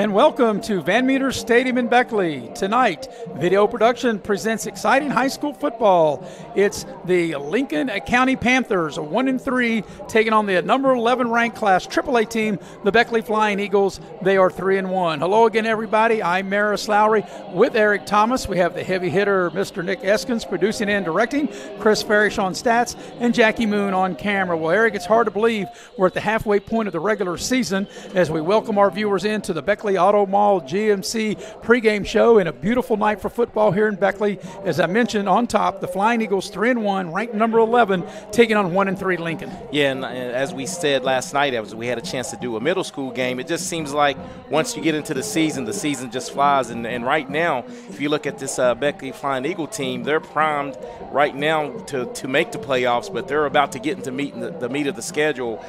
And welcome to Van Meter Stadium in Beckley. Tonight, video production presents exciting high school football. It's the Lincoln County Panthers, a 1-3, taking on the number 11 ranked class AAA team, the Beckley Flying Eagles. They are 3-1. Hello again, everybody. I'm Maris Lowry with Eric Thomas. We have the heavy hitter, Mr. Nick Eskins, producing and directing, Chris Farish on stats, and Jackie Moon on camera. Well, Eric, it's hard to believe we're at the halfway point of the regular season as we welcome our viewers into the Beckley Auto Mall GMC pregame show, and a beautiful night for football here in Beckley. As I mentioned, on top, the Flying Eagles 3-1, ranked number 11, taking on 1-3 Lincoln. Yeah, and as we said last night, as we had a chance to do a middle school game, it just seems like once you get into the season just flies. And right now, if you look at this Beckley Flying Eagle team, they're primed right now to make the playoffs, but they're about to get into the meat of the schedule,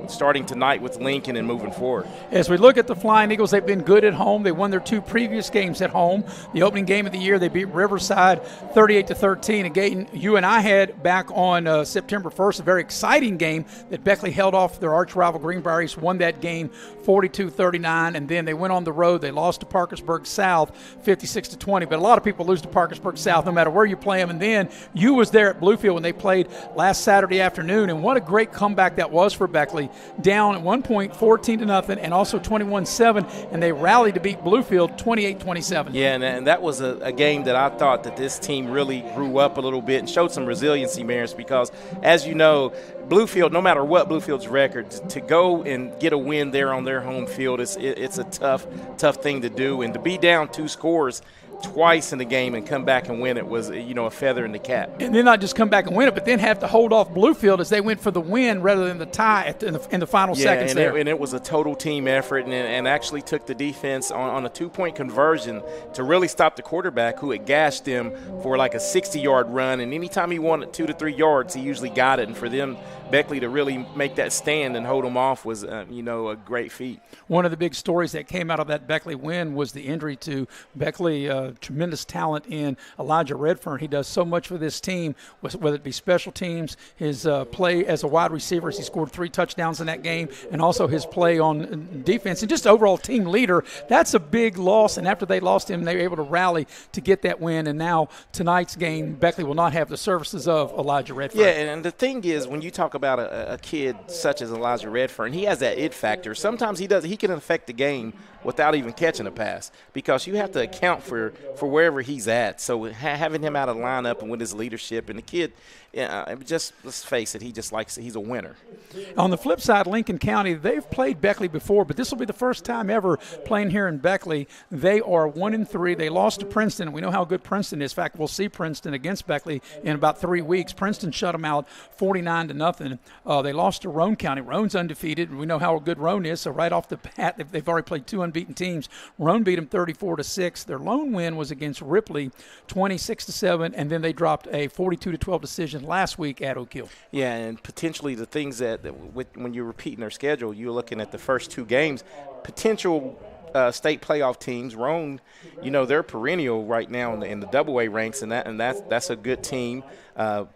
starting tonight with Lincoln and moving forward. As we look at the Flying Eagles, they've been good at home. They won their two previous games at home. The opening game of the year, they beat Riverside 38-13. A game you and I had back on September 1st, a very exciting game that Beckley held off their arch rival Greenbrier East, won that game 42-39, and then they went on the road. They lost to Parkersburg South 56-20, but a lot of people lose to Parkersburg South no matter where you play them. And then you was there at Bluefield when they played last Saturday afternoon, and what a great comeback that was for Beckley. Down at one point 14-0 and also 21-7, and they rallied to beat Bluefield 28-27. Yeah, and that was a game that I thought that this team really grew up a little bit and showed some resiliency, Maris, because as you know, Bluefield, no matter what Bluefield's record, to go and get a win there on their home field, it's a tough thing to do. And to be down 2 scores twice in the game and come back and win it was, a feather in the cap. And then not just come back and win it, but then have to hold off Bluefield as they went for the win rather than the tie in the final seconds there. And it was a total team effort, and actually took the defense on a 2-point conversion to really stop the quarterback, who had gashed them for like a 60-yard run. And anytime he wanted 2 to 3 yards, he usually got it. And for them, Beckley to really make that stand and hold them off was, a great feat. One of the big stories that came out of that Beckley win was the injury to Beckley. Tremendous talent in Elijah Redfern. He does so much for this team, whether it be special teams, his play as a wide receiver, as he scored 3 touchdowns in that game, and also his play on defense and just overall team leader. That's a big loss, and after they lost him, they were able to rally to get that win. And now tonight's game, Beckley will not have the services of Elijah Redfern. Yeah, and the thing is, when you talk about a kid such as Elijah Redfern, he has that it factor. Sometimes he can affect the game without even catching a pass, because you have to account for wherever he's at. So having him out of the lineup and with his leadership, and the kid, just let's face it, he's a winner. On the flip side, Lincoln County, they've played Beckley before, but this will be the first time ever playing here in Beckley. They are 1-3. They lost to Princeton. We know how good Princeton is. In fact, we'll see Princeton against Beckley in about 3 weeks. Princeton shut them out 49-0. They lost to Roane County. Roane's undefeated, and we know how good Roane is. So right off the bat, they've already played 2 unbeaten teams. Roane beat them 34-6. Their lone win was against Ripley, 26-7, and then they dropped a 42-12 decision last week at Oak Hill. Yeah, and potentially the things that when you're repeating their schedule, you're looking at the first 2 games, potential state playoff teams. Roane, they're perennial right now in the AA ranks, and that's a good team.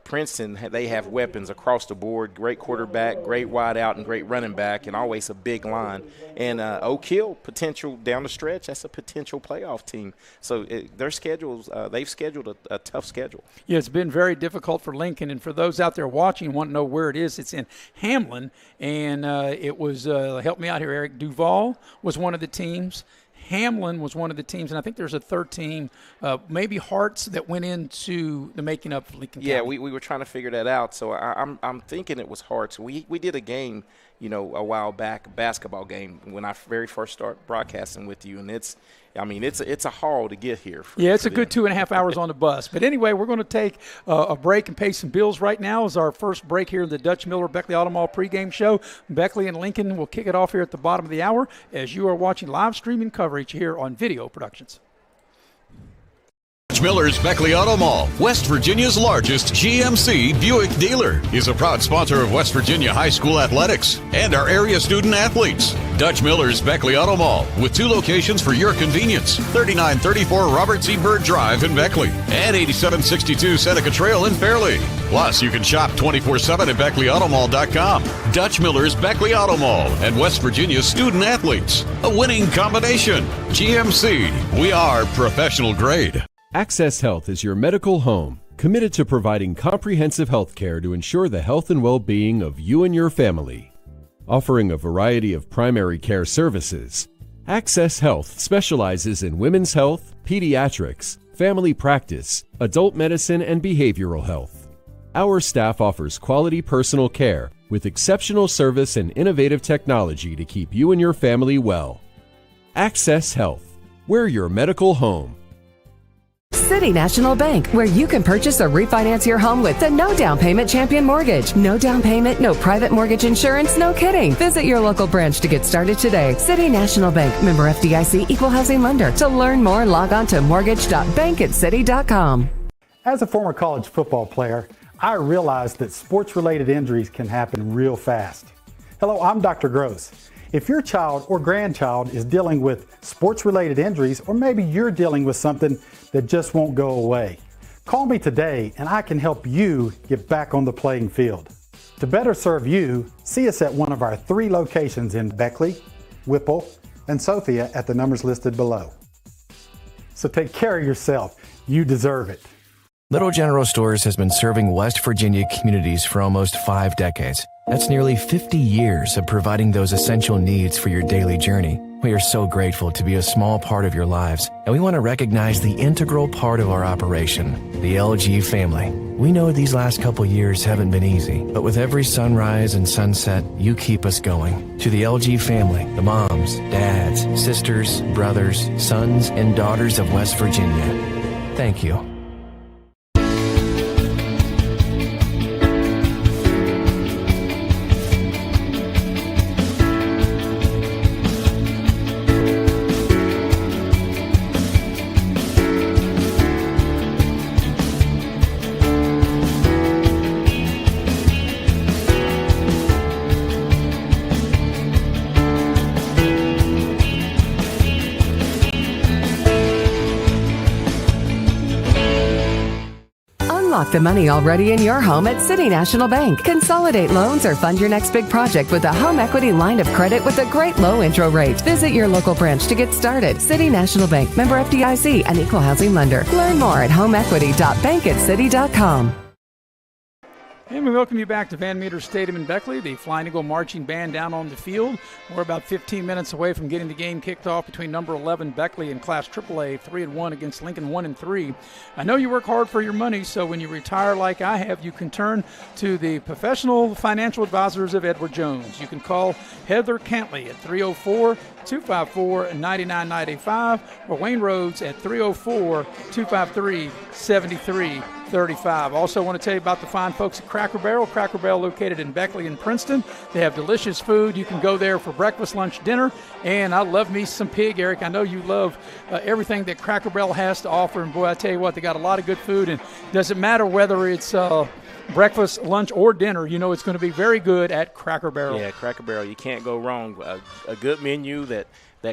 Princeton, they have weapons across the board, great quarterback, great wide out, and great running back, and always a big line. And Oak Hill, potential down the stretch, that's a potential playoff team. So their schedules, they've scheduled a tough schedule. Yeah, it's been very difficult for Lincoln, and for those out there watching want to know where it is, it's in Hamlin, and it was, help me out here, Eric, Duval was one of the teams. Hamlin was one of the teams, and I think there's a third team, maybe Hearts, that went into the making up of Lincoln County. Yeah, we were trying to figure that out. So I'm thinking it was Hearts. We did a game, a while back, a basketball game, when I very first started broadcasting with you, and it's a haul to get here. It's a good 2.5 hours on the bus. But anyway, we're going to take a break and pay some bills right now as our first break here in the Dutch Miller Beckley Auto Mall pregame show. Beckley and Lincoln will kick it off here at the bottom of the hour as you are watching live streaming coverage here on Video Productions. Dutch Miller's Beckley Auto Mall, West Virginia's largest GMC Buick dealer, is a proud sponsor of West Virginia high school athletics and our area student athletes. Dutch Miller's Beckley Auto Mall, with 2 locations for your convenience, 3934 Robert C. Byrd Drive in Beckley and 8762 Seneca Trail in Fairleigh. Plus, you can shop 24/7 at BeckleyAutomall.com. Dutch Miller's Beckley Auto Mall and West Virginia's student athletes. A winning combination. GMC, we are professional grade. Access Health is your medical home, committed to providing comprehensive health care to ensure the health and well-being of you and your family. Offering a variety of primary care services, Access Health specializes in women's health, pediatrics, family practice, adult medicine, and behavioral health. Our staff offers quality personal care with exceptional service and innovative technology to keep you and your family well. Access Health, we're your medical home. City National Bank, where you can purchase or refinance your home with the no down payment Champion Mortgage. No down payment, no private mortgage insurance, no kidding. Visit your local branch to get started today. City National Bank, member FDIC, equal housing lender. To learn more, log on to mortgage.bankatcity.com. As a former college football player, I realized that sports-related injuries can happen real fast. Hello, I'm Dr. Gross. If your child or grandchild is dealing with sports-related injuries, or maybe you're dealing with something that just won't go away, call me today and I can help you get back on the playing field. To better serve you, see us at one of our 3 locations in Beckley, Whipple, and Sophia at the numbers listed below. So take care of yourself. You deserve it. Little General Stores has been serving West Virginia communities for almost 5 decades. That's nearly 50 years of providing those essential needs for your daily journey. We are so grateful to be a small part of your lives, and we want to recognize the integral part of our operation, the LG family. We know these last couple years haven't been easy, but with every sunrise and sunset, you keep us going. To the LG family, the moms, dads, sisters, brothers, sons, and daughters of West Virginia, thank you. Unlock the money already in your home at City National Bank. Consolidate loans or fund your next big project with a home equity line of credit with a great low intro rate. Visit your local branch to get started. City National Bank, member FDIC, and equal housing lender. Learn more at homeequity.bankatcity.com. And we welcome you back to Van Meter Stadium in Beckley. The Flying Eagle Marching Band down on the field. We're about 15 minutes away from getting the game kicked off between number 11 Beckley and Class AAA, 3-1 against Lincoln, 1-3. I know you work hard for your money, so when you retire like I have, you can turn to the professional financial advisors of Edward Jones. You can call Heather Cantley at 304-254-9995 or Wayne Rhodes at 304-253-7335. Also want to tell you about the fine folks at Cracker Barrel. Cracker Barrel located in Beckley and Princeton. They have delicious food. You can go there for breakfast, lunch, dinner. And I love me some pig, Eric. I know you love everything that Cracker Barrel has to offer. And boy, I tell you what, they got a lot of good food. And it doesn't matter whether it's breakfast, lunch, or dinner, you know it's going to be very good at Cracker Barrel. Yeah, Cracker Barrel. You can't go wrong. A good menu that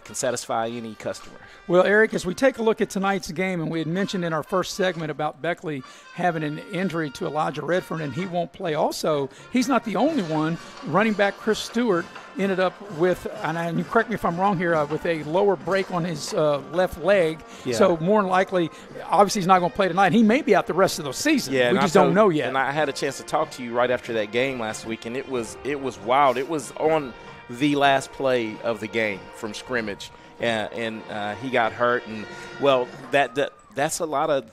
can satisfy any customer. Well, Eric, as we take a look at tonight's game, and we had mentioned in our first segment about Beckley having an injury to Elijah Redford, and he won't play also. He's not the only one. Running back Chris Stewart ended up with, and you correct me if I'm wrong here, with a lower break on his left leg. Yeah. So more than likely, obviously he's not going to play tonight. He may be out the rest of the season. Yeah, we just don't know yet. And I had a chance to talk to you right after that game last week, and it was wild. It was on the last play of the game from scrimmage, and he got hurt. And, well, that's a lot of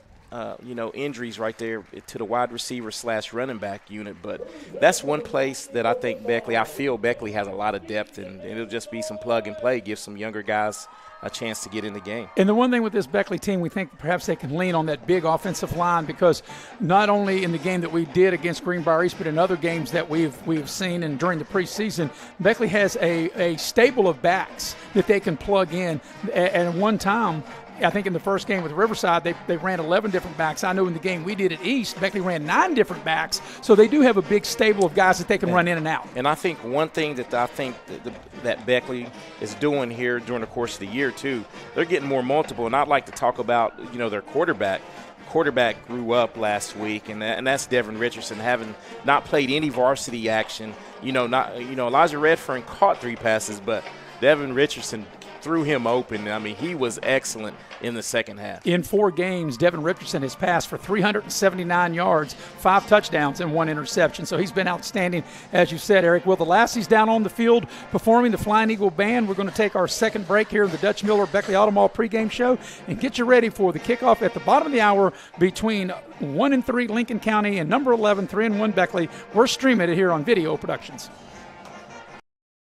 injuries right there to the wide receiver / running back unit. But that's one place that I think I feel Beckley has a lot of depth, and it'll just be some plug and play, give some younger guys a chance to get in the game. And the one thing with this Beckley team, we think perhaps they can lean on that big offensive line, because not only in the game that we did against Greenbrier East, but in other games that we've seen and during the preseason, Beckley has a stable of backs that they can plug in. And at one time, I think in the first game with Riverside, they ran 11 different backs. I know in the game we did at East, Beckley ran 9 different backs. So they do have a big stable of guys that they can run in and out. And I think one thing that that Beckley is doing here during the course of the year, too, they're getting more multiple. And I'd like to talk about, their quarterback. Quarterback grew up last week, and that's Devin Richardson, having not played any varsity action. Elijah Redfern caught 3 passes, but Devin Richardson threw him open. I mean, he was excellent in the second half. In 4 games, Devin Richardson has passed for 379 yards, 5 touchdowns, and 1 interception. So he's been outstanding, as you said, Eric. Well, the Lassies down on the field performing the Flying Eagle Band. We're going to take our second break here in the Dutch Miller Beckley Auto Mall pregame show and get you ready for the kickoff at the bottom of the hour between 1-3 Lincoln County and number 11, 3-1 Beckley. We're streaming it here on Video Productions.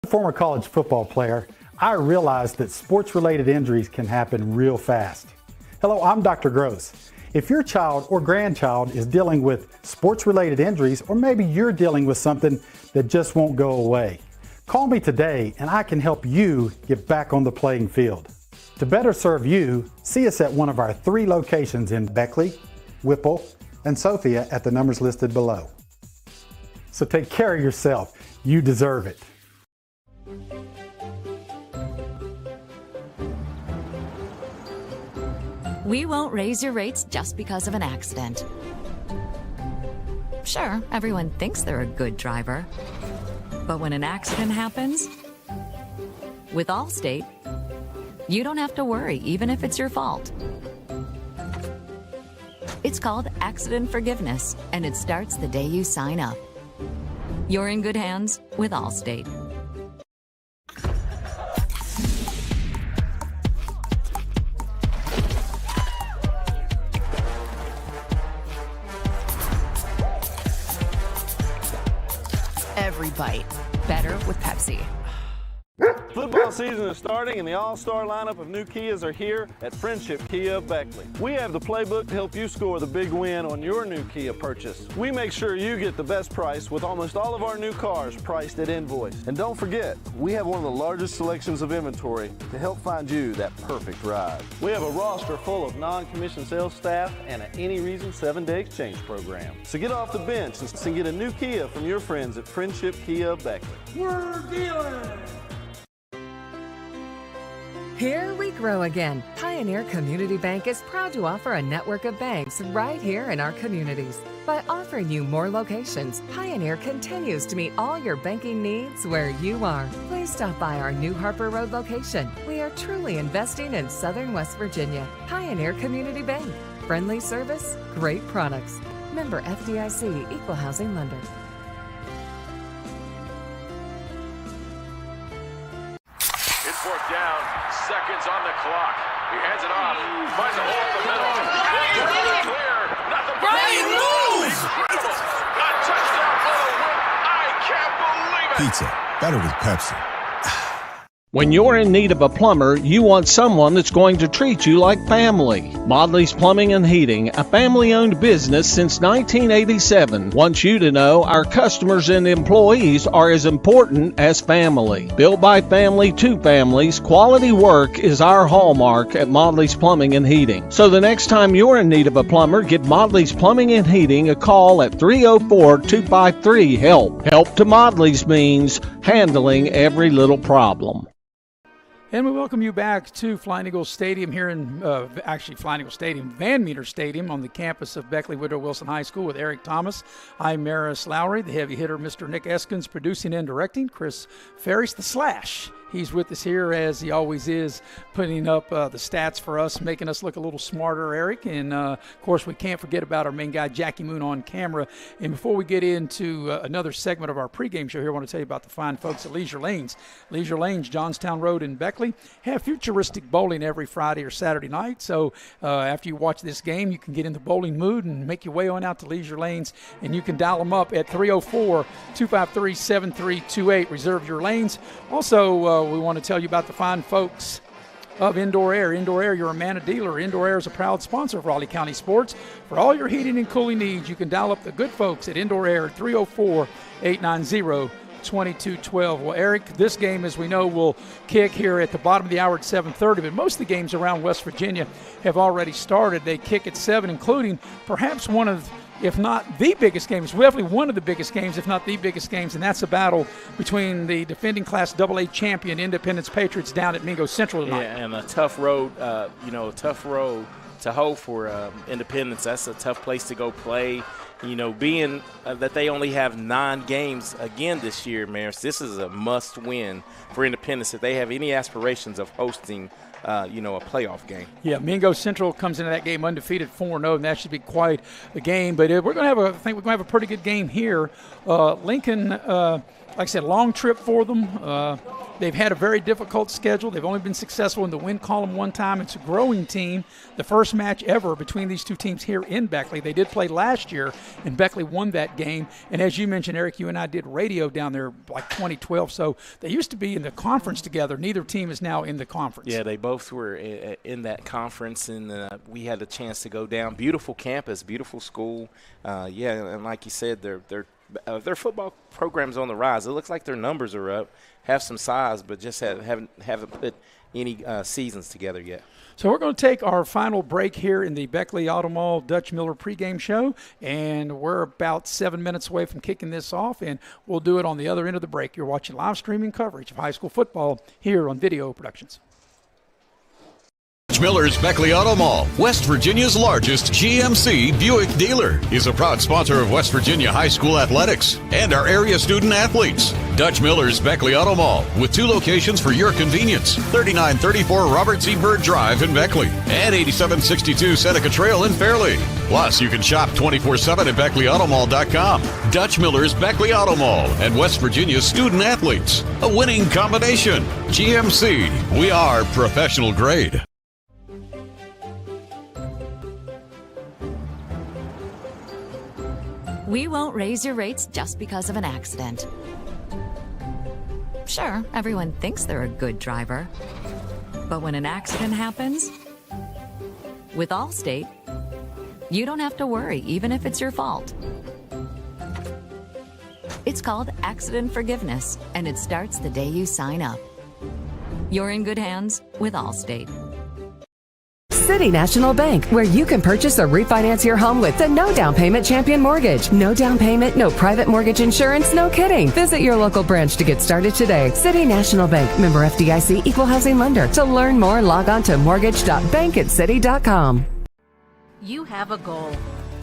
Former college football player, I realize that sports-related injuries can happen real fast. Hello, I'm Dr. Gross. If your child or grandchild is dealing with sports-related injuries, or maybe you're dealing with something that just won't go away, call me today and I can help you get back on the playing field. To better serve you, see us at one of our 3 locations in Beckley, Whipple, and Sophia at the numbers listed below. So take care of yourself. You deserve it. We won't raise your rates just because of an accident. Sure, everyone thinks they're a good driver. But when an accident happens, with Allstate, you don't have to worry, even if it's your fault. It's called accident forgiveness, and it starts the day you sign up. You're in good hands with Allstate. Every bite better with Pepsi. Football season is starting and the all-star lineup of new Kias are here at Friendship Kia of Beckley. We have the playbook to help you score the big win on your new Kia purchase. We make sure you get the best price with almost all of our new cars priced at invoice. And don't forget, we have one of the largest selections of inventory to help find you that perfect ride. We have a roster full of non-commissioned sales staff and an any reason 7-day exchange program. So get off the bench and get a new Kia from your friends at Friendship Kia of Beckley. We're dealing! Here we grow again. Pioneer Community Bank is proud to offer a network of banks right here in our communities. By offering you more locations, Pioneer continues to meet all your banking needs where you are. Please stop by our new Harper Road location. We are truly investing in Southern West Virginia. Pioneer Community Bank. Friendly service, great products. Member FDIC, Equal Housing Lender. It's 4th down, seconds on the clock. He hands it off, finds a hole in the middle. And clear, nothing but Brian moves! Incredible! A touchdown for the win. I can't believe it! Pizza, better with Pepsi. When you're in need of a plumber, you want someone that's going to treat you like family. Modley's Plumbing and Heating, a family-owned business since 1987, wants you to know our customers and employees are as important as family. Built by family to families, quality work is our hallmark at Modley's Plumbing and Heating. So the next time you're in need of a plumber, give Modley's Plumbing and Heating a call at 304-253-HELP. Help to Modley's means handling every little problem. And we welcome you back to Flying Eagle Stadium here in, Flying Eagle Stadium, Van Meter Stadium on the campus of Beckley Woodrow Wilson High School with Eric Thomas. I'm Maris Lowry, the heavy hitter, Mr. Nick Eskins, producing and directing. Chris Ferris, the Slash. He's with us here, as he always is, putting up the stats for us, making us look a little smarter, Eric. And, of course, we can't forget about our main guy, Jackie Moon, on camera. And before we get into another segment of our pregame show here, I want to tell you about the fine folks at Leisure Lanes. Leisure Lanes, Johnstown Road in Beckley, have futuristic bowling every Friday or Saturday night. So after you watch this game, you can get in the bowling mood and make your way on out to Leisure Lanes. And you can dial them up at 304-253-7328. Reserve your lanes. Also, we want to tell you about the fine folks of Indoor Air. Indoor Air, you're a man, a dealer. Indoor Air is a proud sponsor of Raleigh County Sports. For all your heating and cooling needs, you can dial up the good folks at Indoor Air at 304-890-4500. 22-12. Well, Eric, this game, as we know, will kick here at the bottom of the hour at 7:30, but most of the games around West Virginia have already started. They kick at 7, including perhaps one of, if not the biggest games, definitely one of the biggest games, if not the biggest games, and that's a battle between the defending Class AA champion Independence Patriots down at Mingo Central tonight. Yeah, and a tough road, tough road to hoe for Independence. That's a tough place to go play. Being that they only have 9 games again this year, Maris, this is a must-win for Independence if they have any aspirations of hosting a playoff game. Yeah, Mingo Central comes into that game undefeated 4-0, and that should be quite a game. But we're going to have a pretty good game here. Lincoln, like I said, long trip for them. They've had a very difficult schedule. They've only been successful in the win column one time. It's a growing team. The first match ever between these two teams here in Beckley. They did play last year, and Beckley won that game. And as you mentioned, Eric, you and I did radio down there like 2012. So they used to be in the conference together. Neither team is now in the conference. Yeah, they both were in that conference, and we had a chance to go down. Beautiful campus, beautiful school. And like you said, their football program's on the rise. It looks like their numbers are up, have some size, but just haven't put any seasons together yet. So we're going to take our final break here in the Beckley Auto Mall Dutch Miller pregame show, and we're about 7 minutes away from kicking this off, and we'll do it on the other end of the break. You're watching live streaming coverage of high school football here on Video Productions. Miller's Beckley Auto Mall, West Virginia's largest GMC Buick dealer, is a proud sponsor of West Virginia high school athletics and our area student athletes. Dutch Miller's Beckley Auto Mall, with 2 locations for your convenience: 3934 Robert C. Byrd Drive in Beckley and 8762 Seneca Trail in Fairleigh. Plus, you can shop 24/7 at BeckleyAutomall.com. Dutch Miller's Beckley Auto Mall and West Virginia's student athletes. A winning combination. GMC, we are professional grade. We won't raise your rates just because of an accident. Sure, everyone thinks they're a good driver. But when an accident happens, with Allstate, you don't have to worry, even if it's your fault. It's called accident forgiveness, and it starts the day you sign up. You're in good hands with Allstate. City National Bank, where you can purchase or refinance your home with the no down payment champion mortgage. No down payment, no private mortgage insurance, no kidding. Visit your local branch to get started today. City National Bank, member FDIC, equal housing lender. To learn more, log on to mortgage.bankatcity.com. You have a goal.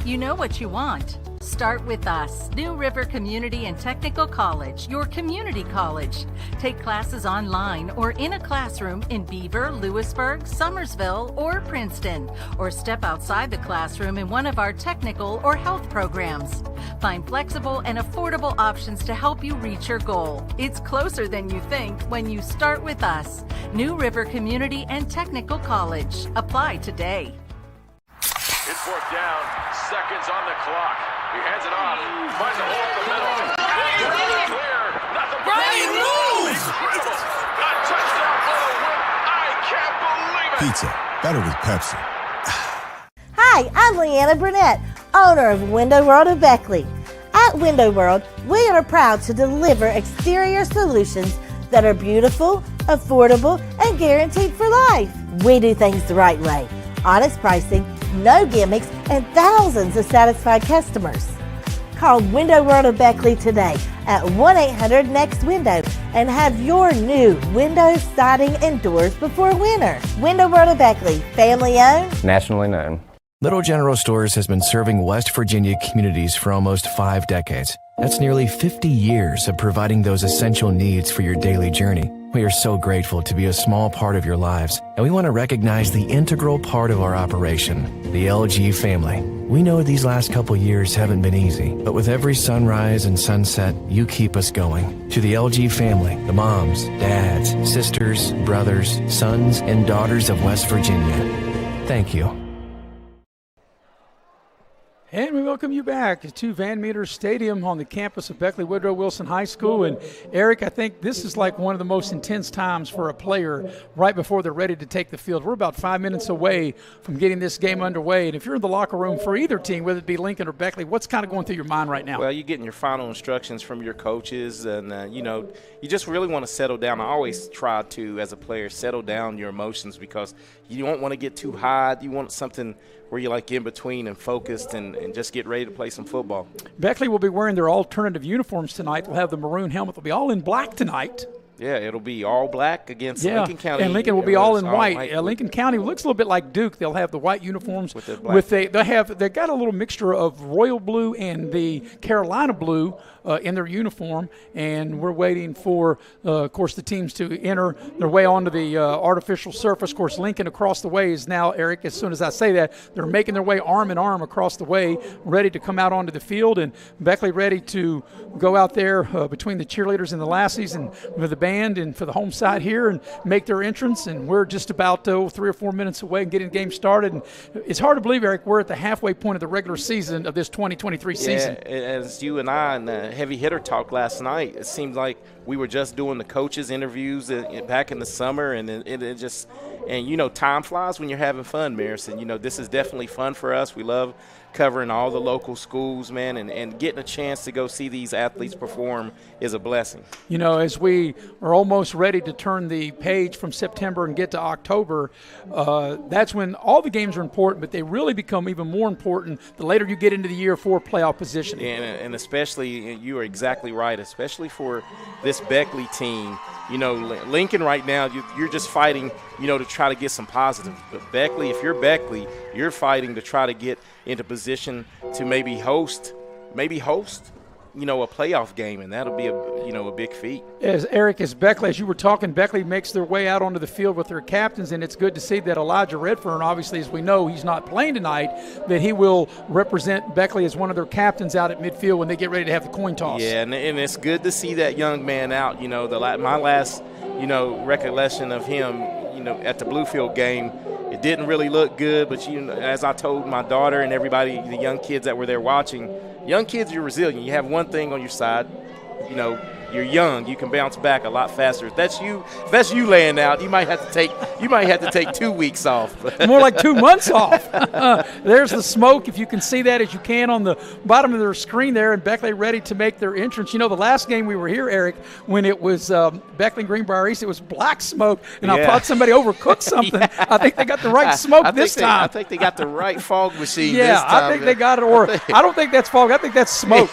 You know what you want. Start with us, New River Community and Technical College, your community college. Take classes online or in a classroom in Beaver, Lewisburg, Summersville, or Princeton, or step outside the classroom in one of our technical or health programs. Find flexible and affordable options to help you reach your goal. It's closer than you think when you start with us, New River Community and Technical College. Apply today. It's 4th down, seconds on the clock. He hands it off, finds a hole in the middle. Clear, nothing but incredible. A touchdown for the win. I can't believe it. Pizza, better with Pepsi. Hi, I'm Leanna Burnett, owner of Window World of Beckley. At Window World, we are proud to deliver exterior solutions that are beautiful, affordable, and guaranteed for life. We do things the right way. Honest pricing, no gimmicks, and thousands of satisfied customers. Call Window World of Beckley today at 1-800-NEXT-WINDOW and have your new windows, siding, and doors before winter. Window World of Beckley, family owned, nationally known. Little General Stores has been serving West Virginia communities for almost 5 decades. That's nearly 50 years of providing those essential needs for your daily journey. We are so grateful to be a small part of your lives, and we want to recognize the integral part of our operation, the LG family. We know these last couple years haven't been easy, but with every sunrise and sunset, you keep us going. To the LG family, the moms, dads, sisters, brothers, sons, and daughters of West Virginia, thank you. And we welcome you back to Van Meter Stadium on the campus of Beckley Woodrow Wilson High School. And Eric, I think this is like one of the most intense times for a player right before they're ready to take the field. We're about 5 minutes away from getting this game underway. And if you're in the locker room for either team, whether it be Lincoln or Beckley, what's kind of going through your mind right now? Well, you're getting your final instructions from your coaches, and, you just really want to settle down. I always try to, as a player, settle down your emotions because you don't want to get too high. You want something where you're like in between and focused and just get ready to play some football. Beckley will be wearing their alternative uniforms tonight. They'll have the maroon helmet. They'll be all in black tonight. Yeah, it'll be all black against Lincoln County. And Lincoln will be all in white. Lincoln County looks a little bit like Duke. They'll have the white uniforms with the black. They've got a little mixture of royal blue and the Carolina blue in their uniform, and we're waiting for, of course, the teams to enter their way onto the artificial surface. Of course, Lincoln across the way is now, Eric, as soon as I say that, they're making their way arm in arm across the way, ready to come out onto the field, and Beckley ready to go out there between the cheerleaders and the lassies and with the band and for the home side here and make their entrance. And we're just about 3 or 4 minutes away and getting the game started. And it's hard to believe, Eric, we're at the halfway point of the regular season of this 2023 season. Yeah, as you and I and Heavy Hitter talk last night, it seemed like we were just doing the coaches interviews back in the summer, and it just, and time flies when you're having fun, Maris, and this is definitely fun for us. We love covering all the local schools, man, and getting a chance to go see these athletes perform is a blessing. As we are almost ready to turn the page from September and get to October, that's when all the games are important, but they really become even more important the later you get into the year for playoff positioning. And especially, you are exactly right, especially for this Beckley team. Lincoln right now, you're just fighting, to try to get some positives. But Beckley, if you're Beckley, you're fighting to try to get into position to maybe host, a playoff game, and that'll be a big feat. As Beckley, as you were talking, Beckley makes their way out onto the field with their captains, and it's good to see that Elijah Redfern, obviously, as we know, he's not playing tonight, that he will represent Beckley as one of their captains out at midfield when they get ready to have the coin toss. Yeah, and it's good to see that young man out. My last, recollection of him, at the Bluefield game, it didn't really look good, but as I told my daughter and everybody, the young kids that were there watching, young kids, you're resilient. You have one thing on your side, you're young. You can bounce back a lot faster. If that's you laying out, you might have to take 2 weeks off. More like 2 months off. There's the smoke, if you can see that as you can on the bottom of their screen there, and Beckley ready to make their entrance. The last game we were here, Eric, when it was Beckley Greenbrier East, it was black smoke, and I thought somebody overcooked something. Yeah. I think they got the right smoke this time. I think they got the right fog machine this time. Yeah, I think they got it, or I don't think that's fog. I think that's smoke.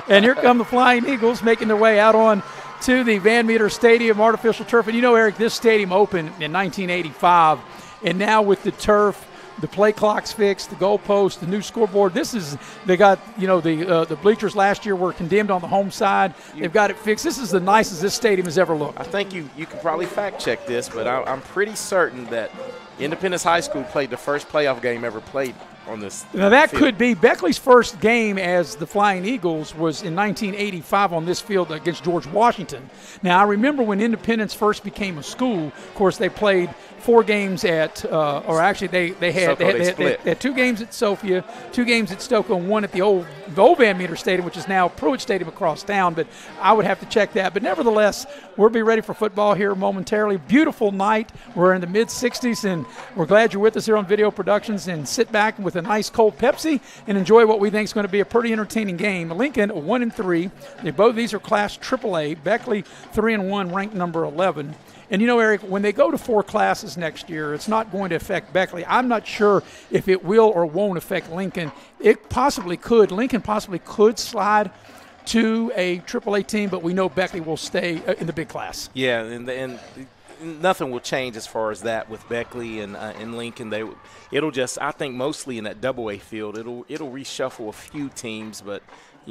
And here come the Flying Eagles making their way out on to the Van Meter Stadium artificial turf. And Eric, this stadium opened in 1985, and now with the turf, the play clocks fixed, the goalpost, the new scoreboard. They got the bleachers last year were condemned on the home side. They've got it fixed. This is the nicest this stadium has ever looked. I think you can probably fact check this, but I'm pretty certain that Independence High School played the first playoff game ever played on this. Now that field. Could be Beckley's first game as the Flying Eagles was in 1985 on this field against George Washington. Now I remember when Independence first became a school. Of course, they played 4 games at, they had 2 games at Sophia, 2 games at Stokoe, and 1 at the old Van Meter Stadium, which is now Pruitt Stadium across town. But I would have to check that. But nevertheless, we'll be ready for football here momentarily. Beautiful night. We're in the mid-60s, and we're glad you're with us here on Video Productions. And sit back with a nice cold Pepsi and enjoy what we think is going to be a pretty entertaining game. Lincoln 1-3. Both of these are Class AAA. Beckley 3-1, ranked number 11. And Eric, when they go to 4 classes next year, it's not going to affect Beckley. I'm not sure if it will or won't affect Lincoln. It possibly could. Lincoln possibly could slide to a AAA team, but we know Beckley will stay in the big class. Yeah, and nothing will change as far as that with Beckley and Lincoln. It'll just, I think, mostly in that AA field, it'll reshuffle a few teams, but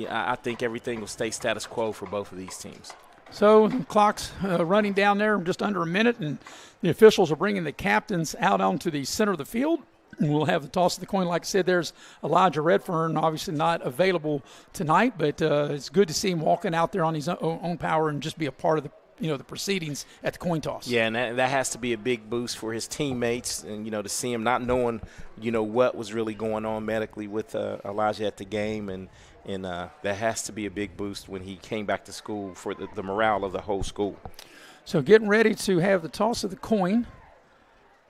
I think everything will stay status quo for both of these teams. So the clock's running down there just under a minute, and the officials are bringing the captains out onto the center of the field. And we'll have the toss of the coin. Like I said, there's Elijah Redfern, obviously not available tonight, but it's good to see him walking out there on his own power and just be a part of the the proceedings at the coin toss. Yeah, and that has to be a big boost for his teammates, and to see him not knowing what was really going on medically with Elijah at the game, and that has to be a big boost when he came back to school for the morale of the whole school. So getting ready to have the toss of the coin.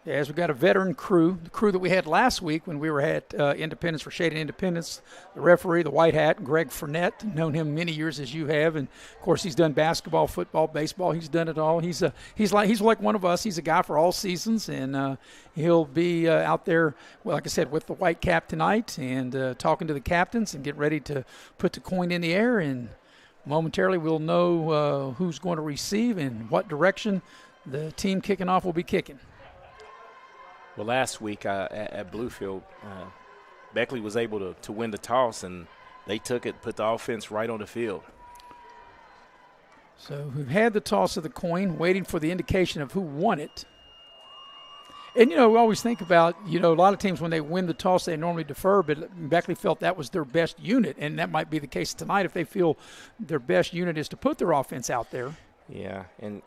As we got a veteran crew, the crew that we had last week when we were at Independence for Shady Independence, the referee, the white hat, Greg Fournette, known him many years as you have, and of course he's done basketball, football, baseball. He's done it all. He's like one of us. He's a guy for all seasons, and he'll be out there, well, like I said, with the white cap tonight and talking to the captains and get ready to put the coin in the air. And momentarily we'll know who's going to receive and what direction the team kicking off will be kicking. Well, last week at Bluefield, Beckley was able to win the toss, and they took it, put the offense right on the field. So we've had the toss of the coin, waiting for the indication of who won it. And, we always think about, a lot of teams when they win the toss, they normally defer, but Beckley felt that was their best unit, and that might be the case tonight if they feel their best unit is to put their offense out there. Yeah, and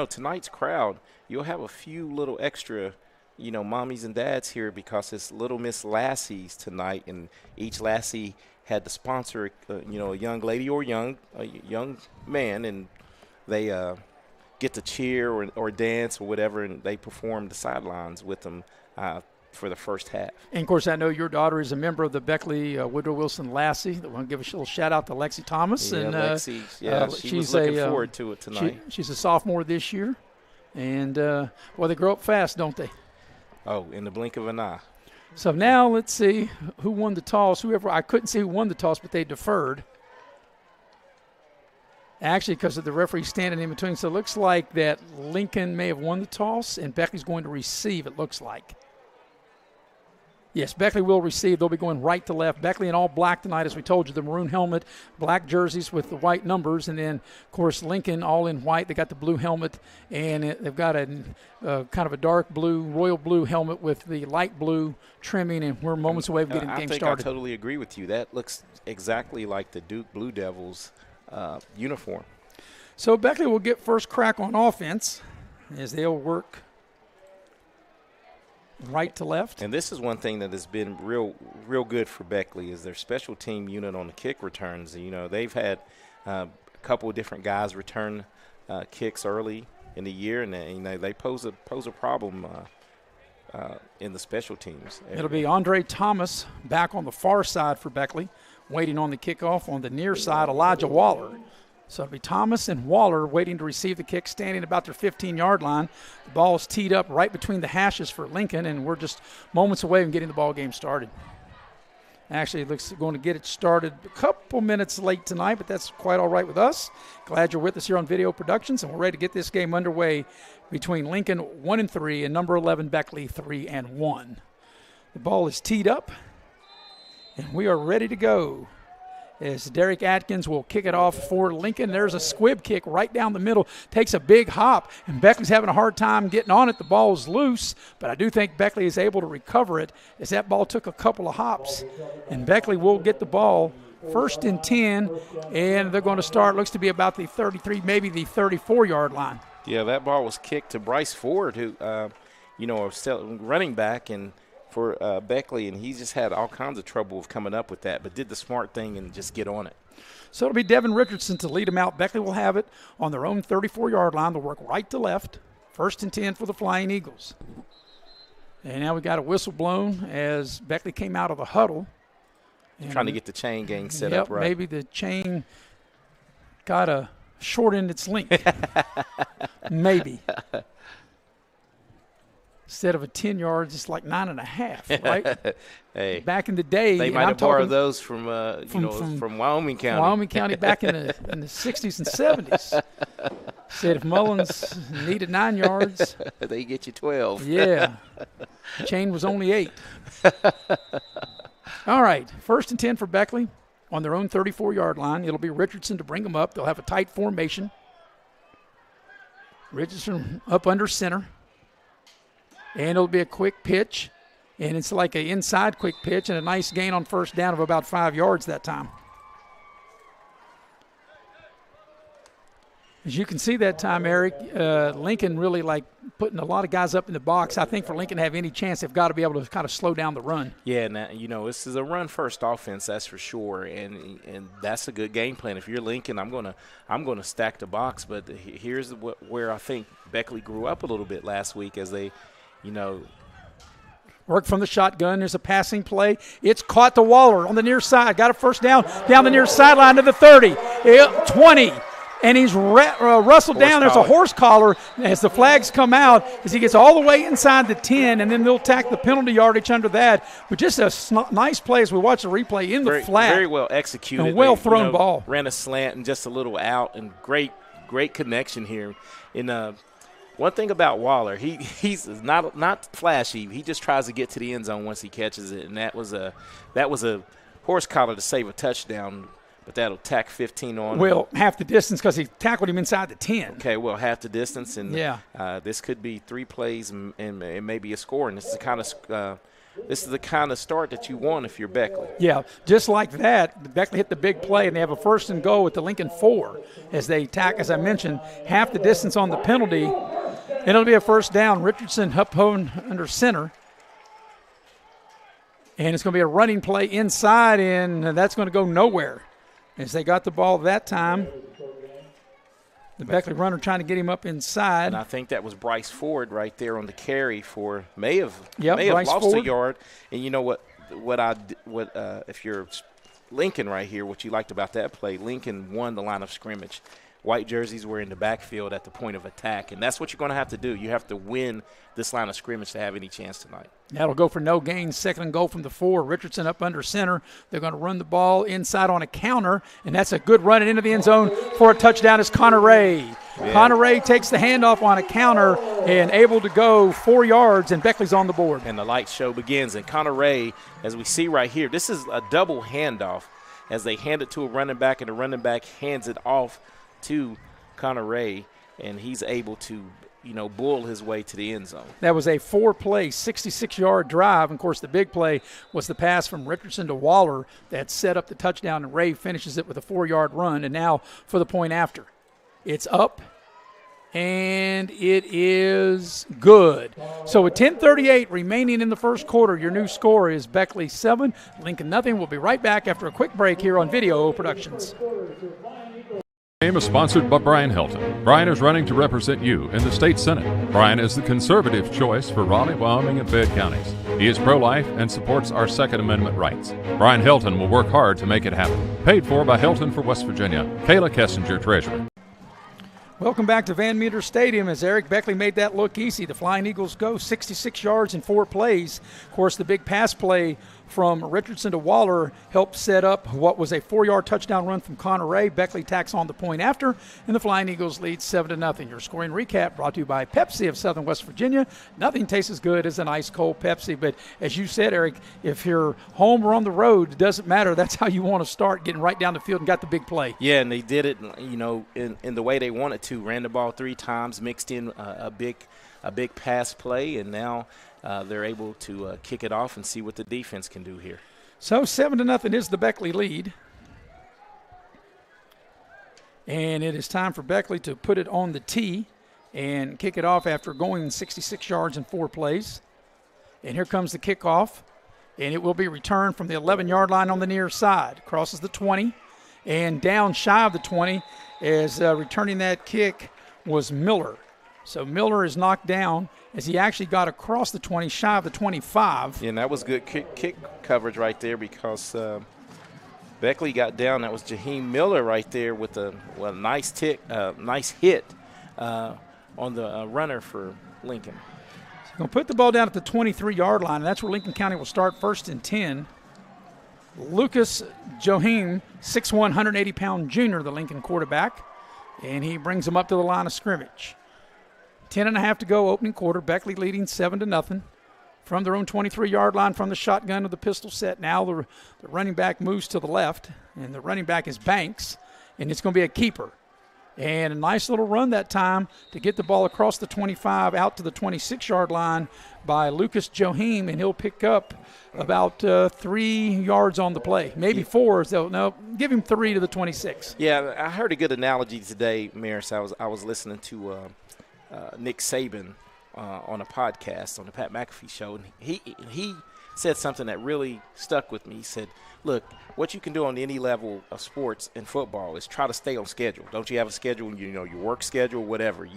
tonight's crowd, you'll have a few little extra mommies and dads here because it's Little Miss Lassie's tonight, and each Lassie had to sponsor, a young lady or a young man, and they get to cheer or dance or whatever, and they perform the sidelines with them for the first half. And, of course, I know your daughter is a member of the Beckley Woodrow Wilson Lassie. I want to give a little shout-out to Lexi Thomas. Yeah, and Lexi, she was looking forward to it tonight. She's a sophomore this year. And, they grow up fast, don't they? Oh, in the blink of an eye. So now let's see who won the toss. I couldn't see who won the toss, but they deferred. Actually, because of the referee standing in between. So it looks like that Lincoln may have won the toss, and Beckley's going to receive, it looks like. Yes, Beckley will receive. They'll be going right to left. Beckley in all black tonight, as we told you, the maroon helmet, black jerseys with the white numbers, and then, of course, Lincoln all in white. They got the blue helmet, and they've got a kind of a dark blue, royal blue helmet with the light blue trimming, and we're moments away from getting the game started. I totally agree with you. That looks exactly like the Duke Blue Devils uniform. So Beckley will get first crack on offense as they'll work right to left. And this is one thing that has been real good for Beckley is their special team unit on the kick returns. They've had a couple of different guys return kicks early in the year, and they pose a problem in the special teams. It'll be Andre Thomas back on the far side for Beckley, waiting on the kickoff. On the near side, Elijah Waller. So it'll be Thomas and Waller waiting to receive the kick, standing about their 15-yard line. The ball is teed up right between the hashes for Lincoln, and we're just moments away from getting the ball game started. Actually, it looks going to get it started a couple minutes late tonight, but that's quite all right with us. Glad you're with us here on Video Productions, and we're ready to get this game underway between Lincoln 1-3 and number 11 Beckley 3-1. The ball is teed up, and we are ready to go. As Derek Atkins will kick it off for Lincoln. There's a squib kick right down the middle. Takes a big hop, and Beckley's having a hard time getting on it. The ball's loose, but I do think Beckley is able to recover it as that ball took a couple of hops. And Beckley will get the ball first and 10, and they're going to start, looks to be about the 33, maybe the 34-yard line. Yeah, that ball was kicked to Bryce Ford, who, a running back, and for Beckley, and he just had all kinds of trouble with coming up with that, but did the smart thing and just get on it. So it'll be Devin Richardson to lead them out. Beckley will have it on their own 34-yard line. They'll work right to left. First and 10 for the Flying Eagles. And now we got a whistle blown as Beckley came out of the huddle. Trying to get the chain gang set up right. Maybe the chain got a shortened its length. Maybe. Instead of a 10 yards, it's like 9.5, right? Hey, back in the day, they might have borrowed those from Wyoming County. Wyoming County back in the 60s and 70s. Said if Mullins needed 9 yards, they get you 12. Yeah, chain was only 8. All right, first and 10 for Beckley on their own 34-yard line. It'll be Richardson to bring them up. They'll have a tight formation. Richardson up under center. And it'll be a quick pitch, and it's like an inside quick pitch and a nice gain on first down of about 5 yards that time. As you can see that time, Eric, Lincoln really putting a lot of guys up in the box. I think for Lincoln to have any chance, they've got to be able to kind of slow down the run. Yeah, now, this is a run-first offense, that's for sure, and that's a good game plan. If you're Lincoln, I'm gonna stack the box. But here's where I think Beckley grew up a little bit last week as they, work from the shotgun. There's a passing play. It's caught to Waller on the near side. Got a first down the near sideline to the 30, 20. And he's rustled down. There's a horse collar as the flags come out as he gets all the way inside the 10, and then they'll tack the penalty yardage under that. But just a nice play as we watch the replay in the flat. Very well executed. And well-thrown ball. Ran a slant and just a little out, and great connection here. And one thing about Waller, he's not flashy. He just tries to get to the end zone once he catches it, and that was a horse collar to save a touchdown. But that'll tack 15 on. Well, half the distance because he tackled him inside the 10. Okay, well, half the distance. And this could be 3 plays and maybe a score. And this is the kind of start that you want if you're Beckley. Yeah, just like that, Beckley hit the big play, and they have a 1st and goal at the Lincoln 4 as they tack, as I mentioned, half the distance on the penalty. And it'll be a 1st down. Richardson up under center. And it's going to be a running play inside, and that's going to go nowhere. As they got the ball that time, the Beckley runner trying to get him up inside. And I think that was Bryce Ford right there on the carry for may have Bryce lost Ford. a yard. And you know what if you're Lincoln right here, what you liked about that play, Lincoln won the line of scrimmage. White jerseys were in the backfield at the point of attack, and that's what you're going to have to do. You have to win this line of scrimmage to have any chance tonight. That'll go for no gain. 2nd and goal from the 4. Richardson up under center. They're going to run the ball inside on a counter, and that's a good run into the end zone for a touchdown. Is Connor Ray. Yeah. Connor Ray takes the handoff on a counter and able to go 4 yards, and Beckley's on the board. And the light show begins. And Connor Ray, as we see right here, this is a double handoff as they hand it to a running back, and the running back hands it off to Connor Ray, and he's able to, bull his way to the end zone. That was a 4-play, 66-yard drive. And, of course, the big play was the pass from Richardson to Waller that set up the touchdown, and Ray finishes it with a 4-yard run. And now for the point after. It's up, and it is good. So with 10:38 remaining in the first quarter, your new score is Beckley 7, Lincoln nothing. We'll be right back after a quick break here on Video Productions. Game is sponsored by Brian Helton. Brian is running to represent you in the state senate. Brian is the conservative choice for Raleigh, Wyoming, and Fayette counties. He is pro-life and supports our Second Amendment rights. Brian Helton will work hard to make it happen. Paid for by Helton for West Virginia. Kayla Kessinger, Treasurer. Welcome back to Van Meter Stadium as Eric Beckley made that look easy. The Flying Eagles go 66 yards in 4 plays. Of course, the big pass play from Richardson to Waller helped set up what was a 4-yard touchdown run from Connor Ray. Beckley tacks on the point after, and the Flying Eagles lead 7-0. Your scoring recap brought to you by Pepsi of Southern West Virginia. Nothing tastes as good as an ice-cold Pepsi. But as you said, Eric, if you're home or on the road, it doesn't matter. That's how you want to start, getting right down the field and got the big play. Yeah, and they did it, in the way they wanted to. Ran the ball 3 times, mixed in a big pass play, and now they're able to kick it off and see what the defense can do here. So 7-0 is the Beckley lead. And it is time for Beckley to put it on the tee and kick it off after going 66 yards in 4 plays. And here comes the kickoff, and it will be returned from the 11-yard line on the near side. Crosses the 20 and down shy of the 20 as returning that kick was Miller. So Miller is knocked down as he actually got across the 20, shy of the 25. Yeah, and that was good kick coverage right there because Beckley got down. That was Jaheim Miller right there with a nice hit on the runner for Lincoln. So going to put the ball down at the 23-yard line, and that's where Lincoln County will start 1st and 10. Lucas Jaheim, 6'1", 180-pound junior, the Lincoln quarterback, and he brings them up to the line of scrimmage. 10.5 to go, opening quarter. Beckley leading 7-0 from their own 23-yard line from the shotgun with the pistol set. Now the running back moves to the left, and the running back is Banks, and it's going to be a keeper. And a nice little run that time to get the ball across the 25 out to the 26-yard line by Lucas Johim, and he'll pick up about 3 yards on the play. Maybe 4. So, no, give him 3 to the 26. Yeah, I heard a good analogy today, Maris. I was listening to Nick Saban on a podcast on the Pat McAfee show, and he said something that really stuck with me. He said, look, what you can do on any level of sports and football is try to stay on schedule. Don't you have a schedule, your work schedule, whatever.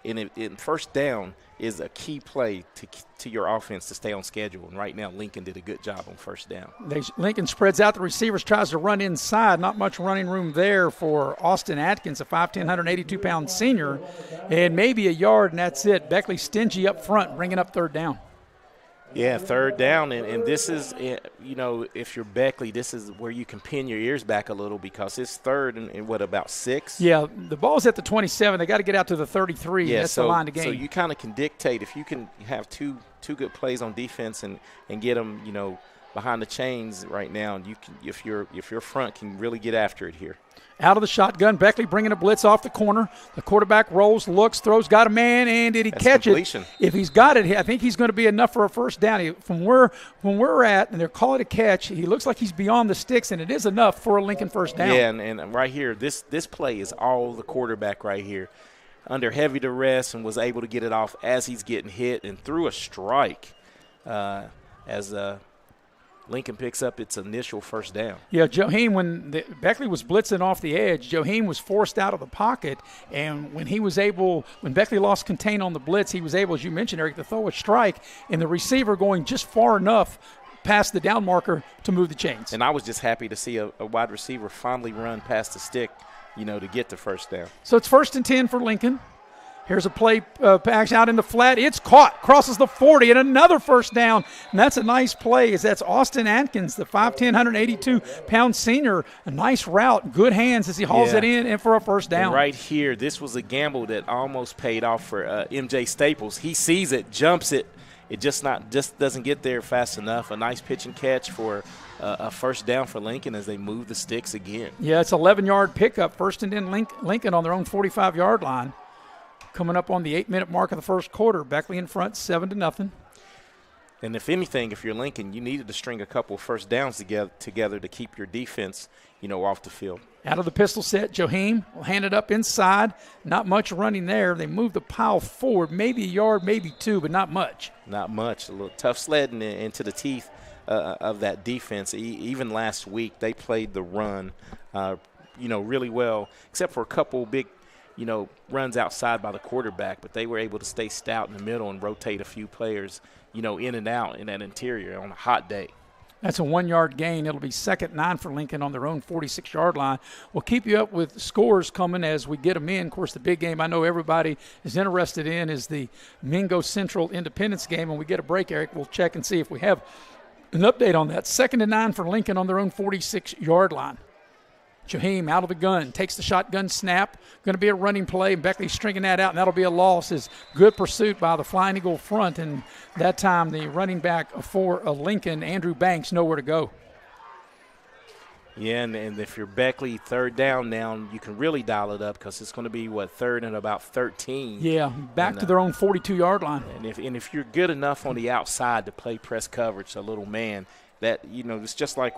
In first down is a key play to your offense to stay on schedule. And right now, Lincoln did a good job on first down. Lincoln spreads out the receivers, tries to run inside. Not much running room there for Austin Atkins, a 5'10", 182-pound senior. And maybe a yard, and that's it. Beckley stingy up front, bringing up third down. Yeah, third down, and this is, if you're Beckley, this is where you can pin your ears back a little because it's third and what, about 6? Yeah, the ball's at the 27. They got to get out to the 33. Yeah, that's the line to gain. So you kind of can dictate if you can have two good plays on defense and get them, behind the chains right now. And you can, if your front can really get after it here. Out of the shotgun, Beckley bringing a blitz off the corner. The quarterback rolls, looks, throws, got a man, and did he catch completion. It? If he's got it, I think he's going to be enough for a first down. From where we're at, and they're calling it a catch, he looks like he's beyond the sticks, and it is enough for a Lincoln first down. Yeah, and right here, this play is all the quarterback right here. Under heavy duress and was able to get it off as he's getting hit and threw a strike as Lincoln picks up its initial first down. Yeah, Johim, when Beckley was blitzing off the edge, Johim was forced out of the pocket, and when Beckley lost contain on the blitz, he was able, as you mentioned, Eric, to throw a strike, and the receiver going just far enough past the down marker to move the chains. And I was just happy to see a wide receiver finally run past the stick, to get the first down. So it's 1st and 10 for Lincoln. Here's a play pass out in the flat. It's caught, crosses the 40, and another first down. And that's a nice play. That's Austin Atkins, the 5'10", 182-pound senior. A nice route, good hands as he hauls it in and for a first down. And right here, this was a gamble that almost paid off for MJ Staples. He sees it, jumps it. It just doesn't get there fast enough. A nice pitch and catch for a first down for Lincoln as they move the sticks again. Yeah, it's 11-yard pickup. 1st and 10 Lincoln on their own 45-yard line. Coming up on the 8-minute mark of the first quarter. Beckley in front, 7-0. And if anything, if you're Lincoln, you needed to string a couple of first downs together to keep your defense, off the field. Out of the pistol set, Johim will hand it up inside. Not much running there. They move the pile forward, maybe a yard, maybe 2, but not much. Not much. A little tough sledding into the teeth of that defense. Even last week, they played the run, really well, except for a couple big runs outside by the quarterback, but they were able to stay stout in the middle and rotate a few players, in and out in that interior on a hot day. That's a 1-yard gain. It'll be 2nd 9 for Lincoln on their own 46-yard line. We'll keep you up with scores coming as we get them in. Of course, the big game I know everybody is interested in is the Mingo Central Independence game. When we get a break, Eric, we'll check and see if we have an update on that. 2nd and 9 for Lincoln on their own 46-yard line. Johim out of the gun, takes the shotgun snap. Going to be a running play, and Beckley stringing that out, and that'll be a loss. Is good pursuit by the Flying Eagle front, and that time the running back for Lincoln, Andrew Banks, nowhere to go. Yeah, and if you're Beckley, third down now, you can really dial it up because it's going to be, 3rd and about 13. Yeah, back to their own 42-yard line. And if you're good enough on the outside to play press coverage, a little man, that, it's just like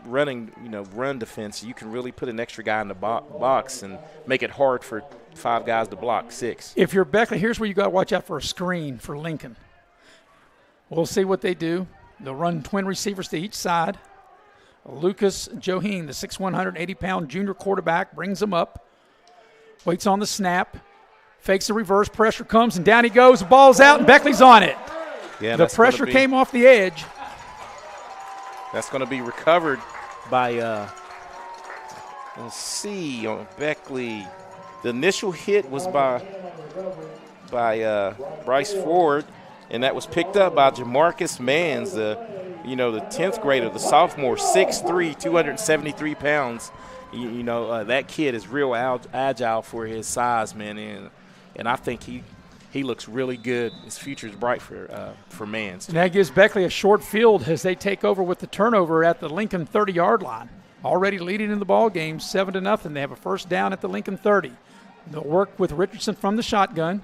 running, run defense. You can really put an extra guy in the box and make it hard for 5 guys to block 6. If you're Beckley, here's where you got to watch out for a screen for Lincoln. We'll see what they do. They'll run twin receivers to each side. Lucas Johim, the 6'1", 180-pound junior quarterback, brings them up. Waits on the snap. Fakes the reverse. Pressure comes, and down he goes. The ball's out, and Beckley's on it. Yeah, the pressure came off the edge. That's going to be recovered by, let's see, on Beckley. The initial hit was by Bryce Ford, and that was picked up by Jamarcus Mans, the 10th grader, the sophomore, 6'3", 273 pounds. That kid is real agile for his size, man, and I think he looks really good. His future is bright for Mans. And that gives Beckley a short field as they take over with the turnover at the Lincoln 30-yard line. Already leading in the ball game, 7-0. They have a first down at the Lincoln 30. They'll work with Richardson from the shotgun.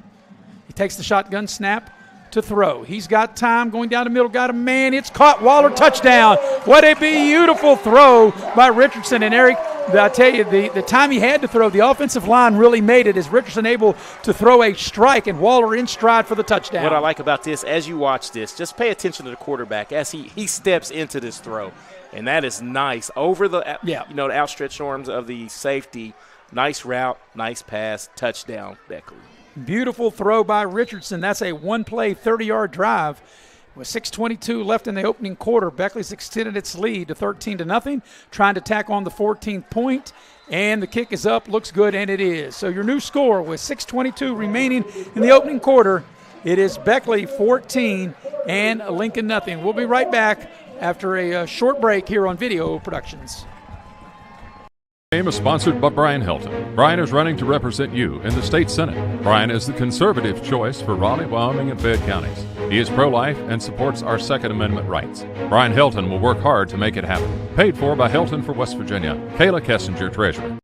He takes the shotgun snap to throw. He's got time going down the middle, got a man. It's caught. Waller, touchdown. What a beautiful throw by Richardson. And Eric, I tell you, the time he had to throw, the offensive line really made it. Is Richardson able to throw a strike and Waller in stride for the touchdown? What I like about this, as you watch this, just pay attention to the quarterback as he steps into this throw. And that is nice. Over the the outstretched arms of the safety. Nice route, nice pass, touchdown, Beckley. Beautiful throw by Richardson. That's a one-play, 30-yard drive. With 6:22 left in the opening quarter, Beckley's extended its lead to 13-0, trying to tack on the 14th point. And the kick is up, looks good, and it is. So your new score with 6:22 remaining in the opening quarter, it is Beckley 14 and Lincoln nothing. We'll be right back after a short break here on Video Productions. Game is sponsored by Brian Helton. Brian is running to represent you in the state senate. Brian is the conservative choice for Raleigh, Wyoming, and Fayette counties. He is pro-life and supports our Second Amendment rights. Brian Helton will work hard to make it happen. Paid for by Helton for West Virginia. Kayla Kessinger, treasurer.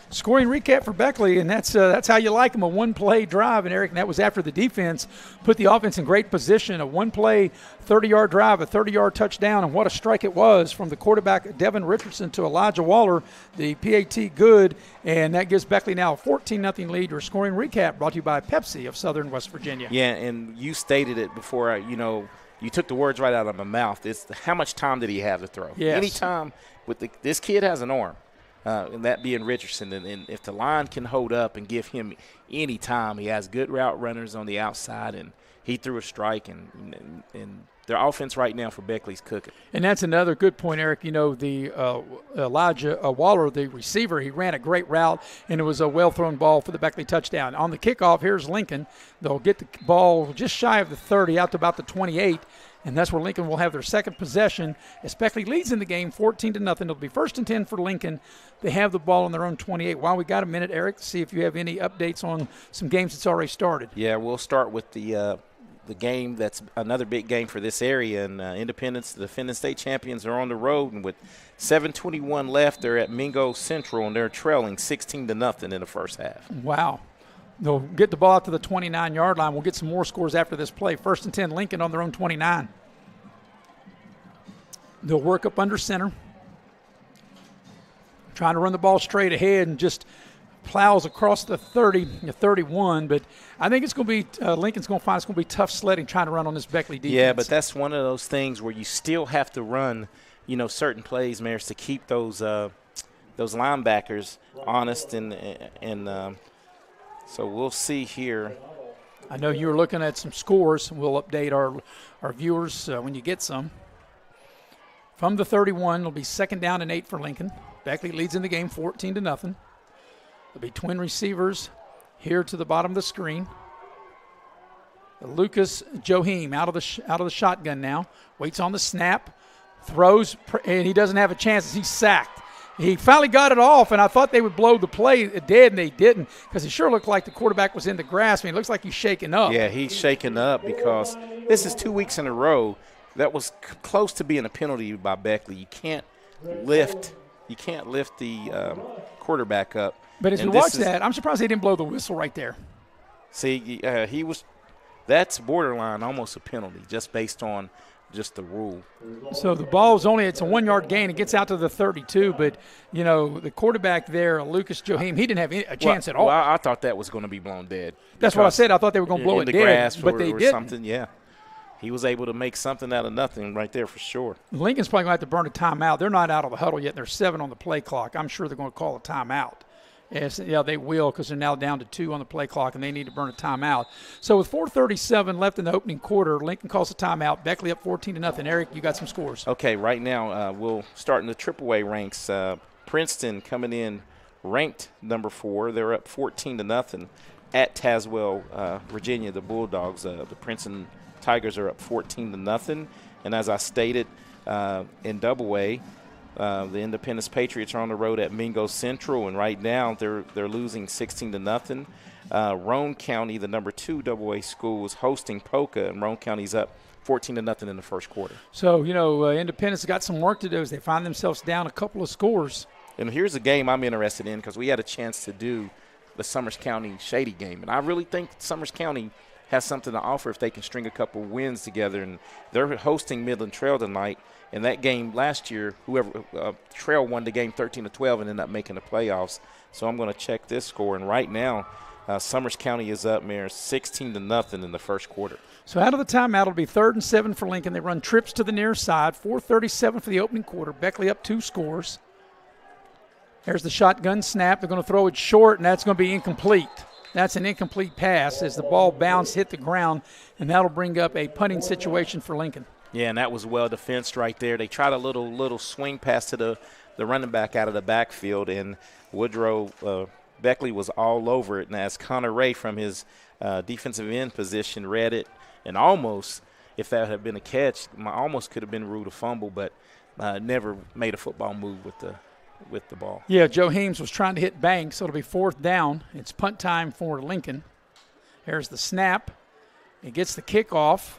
Scoring recap for Beckley, and that's how you like them, a one-play drive. And, Eric, and that was after the defense put the offense in great position. A one-play, 30-yard drive, a 30-yard touchdown, and what a strike it was from the quarterback, Devin Richardson, to Elijah Waller, the PAT good, and that gives Beckley now a 14-0 lead. Your scoring recap brought to you by Pepsi of Southern West Virginia. Yeah, and you stated it before, you took the words right out of my mouth. It's how much time did he have to throw? Yes. Any time this kid has an arm. And that being Richardson. And if the line can hold up and give him any time, he has good route runners on the outside, and he threw a strike. And their offense right now for Beckley's cooking. And that's another good point, Eric. The Elijah Waller, the receiver, he ran a great route, and it was a well-thrown ball for the Beckley touchdown. On the kickoff, here's Lincoln. They'll get the ball just shy of the 30 out to about the 28. And that's where Lincoln will have their second possession. As Beckley leads in the game 14-0. It'll be 1st and 10 for Lincoln. They have the ball on their own 28. While we got a minute, Eric, to see if you have any updates on some games that's already started. Yeah, we'll start with the game that's another big game for this area. And Independence, the defending state champions, are on the road. And with 7:21 left, they're at Mingo Central, and they're trailing 16-0 in the first half. Wow. They'll get the ball out to the 29-yard line. We'll get some more scores after this play. 1st and 10, Lincoln on their own 29. They'll work up under center. Trying to run the ball straight ahead and just plows across the 30, the 31. But I think it's going to be Lincoln's going to find it's going to be tough sledding trying to run on this Beckley defense. Yeah, but that's one of those things where you still have to run, certain plays, Maris, to keep those linebackers honest and so we'll see here. I know you were looking at some scores. We'll update our viewers when you get some. From the 31, it'll be 2nd down and 8 for Lincoln. Beckley leads in the game 14-0. There'll be twin receivers here to the bottom of the screen. Lucas Joheim out of the shotgun now. Waits on the snap. Throws, and he doesn't have a chance as he's sacked. He finally got it off, and I thought they would blow the play dead, and they didn't, because it sure looked like the quarterback was in the grass. I mean, it looks like he's shaking up. Yeah, he's shaking up because this is 2 weeks in a row. That was close to being a penalty by Beckley. You can't lift the quarterback up. But as we watch that, I'm surprised they didn't blow the whistle right there. See, that's borderline almost a penalty just based on just the rule. So the ball is it's a 1-yard gain. It gets out to the 32, but, the quarterback there, Lucas Joheim, he didn't have a chance at all. Well, I thought that was going to be blown dead. That's what I said. I thought they were going to blow it dead. In the grass, but they or didn't. Something, yeah. He was able to make something out of nothing right there for sure. Lincoln's probably going to have to burn a timeout. They're not out of the huddle yet. There's 7 on the play clock. I'm sure they're going to call a timeout. Yes, yeah, they will, because they're now down to 2 on the play clock, and they need to burn a timeout. So with 4:37 left in the opening quarter, Lincoln calls a timeout. Beckley up 14-0. Eric, you got some scores. Okay, right now we'll start in the AAA ranks. Princeton coming in ranked number 4. They're up 14-0 at Tazewell, Virginia. The Bulldogs, the Princeton Tigers are up 14-0. And as I stated, in AA, the Independence Patriots are on the road at Mingo Central, and right now they're losing 16-0. Roane County, the number 2 AA school, is hosting Polka, and Roane County's up 14-0 in the first quarter. So, Independence got some work to do as they find themselves down a couple of scores. And here's a game I'm interested in because we had a chance to do the Summers County Shady game. And I really think Summers County has something to offer if they can string a couple wins together. And they're hosting Midland Trail tonight. In that game last year, Trail won the game 13-12 and ended up making the playoffs. So I'm going to check this score. And right now, Summers County is up, Mayor, 16-0 in the first quarter. So out of the timeout, it'll be 3rd and 7 for Lincoln. They run trips to the near side. 4:37 for the opening quarter. Beckley up 2 scores. There's the shotgun snap. They're going to throw it short, and that's going to be incomplete. That's an incomplete pass as the ball bounced, hit the ground, and that'll bring up a punting situation for Lincoln. Yeah, and that was well defensed right there. They tried a little swing pass to the running back out of the backfield, and Woodrow Beckley was all over it. And as Connor Ray from his defensive end position read it, and almost, if that had been a catch, almost could have been ruled a fumble, but never made a football move with the ball. Yeah, Joe Heems was trying to hit Banks, so it'll be 4th down. It's punt time for Lincoln. There's the snap. It gets the kickoff.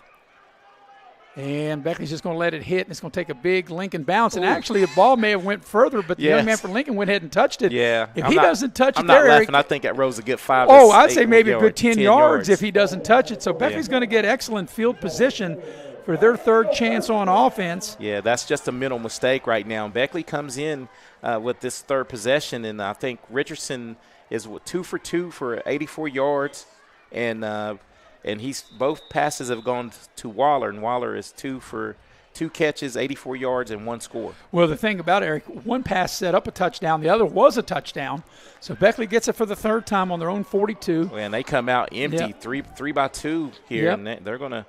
And Beckley's just going to let it hit, and it's going to take a big Lincoln bounce. And actually, the ball may have went further, but the young man from Lincoln went ahead and touched it. Yeah. If he doesn't touch it I'm not there, laughing. I think that rose a good 5 Oh, I'd say maybe a good 10 yards if he doesn't touch it. So Beckley's going to get excellent field position for their 3rd chance on offense. Yeah, that's just a mental mistake right now. Beckley comes in with this 3rd possession, and I think Richardson is 2 for 2 for 84 yards, and he's both passes have gone to Waller, and Waller is 2 for 2 catches, 84 yards, and 1 score. Well, the thing about it, Eric, one pass set up a touchdown, the other was a touchdown. So Beckley gets it for the 3rd time on their own 42. And they come out empty, 3 by 2 here, and they're gonna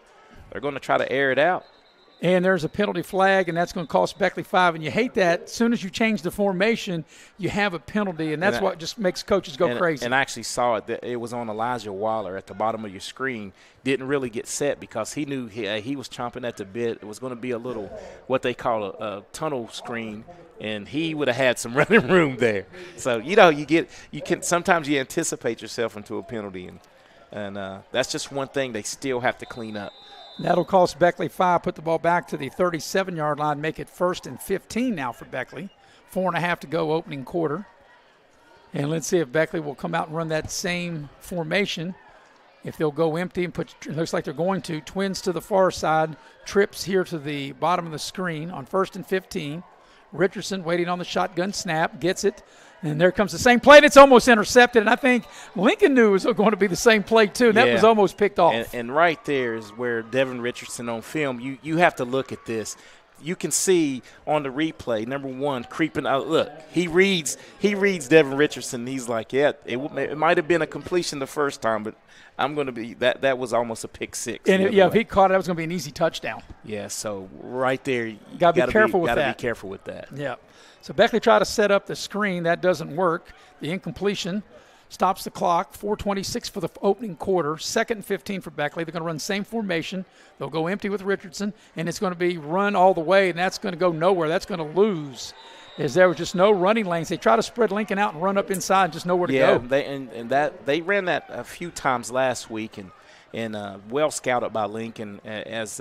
try to air it out. And there's a penalty flag, and that's going to cost Beckley 5. And you hate that. As soon as you change the formation, you have a penalty, and that's what just makes coaches go crazy. And I actually saw it. It was on Elijah Waller at the bottom of your screen. Didn't really get set because he knew he was chomping at the bit. It was going to be a little what they call a tunnel screen, and he would have had some running room there. So, sometimes you anticipate yourself into a penalty, and that's just one thing they still have to clean up. That'll cost Beckley 5, put the ball back to the 37-yard line, make it 1st and 15 now for Beckley. 4.5 to go opening quarter. And let's see if Beckley will come out and run that same formation. If they'll go empty and it looks like they're going to. Twins to the far side, trips here to the bottom of the screen on 1st and 15. Richardson waiting on the shotgun snap, gets it. And there comes the same play, and it's almost intercepted. And I think Lincoln knew it was going to be the same play, too. And that was almost picked off. And right there is where Devin Richardson on film, you have to look at this. You can see on the replay, number 1, creeping out. Look, he reads Devin Richardson. He's like, it might have been a completion the first time, but I'm going to be that was almost a pick 6. And if he caught it, that was going to be an easy touchdown. Yeah, so right there, you got to be careful with that. Got to be careful with that. Yeah. So Beckley tried to set up the screen. That doesn't work. The incompletion stops the clock. 4:26 for the opening quarter. 2nd and 15 for Beckley. They're going to run the same formation. They'll go empty with Richardson, and it's going to be run all the way, and that's going to go nowhere. That's going to lose. As there was just no running lanes. They try to spread Lincoln out and run up inside and just nowhere to go. Yeah, they ran that a few times last week, and well scouted by Lincoln as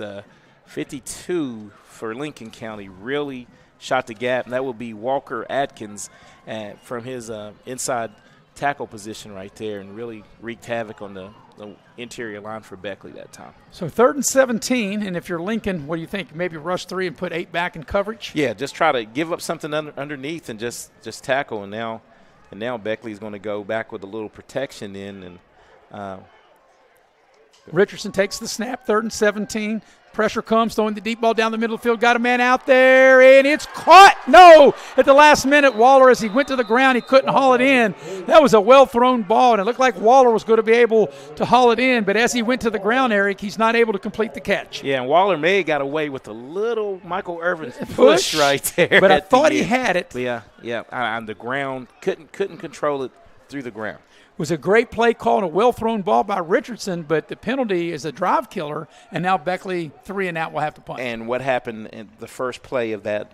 52 for Lincoln County really shot the gap, and that will be Walker Atkins from his inside tackle position right there, and really wreaked havoc on the interior line for Beckley that time. So 3rd and 17, and if you're Lincoln, what do you think? Maybe rush 3 and put 8 back in coverage? Yeah, just try to give up something underneath and just tackle, and now Beckley's going to go back with a little protection in, and Richardson takes the snap, 3rd and 17. Pressure comes, throwing the deep ball down the middle of the field. Got a man out there, and it's caught. No! At the last minute, Waller, as he went to the ground, he couldn't haul it in. That was a well-thrown ball, and it looked like Waller was going to be able to haul it in. But as he went to the ground, Eric, he's not able to complete the catch. Yeah, and Waller may have got away with a little Michael Irvin push right there. But I thought he had it. Yeah, on the ground. Couldn't control it through the ground. It was a great play call and a well-thrown ball by Richardson, but the penalty is a drive killer, and now Beckley 3 and out will have to punt. And what happened in the first play of that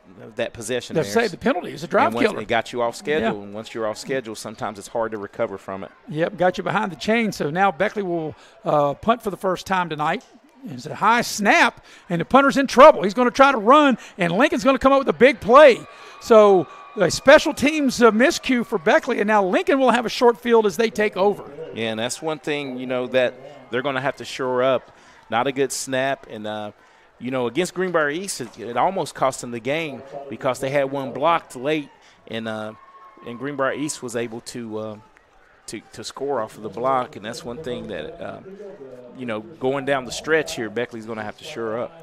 possession? They say the penalty is a drive killer. It got you off schedule, and once you're off schedule, sometimes it's hard to recover from it. Yep, got you behind the chain, so now Beckley will punt for the first time tonight. It's a high snap, and the punter's in trouble. He's going to try to run, and Lincoln's going to come up with a big play. So a special teams miscue for Beckley, and now Lincoln will have a short field as they take over. Yeah, and that's one thing, that they're going to have to shore up. Not a good snap, and, against Greenbrier East, it almost cost them the game because they had one blocked late, and Greenbrier East was able to score off of the block, and that's one thing that, going down the stretch here, Beckley's going to have to shore up.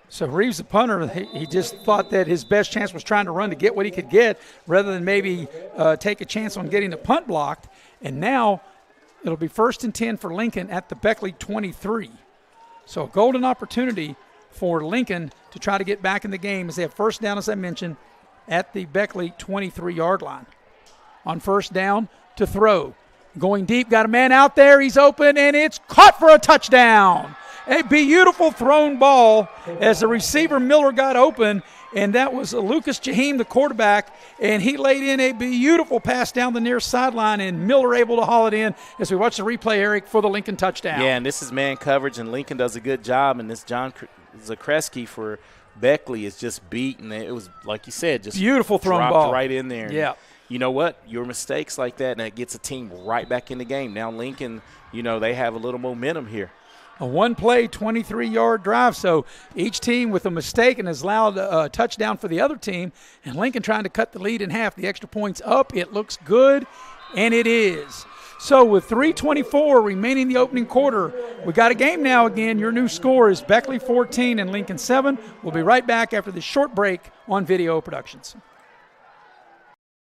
So Reeves, the punter, he just thought that his best chance was trying to run to get what he could get rather than maybe take a chance on getting the punt blocked. And now it'll be 1st and 10 for Lincoln at the Beckley 23. So a golden opportunity for Lincoln to try to get back in the game as they have first down, as I mentioned, at the Beckley 23-yard line. On first down to throw. Going deep, got a man out there. He's open, and it's caught for a touchdown. A beautiful thrown ball as the receiver Miller got open, and that was Lucas Jahim, the quarterback, and he laid in a beautiful pass down the near sideline, and Miller able to haul it in as we watch the replay, Eric, for the Lincoln touchdown. Yeah, and this is man coverage, and Lincoln does a good job, and this John Zakreski for Beckley is just beaten. It was, like you said, just beautiful thrown dropped ball right in there. Yeah. You know what? Your mistakes like that, and that gets a team right back in the game. Now Lincoln, they have a little momentum here. A one-play, 23-yard drive. So each team with a mistake and has allowed a touchdown for the other team. And Lincoln trying to cut the lead in half. The extra point's up. It looks good, and it is. So with 3:24 remaining in the opening quarter, we got a game now again. Your new score is Beckley 14 and Lincoln 7. We'll be right back after this short break on Video Productions.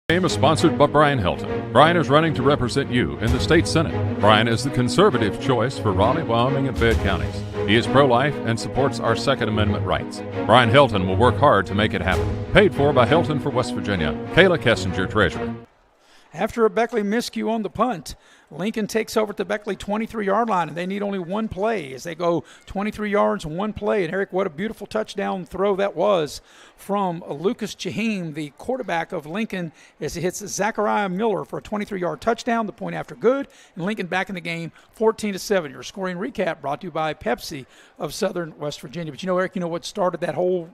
Game is sponsored by Brian Helton. Brian is running to represent you in the state senate. Brian is the conservative choice for Raleigh, Wyoming, and Fayette counties. He is pro-life and supports our Second Amendment rights. Brian Helton will work hard to make it happen. Paid for by Helton for West Virginia. Kayla Kessinger, treasurer. After a Beckley miscue on the punt, Lincoln takes over at the Beckley 23-yard line, and they need only one play as they go 23 yards and one play. And, Eric, what a beautiful touchdown throw that was from Lucas Jahim, the quarterback of Lincoln, as he hits Zachariah Miller for a 23-yard touchdown, the point after good, and Lincoln back in the game 14-7. Your scoring recap brought to you by Pepsi of Southern West Virginia. But, Eric, what started that whole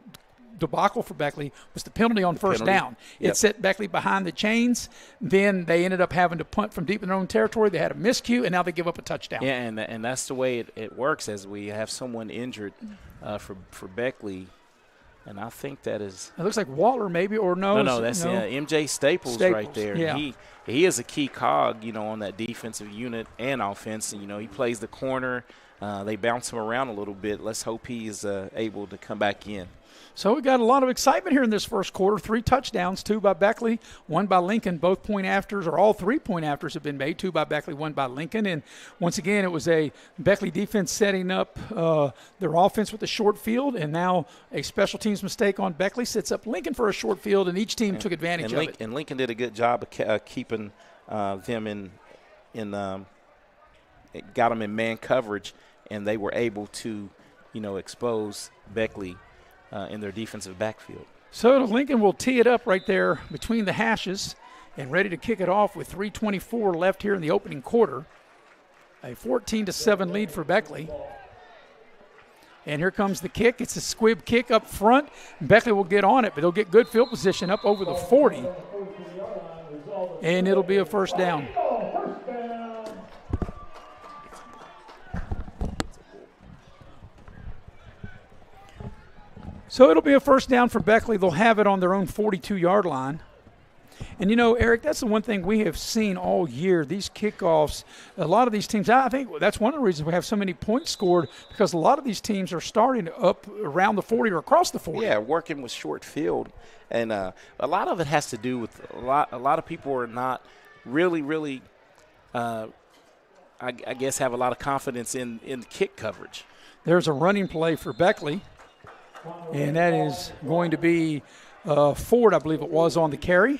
debacle for Beckley was the penalty on first down. It set Beckley behind the chains. Then they ended up having to punt from deep in their own territory. They had a miscue, and now they give up a touchdown. Yeah, and that's the way it works as we have someone injured for Beckley. And I think that is – it looks like Waller maybe, or no. No, that's MJ Staples right there. Yeah. He is a key cog, on that defensive unit and offense. And, he plays the corner. They bounce him around a little bit. Let's hope he is able to come back in. So we got a lot of excitement here in this first quarter. 3 touchdowns, 2 by Beckley, 1 by Lincoln. Both point afters, or all 3 point afters have been made, 2 by Beckley, 1 by Lincoln. And once again, it was a Beckley defense setting up their offense with a short field, and now a special teams mistake on Beckley sets up Lincoln for a short field, and each team took advantage of it. And Lincoln did a good job of keeping them it got them in man coverage, and they were able to, expose Beckley in their defensive backfield. So Lincoln will tee it up right there between the hashes and ready to kick it off with 3:24 left here in the opening quarter. A 14-7 lead for Beckley. And here comes the kick. It's a squib kick up front. Beckley will get on it, but they'll get good field position up over the 40. And it'll be a first down. So it'll be a first down for Beckley. They'll have it on their own 42-yard line. And, Eric, that's the one thing we have seen all year. These kickoffs, a lot of these teams, I think that's one of the reasons we have so many points scored, because a lot of these teams are starting up around the 40 or across the 40. Yeah, working with short field. And a lot of it has to do with a lot of people are not really, I guess, have a lot of confidence in kick coverage. There's a running play for Beckley. And that is going to be Ford, I believe it was, on the carry.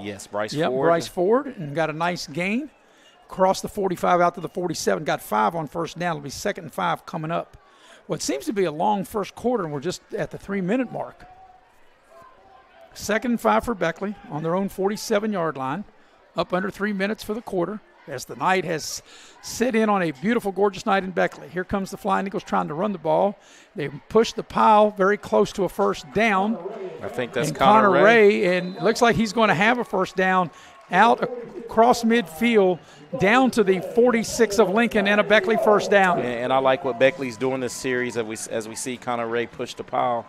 Yes, Bryce Ford. Bryce Ford, and got a nice gain. Crossed the 45 out to the 47, got 5 on first down. It'll be 2nd and 5 coming up. What seems to be a long first quarter, and we're just at the 3-minute mark. 2nd and 5 for Beckley on their own 47-yard line. Up under 3 minutes for the quarter. as the night has set in on a beautiful, gorgeous night in Beckley. Here comes the Flying Eagles trying to run the ball. They push the pile very close to a first down. I think that's Connor Ray, and it looks like he's going to have a first down out across midfield down to the 46 of Lincoln, and a Beckley first down. And I like what Beckley's doing this series as we see Connor Ray push the pile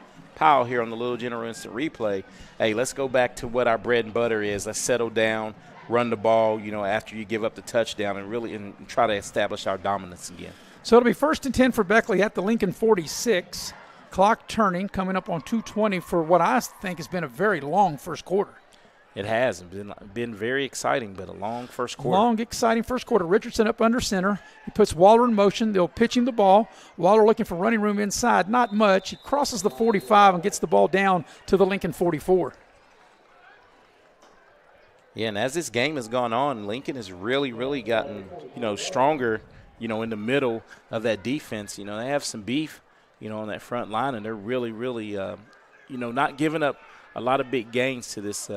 here on the Little General Instant Replay. Hey, let's go back to what our bread and butter is. Let's settle down, run the ball, after you give up the touchdown, and really try to establish our dominance again. So it'll be 1st and 10 for Beckley at the Lincoln 46. Clock turning, coming up on 2:20 for what I think has been a very long first quarter. It has been very exciting, but a long first quarter. Long, exciting first quarter. Richardson up under center. He puts Waller in motion. They'll pitch him the ball. Waller looking for running room inside. Not much. He crosses the 45 and gets the ball down to the Lincoln 44. Yeah, and as this game has gone on, Lincoln has really, really gotten, stronger, in the middle of that defense. They have some beef, on that front line, and they're really, really, not giving up a lot of big gains to this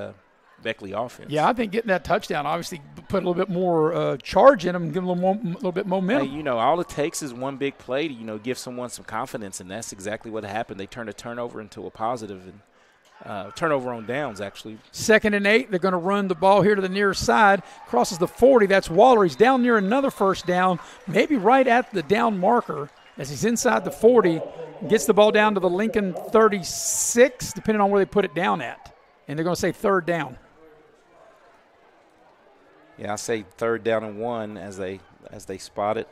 Beckley offense. Yeah, I think getting that touchdown obviously put a little bit more charge in them and give them a little bit momentum. Hey, all it takes is one big play to, give someone some confidence, and that's exactly what happened. They turned a turnover into a positive, and turnover on downs, actually. 2nd and 8. They're going to run the ball here to the near side. Crosses the 40. That's Waller. He's down near another first down, maybe right at the down marker as he's inside the 40. Gets the ball down to the Lincoln 36, depending on where they put it down at. And they're going to say 3rd down. Yeah, I say 3rd down and 1 as they spot it.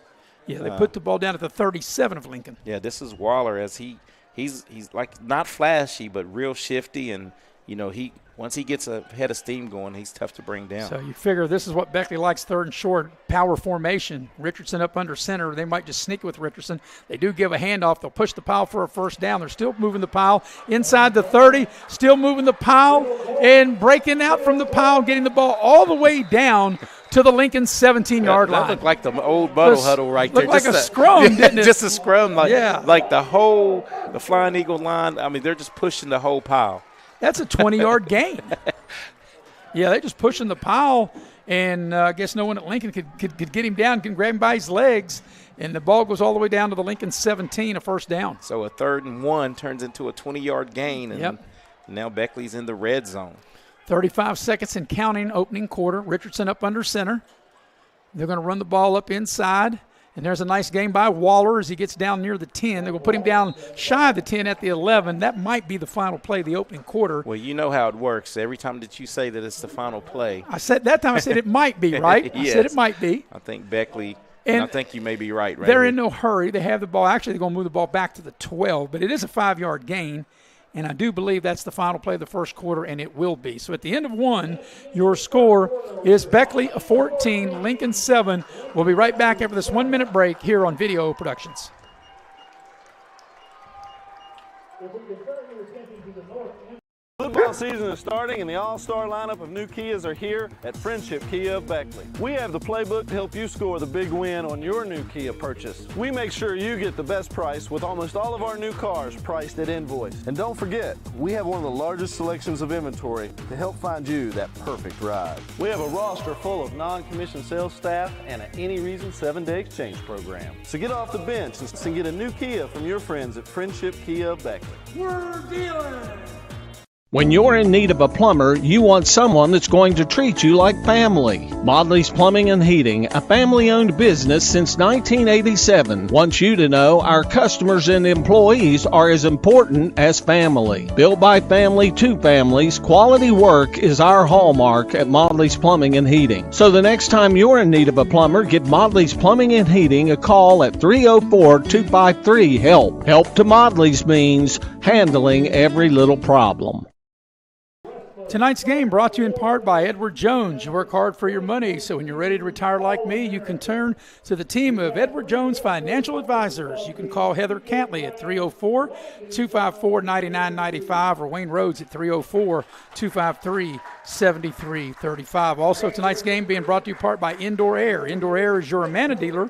Yeah, they put the ball down at the 37 of Lincoln. Yeah, this is Waller as he's like not flashy but real shifty, and once he gets a head of steam going, he's tough to bring down. So you figure this is what Beckley likes, 3rd and short, power formation. Richardson up under center. They might just sneak with Richardson. They do give a handoff. They'll push the pile for a first down. They're still moving the pile inside the 30, still moving the pile and breaking out from the pile, getting the ball all the way down to the Lincoln 17-yard line. That looked like the old Buttle Huddle right there. Looked like a scrum, didn't it? Just a scrum, like yeah. The Flying Eagle line. I mean, they're just pushing the whole pile. That's a 20-yard gain. Yeah, they're just pushing the pile, and I guess no one at Lincoln could get him down, can grab him by his legs, and the ball goes all the way down to the Lincoln 17, a first down. So a 3rd and 1 turns into a 20-yard gain, and now Beckley's in the red zone. 35 seconds and counting, opening quarter. Richardson up under center. They're going to run the ball up inside. And there's a nice game by Waller as he gets down near the 10. They're going to put him down shy of the 10 at the 11. That might be the final play of the opening quarter. Well, you know how it works. Every time that you say that it's the final play. I said it might be, right? Yes. I said it might be. I think Beckley, and I think you may be right. They're in no hurry. They have the ball. Actually, they're going to move the ball back to the 12, but it is a 5-yard gain. And I do believe that's the final play of the first quarter, and it will be. So at the end of 1, your score is Beckley 14, Lincoln 7. We'll be right back after this 1-minute break here on Video Productions. Football season is starting and the all-star lineup of new Kias are here at Friendship Kia of Beckley. We have the playbook to help you score the big win on your new Kia purchase. We make sure you get the best price with almost all of our new cars priced at invoice. And don't forget, we have one of the largest selections of inventory to help find you that perfect ride. We have a roster full of non-commissioned sales staff and an any reason 7-day exchange program. So get off the bench and get a new Kia from your friends at Friendship Kia of Beckley. We're dealing! When you're in need of a plumber, you want someone that's going to treat you like family. Modley's Plumbing and Heating, a family-owned business since 1987, wants you to know our customers and employees are as important as family. Built by family to families, quality work is our hallmark at Modley's Plumbing and Heating. So the next time you're in need of a plumber, give Modley's Plumbing and Heating a call at 304-253-HELP. Help to Modley's means handling every little problem. Tonight's game brought to you in part by Edward Jones. You work hard for your money, so when you're ready to retire like me, you can turn to the team of Edward Jones Financial Advisors. You can call Heather Cantley at 304-254-9995 or Wayne Rhodes at 304-253-7335. Also, tonight's game being brought to you in part by Indoor Air. Indoor Air is your Amana dealer.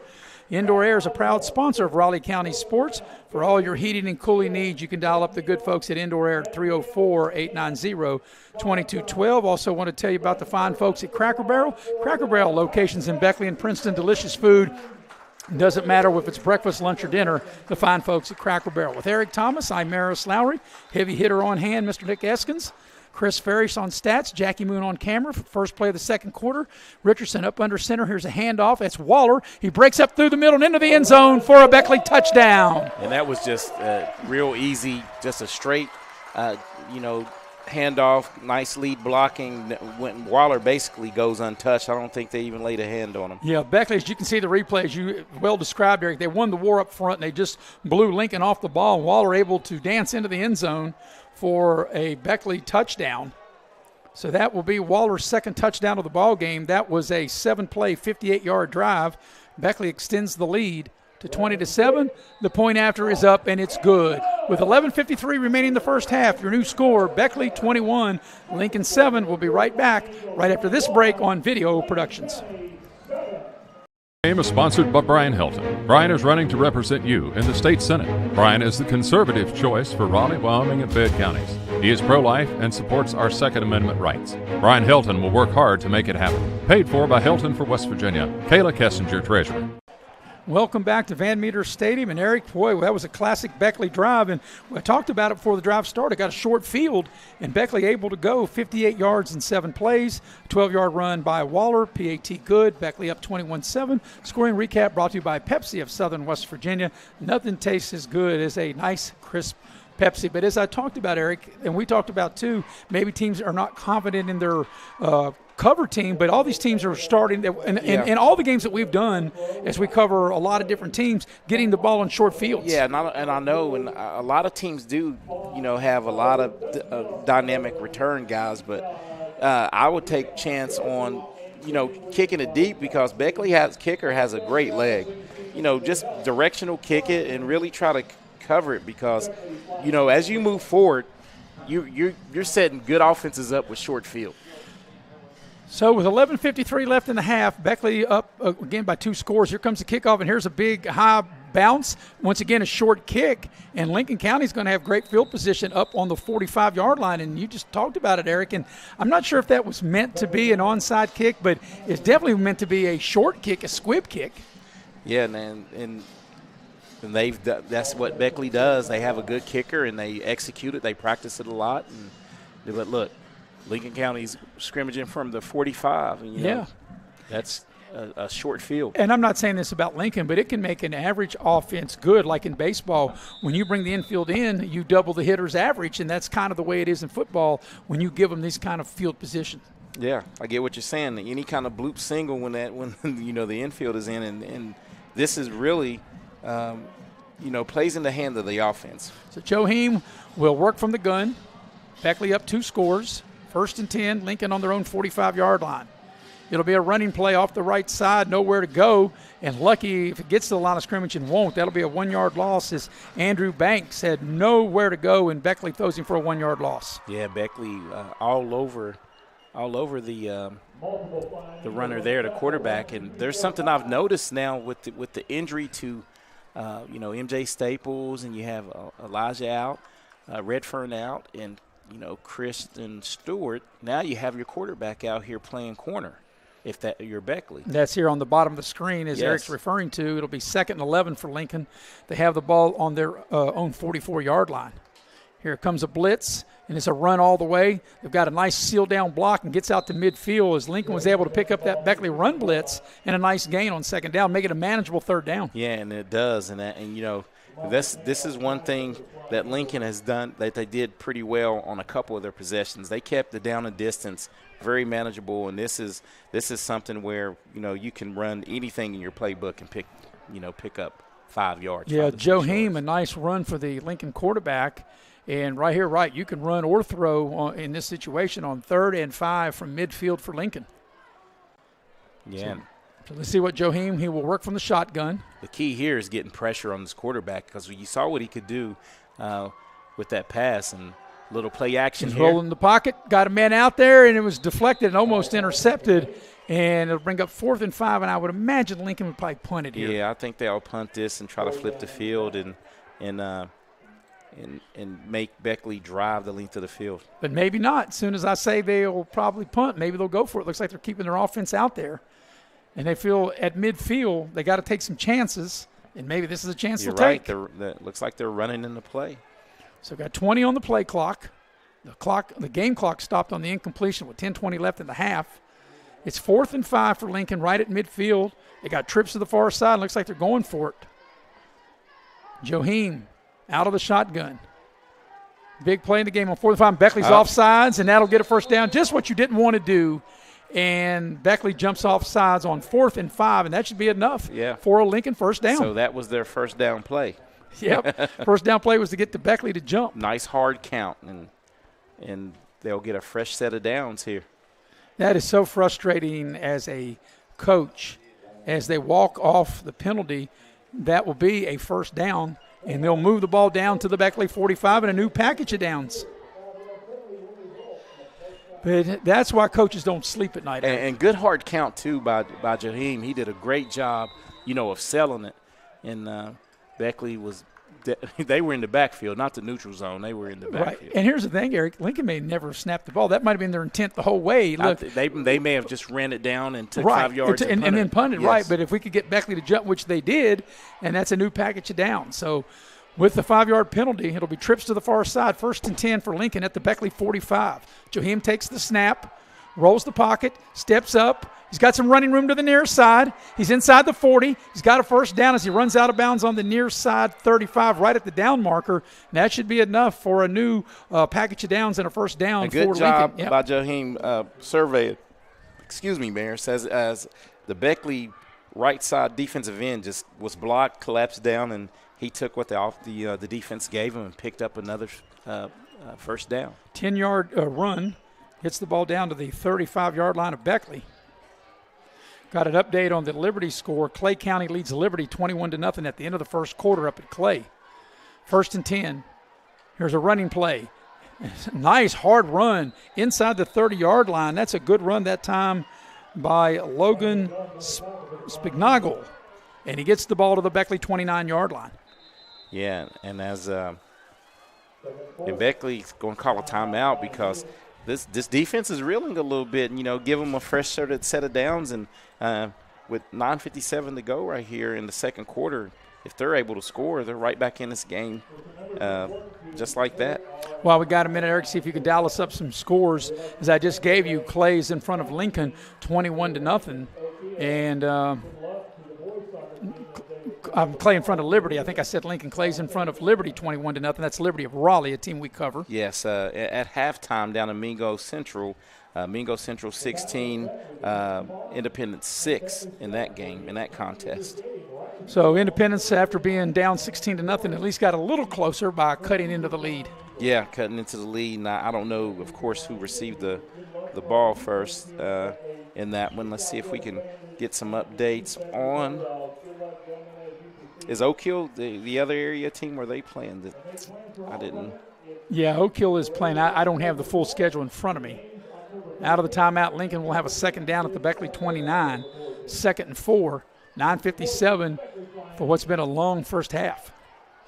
Indoor Air is a proud sponsor of Raleigh County Sports. For all your heating and cooling needs, you can dial up the good folks at Indoor Air at 304-890-2212. Also want to tell you about the fine folks at Cracker Barrel. Cracker Barrel locations in Beckley and Princeton. Delicious food. Doesn't matter if it's breakfast, lunch, or dinner, the fine folks at Cracker Barrel. With Eric Thomas, I'm Maris Lowry. Heavy hitter on hand, Mr. Nick Eskins. Chris Ferris on stats. Jackie Moon on camera for first play of the second quarter. Richardson up under center. Here's a handoff. That's Waller. He breaks up through the middle and into the end zone for a Beckley touchdown. And that was just real easy, just a straight, handoff, nice lead blocking. When Waller basically goes untouched, I don't think they even laid a hand on him. Yeah, Beckley, as you can see the replay, as you well described, Eric, they won the war up front, and they just blew Lincoln off the ball. Waller able to dance into the end zone for a Beckley touchdown. So that will be Waller's second touchdown of the ball game. That was a 7-play, 58-yard drive. Beckley extends the lead to 20-7. The point after is up, and it's good. With 11:53 remaining in the first half, your new score, Beckley 21, Lincoln 7. We'll be right back right after this break on Video Productions. Game is sponsored by Brian Helton. Brian is running to represent you in the state senate. Brian is the conservative choice for Raleigh, Wyoming, and Fayette counties. He is pro-life and supports our Second Amendment rights. Brian Helton will work hard to make it happen. Paid for by Helton for West Virginia. Kayla Kessinger, Treasurer. Welcome back to Van Meter Stadium. And Eric, boy, that was a classic Beckley drive. And I talked about it before the drive started. Got a short field, and Beckley able to go 58 yards in 7 plays. 12-yard run by Waller, PAT good. Beckley up 21-7. Scoring recap brought to you by Pepsi of Southern West Virginia. Nothing tastes as good as a nice, crisp Pepsi. But as I talked about, Eric, and we talked about too, maybe teams are not confident in their cover team, but all these teams are starting, and all the games that we've done as we cover a lot of different teams, getting the ball in short fields. Yeah, and I know, and a lot of teams do, have a lot of dynamic return guys, but I would take chance on, kicking it deep because Beckley kicker has a great leg. Just directional kick it and really try to cover it because, as you move forward, you're setting good offenses up with short field. So with 11:53 left in the half, Beckley up again by 2 scores. Here comes the kickoff, and here's a big high bounce. Once again, a short kick, and Lincoln County's going to have great field position up on the 45-yard line. And you just talked about it, Eric, and I'm not sure if that was meant to be an onside kick, but it's definitely meant to be a short kick, a squib kick. Yeah, and that's what Beckley does. They have a good kicker, and they execute it. They practice it a lot. But look, Lincoln County's scrimmaging from the 45. And, that's a short field. And I'm not saying this about Lincoln, but it can make an average offense good. Like in baseball, when you bring the infield in, you double the hitter's average, and that's kind of the way it is in football when you give them these kind of field positions. Yeah, I get what you're saying. Any kind of bloop single when the infield is in, and this is really plays in the hand of the offense. So Joheim will work from the gun. Beckley up 2 scores. 1st and 10, Lincoln on their own 45-yard line. It'll be a running play off the right side, nowhere to go. And lucky if it gets to the line of scrimmage and won't, that'll be a 1-yard loss as Andrew Banks had nowhere to go, and Beckley throws him for a 1-yard loss. Yeah, Beckley all over the runner there, the quarterback. And there's something I've noticed now with the injury to, MJ Staples, and you have Elijah out, Redfern out, and Kristen Stewart. Now you have your quarterback out here playing corner. If you're Beckley, that's here on the bottom of the screen, as Eric's referring to. It'll be 2nd and 11 for Lincoln. They have the ball on their own 44-yard line. Here comes a blitz, and it's a run all the way. They've got a nice seal-down block and gets out to midfield as Lincoln was able to pick up that Beckley run blitz and a nice gain on 2nd down, make it a manageable 3rd down. Yeah, and it does, this is one thing that Lincoln has done that they did pretty well on a couple of their possessions. They kept the down and distance very manageable, and this is something where you can run anything in your playbook and pick up 5 yards. Yeah, Joheim, a nice run for the Lincoln quarterback, and right here, you can run or throw in this situation on 3rd and 5 from midfield for Lincoln. Yeah. So let's see what Joheim, he will work from the shotgun. The key here is getting pressure on this quarterback because you saw what he could do with that pass and little play action. He's rolling the pocket, got a man out there, and it was deflected and almost intercepted. And it'll bring up 4th and 5, and I would imagine Lincoln would probably punt it here. Yeah, I think they'll punt this and try to flip the field and make Beckley drive the length of the field. But maybe not. As soon as I say they'll probably punt, maybe they'll go for it. Looks like they're keeping their offense out there. And they feel at midfield they got to take some chances, and maybe this is a chance You're they'll right. take. Looks like they're running in the play. So got 20 on the play clock. The game clock stopped on the incompletion with 10:20 left in the half. It's 4th and 5 for Lincoln right at midfield. They got trips to the far side. Looks like they're going for it. Joheim out of the shotgun. Big play in the game on 4th and 5. Beckley's offsides, and that'll get a first down. Just what you didn't want to do. And Beckley jumps off sides on 4th and 5, and that should be enough for a Lincoln first down. So that was their first down play. Yep. First down play was to get to Beckley to jump. Nice hard count, and they'll get a fresh set of downs here. That is so frustrating as a coach. As they walk off the penalty, that will be a first down, and they'll move the ball down to the Beckley 45 and a new package of downs. But that's why coaches don't sleep at night. And good hard count, too, by Joheim. He did a great job, of selling it. And Beckley was – they were in the backfield, not the neutral zone. They were in the backfield. Right. And here's the thing, Eric. Lincoln may never have snapped the ball. That might have been their intent the whole way. Look, they may have just ran it down and took right. 5 yards and then punted. Yes. Right, but if we could get Beckley to jump, which they did, and that's a new package of downs. So with the 5-yard penalty, it'll be trips to the far side, 1st and 10 for Lincoln at the Beckley 45. Joheim takes the snap, rolls the pocket, steps up. He's got some running room to the near side. He's inside the 40. He's got a first down as he runs out of bounds on the near side 35 right at the down marker. And that should be enough for a new package of downs and a first down for Lincoln. A good job by Joheim surveying. Excuse me, Mayor. Says as the Beckley right side defensive end just was blocked, collapsed down, and he took what the defense gave him and picked up another first down. 10-yard run. Hits the ball down to the 35-yard line of Beckley. Got an update on the Liberty score. Clay County leads Liberty 21-0 at the end of the first quarter up at Clay. 1st and 10. Here's a running play. Nice hard run inside the 30-yard line. That's a good run that time by Logan Spignagel. And he gets the ball to the Beckley 29-yard line. Yeah, and Beckley's going to call a timeout because this defense is reeling a little bit, and, give them a fresh set of downs. And with 9:57 to go right here in the second quarter, if they're able to score, they're right back in this game just like that. Well, we got a minute, Eric, see if you can dial us up some scores. As I just gave you, Clay's in front of Lincoln 21-0. And Clay in front of Liberty. I think I said Lincoln. Clay's in front of Liberty 21-0. That's Liberty of Raleigh, a team we cover. Yes, at halftime down in Mingo Central 16, Independence 6 in that game, in that contest. So Independence, after being down 16-0, at least got a little closer by cutting into the lead. Yeah, cutting into the lead. Now, I don't know, of course, who received the ball first in that one. Let's see if we can get some updates on. Is Oak Hill the other area team where they playing? I didn't. Yeah, Oak Hill is playing. I don't have the full schedule in front of me. Out of the timeout, Lincoln will have a second down at the Beckley 29, 2nd and 4, 9:57 for what's been a long first half.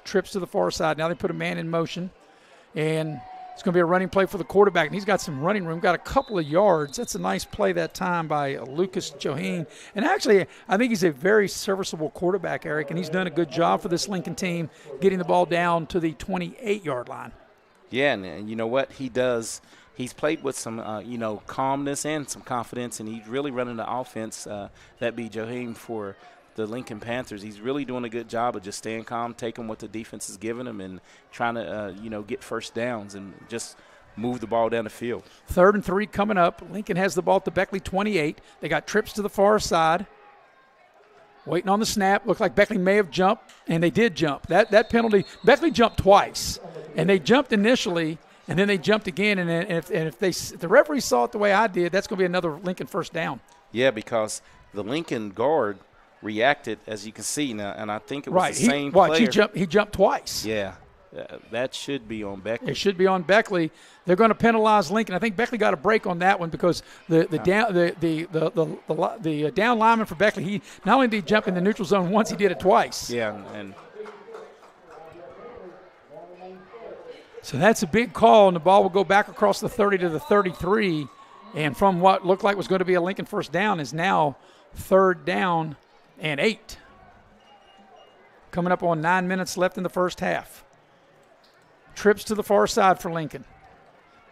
Trips to the far side. Now they put a man in motion, and it's going to be a running play for the quarterback, and he's got some running room, got a couple of yards. That's a nice play that time by Lucas Joheim. And actually, I think he's a very serviceable quarterback, Eric, and he's done a good job for this Lincoln team getting the ball down to the 28-yard line. Yeah, and you know what he does? He's played with some, calmness and some confidence, and he's really running the offense. That be Joheim for the Lincoln Panthers. He's really doing a good job of just staying calm, taking what the defense is giving him, and trying to, get first downs and just move the ball down the field. 3rd and 3 coming up. Lincoln has the ball at the Beckley 28. They got trips to the far side. Waiting on the snap. Looked like Beckley may have jumped, and they did jump. That penalty, Beckley jumped twice, and they jumped initially, and then they jumped again. And if the referee saw it the way I did, that's going to be another Lincoln first down. Yeah, because the Lincoln guard reacted, as you can see now, and I think it was the same player. He jumped twice. Yeah. That should be on Beckley. It should be on Beckley. They're going to penalize Lincoln. I think Beckley got a break on that one because the down lineman for Beckley, he not only did he jump in the neutral zone once, he did it twice. Yeah, and so that's a big call, and the ball will go back across the 30 to the 33. And from what looked like was going to be a Lincoln first down is now 3rd down and 8. Coming up on 9 minutes left in the first half. Trips to the far side for Lincoln.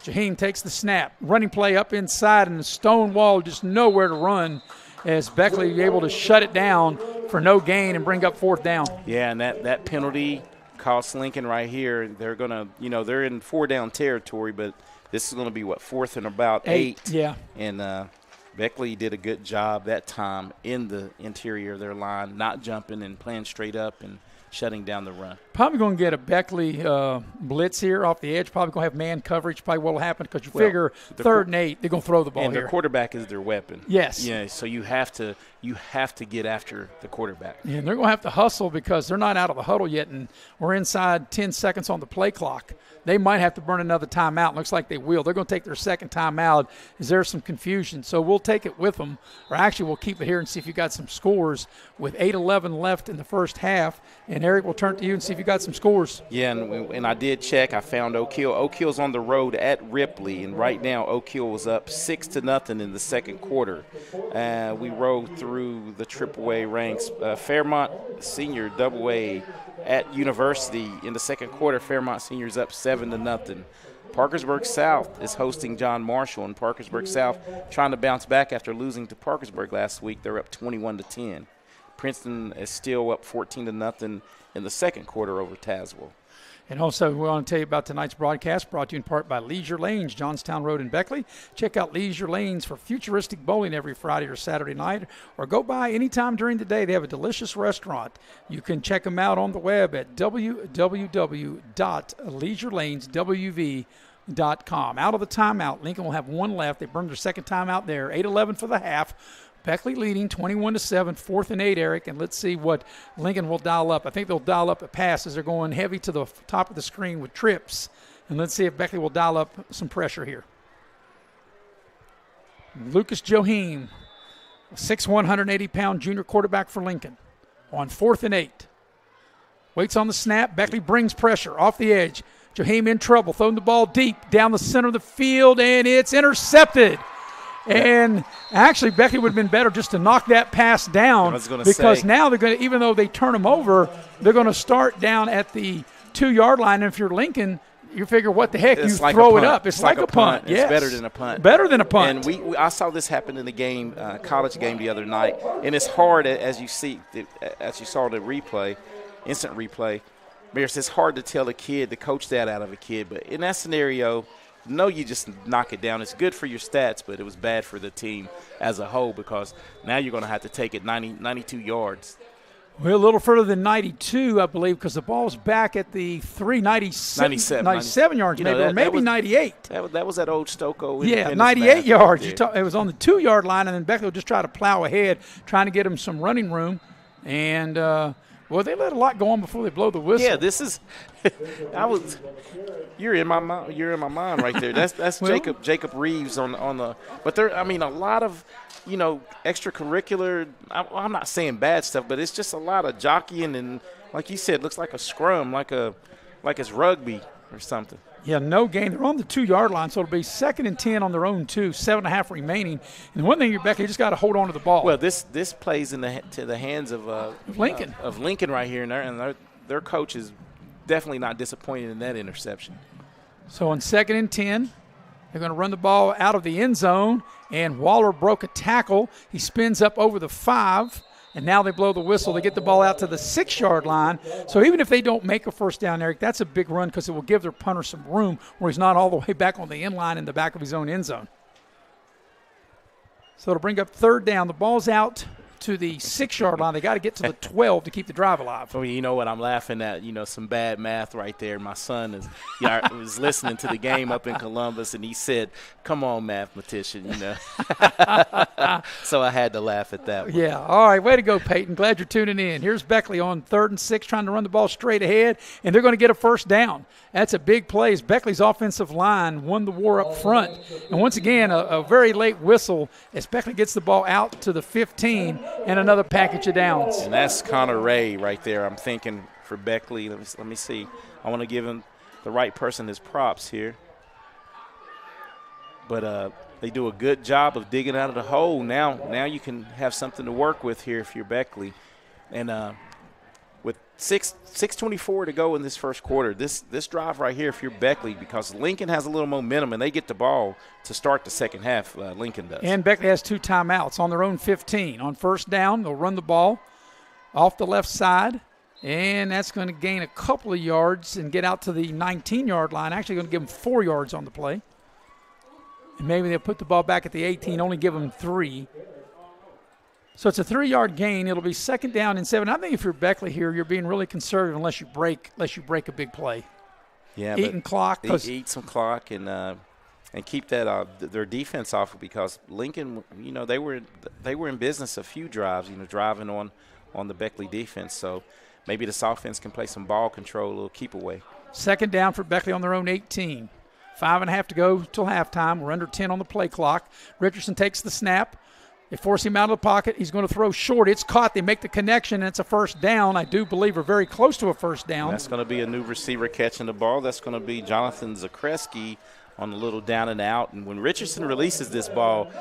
Jaheim takes the snap. Running play up inside, and the stone wall, just nowhere to run as Beckley able to shut it down for no gain and bring up 4th down. Yeah, and that penalty costs Lincoln right here. They're going to, they're in 4-down territory, but this is going to be, 4th and about 8. Yeah. And Beckley did a good job that time in the interior of their line, not jumping and playing straight up and shutting down the run. Probably going to get a Beckley blitz here off the edge. Probably going to have man coverage. Probably what will happen because you figure 3rd and 8, they're going to throw the ball and here. their quarterback is their weapon. Yes. Yeah, so you have to get after the quarterback. Yeah, and they're going to have to hustle because they're not out of the huddle yet, and we're inside 10 seconds on the play clock. They might have to burn another timeout. Looks like they will. They're going to take their second timeout. Is there some confusion? So we'll take it with them, or actually we'll keep it here and see if you got some scores with 8:11 left in the first half. And Eric, we'll turn to you and see if you got some scores. Yeah, and I did check. I found Oak Hill. Oak Hill's on the road at Ripley, and right now Oak Hill was up 6-0 in the second quarter. We rode through the AAA ranks. Fairmont Senior AA at University in the second quarter. Fairmont Senior's up 7-0. Parkersburg South is hosting John Marshall, and Parkersburg South trying to bounce back after losing to Parkersburg last week. They're up 21-10. Princeton is still up 14-0 in the second quarter over Tazewell. And also, we want to tell you about tonight's broadcast, brought to you in part by Leisure Lanes, Johnstown Road in Beckley. Check out Leisure Lanes for futuristic bowling every Friday or Saturday night, or go by anytime during the day. They have a delicious restaurant. You can check them out on the web at www.leisure.laneswv.com. Out of the timeout, Lincoln will have one left. They burned their second timeout there, 8:11 for the half. Beckley leading 21-7, 4th and 8, Eric, and let's see what Lincoln will dial up. I think they'll dial up a pass as they're going heavy to the top of the screen with trips, and let's see if Beckley will dial up some pressure here. Lucas Jaheim, a 6'1", 180-pound junior quarterback for Lincoln, on 4th and 8. Waits on the snap. Beckley brings pressure off the edge. Jaheim in trouble, throwing the ball deep down the center of the field, and it's intercepted. And actually, Beckley would have been better just to knock that pass down because now they're going to, even though they turn them over, they're going to start down at the 2-yard line. And if you're Lincoln, you figure, what the heck, you throw it up. It's like a punt. It's better than a punt. Better than a punt. And I saw this happen in the game, college game the other night. And it's hard, as you saw the replay, instant replay. It's hard to tell a kid to coach that out of a kid. But in that scenario, no, you just knock it down. It's good for your stats, but it was bad for the team as a whole because now you're going to have to take it 92 yards. Well, a little further than 92, I believe, because the ball's back at the 97 yards, or maybe 98. That was that old Stokoe. Yeah, 98 yards. It was on the 2-yard line, and then Beckley will just try to plow ahead, trying to get him some running room. And, they let a lot go on before they blow the whistle. Yeah, this is you're in my mind. You're in my mind right there. That's well, Jacob Reeves on the. But there, a lot of extracurricular. I'm not saying bad stuff, but it's just a lot of jockeying and, like you said, looks like a scrum, like it's rugby or something. Yeah, no gain. They're on the 2-yard line, so it'll be 2nd and 10 on their own 2, 7.5 remaining. And one thing, Rebecca, you just got to hold on to the ball. Well, this plays to the hands of Lincoln. Of Lincoln right here, and their coach is definitely not disappointed in that interception. So on 2nd and 10, they're going to run the ball out of the end zone, and Waller broke a tackle. He spins up over the 5. And now they blow the whistle. They get the ball out to the 6-yard line. So even if they don't make a first down, Eric, that's a big run because it will give their punter some room where he's not all the way back on the end line in the back of his own end zone. So it'll bring up 3rd down. The ball's out to the 6-yard line. They got to get to the 12 to keep the drive alive. Well, you know what I'm laughing at? Some bad math right there. My son was listening to the game up in Columbus, and he said, "Come on, mathematician," So I had to laugh at that one. Yeah. All right. Way to go, Peyton. Glad you're tuning in. Here's Beckley on 3rd and 6, trying to run the ball straight ahead, and they're going to get a first down. That's a big play as Beckley's offensive line won the war up front. And once again, a very late whistle as Beckley gets the ball out to the 15 and another package of downs. And that's Connor Ray right there. I'm thinking for Beckley. Let me see. I want to give him the right person his props here. But they do a good job of digging out of the hole. Now you can have something to work with here if you're Beckley. And with 6:24 to go in this first quarter, this drive right here if you're Beckley, because Lincoln has a little momentum and they get the ball to start the second half, Lincoln does. And Beckley has 2 timeouts on their own 15. On first down, they'll run the ball off the left side, and that's going to gain a couple of yards and get out to the 19-yard line. Actually going to give them 4 yards on the play. And maybe they'll put the ball back at the 18, only give them 3. So it's a 3-yard gain. It'll be 2nd down and 7. I think if you're Beckley here, you're being really conservative unless you break a big play. Yeah, eating clock. Eat some clock and keep that their defense off, because Lincoln, they were in business a few drives, driving on the Beckley defense. So maybe this offense can play some ball control, a little keep away. 2nd down for Beckley on their own 18. 5.5 to go till halftime. We're under 10 on the play clock. Richardson takes the snap. They force him out of the pocket. He's going to throw short. It's caught. They make the connection, and it's a first down. I do believe we're very close to a first down. That's going to be a new receiver catching the ball. That's going to be Jonathan Zakreski on a little down and out. And when Richardson releases this ball,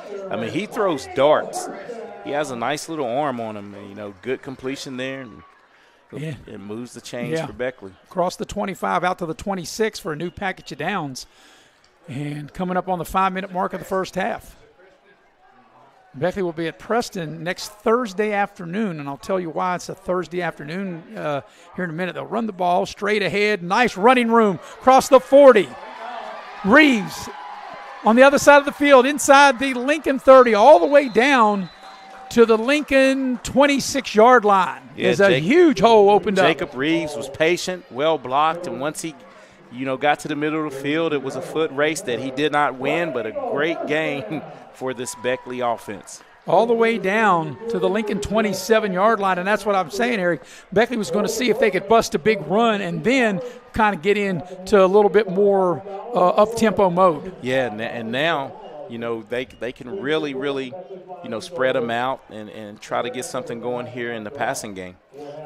he throws darts. He has a nice little arm on him. Good completion there. And it moves the chains for Beckley. Across the 25 out to the 26 for a new package of downs. And coming up on the 5-minute mark of the first half. Beckley will be at Preston next Thursday afternoon, and I'll tell you why it's a Thursday afternoon here in a minute. They'll run the ball straight ahead. Nice running room across the 40. Reeves on the other side of the field inside the Lincoln 30 all the way down to the Lincoln 26-yard line. There's a huge hole opened up. Jacob Reeves was patient, well blocked, and once he got to the middle of the field, it was a foot race that he did not win, but a great gain for this Beckley offense. All the way down to the Lincoln 27-yard line, and that's what I'm saying, Eric. Beckley was going to see if they could bust a big run and then kind of get into a little bit more up-tempo mode. Yeah, and now, they can really, really, spread them out and try to get something going here in the passing game.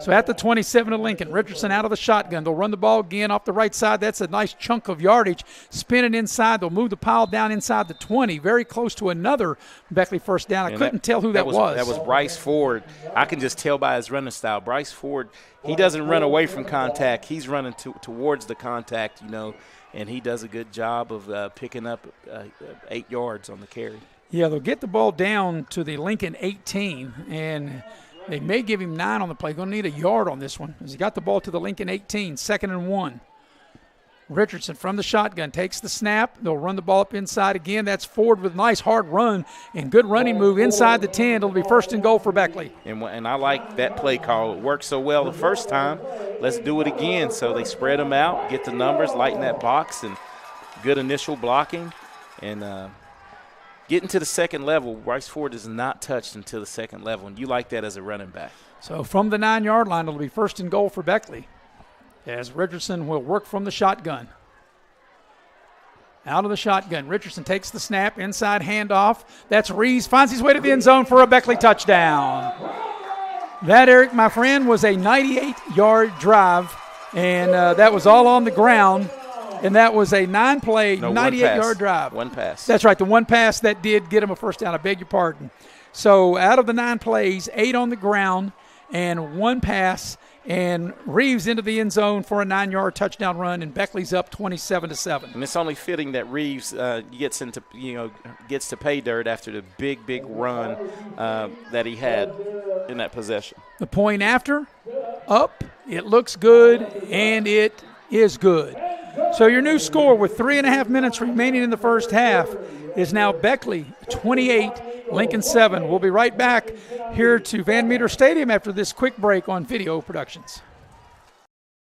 So at the 27 of Lincoln, Richardson out of the shotgun. They'll run the ball again off the right side. That's a nice chunk of yardage. Spin it inside. They'll move the pile down inside the 20, very close to another Beckley first down. I couldn't tell who that was. That was Bryce Ford. I can just tell by his running style. Bryce Ford, he doesn't run away from contact. He's running towards the contact, and he does a good job of picking up 8 yards on the carry. Yeah, they'll get the ball down to the Lincoln 18, and they may give him 9 on the play. Going to need a yard on this one as he got the ball to the Lincoln 18, 2nd and 1. Richardson from the shotgun takes the snap. They'll run the ball up inside again. That's Ford with a nice hard run and good running move inside the 10. It'll be 1st and goal for Beckley. And I like that play call. It worked so well the first time. Let's do it again. So they spread them out, get the numbers, lighten that box, and good initial blocking. And getting to the second level, Bryce Ford is not touched until the second level, and you like that as a running back. So from the 9-yard line, it'll be 1st and goal for Beckley as Richardson will work from the shotgun. Out of the shotgun, Richardson takes the snap, inside handoff. That's Reeves, finds his way to the end zone for a Beckley touchdown. That, Eric, my friend, was a 98-yard drive, and that was all on the ground. And that was a 9-play, 98-yard drive. One pass. That's right, the one pass that did get him a first down. I beg your pardon. So out of the 9 plays, 8 on the ground and 1 pass, and Reeves into the end zone for a 9-yard touchdown run, and Beckley's up 27-7. And it's only fitting that Reeves gets to pay dirt after the big run that he had in that possession. The point after, up, it looks good, and it is good. So your new score with 3.5 minutes remaining in the first half is now Beckley 28 Lincoln 7. We'll be right back here to Van Meter Stadium after this quick break on Video Productions.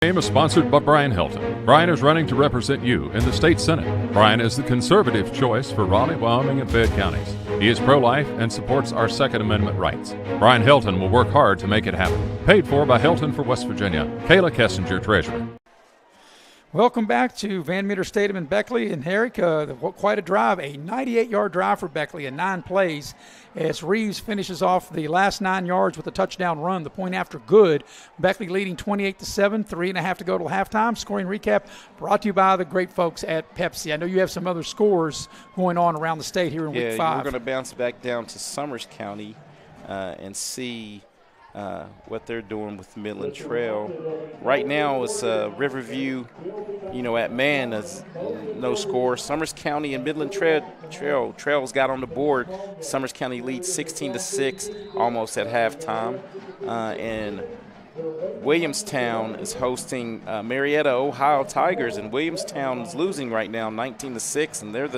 Game is sponsored by Brian Helton. Brian is running to represent you in the state senate. Brian is the conservative choice for Raleigh, Wyoming, and Fayette counties. He is pro-life and supports our Second Amendment rights. Brian Helton will work hard to make it happen. Paid for by Helton for West Virginia. Kayla Kessinger, Treasurer. Welcome back to Van Meter Stadium in Beckley. And Herrick, quite a drive, a 98-yard drive for Beckley in 9 plays as Reeves finishes off the last 9 yards with a touchdown run, the point after good. Beckley leading 28-7, 3.5 to go till halftime. Scoring recap brought to you by the great folks at Pepsi. I know you have some other scores going on around the state here in Week 5. Yeah, we're going to bounce back down to Summers County and see what they're doing with Midland Trail. Right now it's Riverview, at man, is no score. Summers County and Midland Trail's got on the board. Summers County leads 16-6 almost at halftime. And Williamstown is hosting Marietta Ohio Tigers, and Williamstown is losing right now 19-6, and they're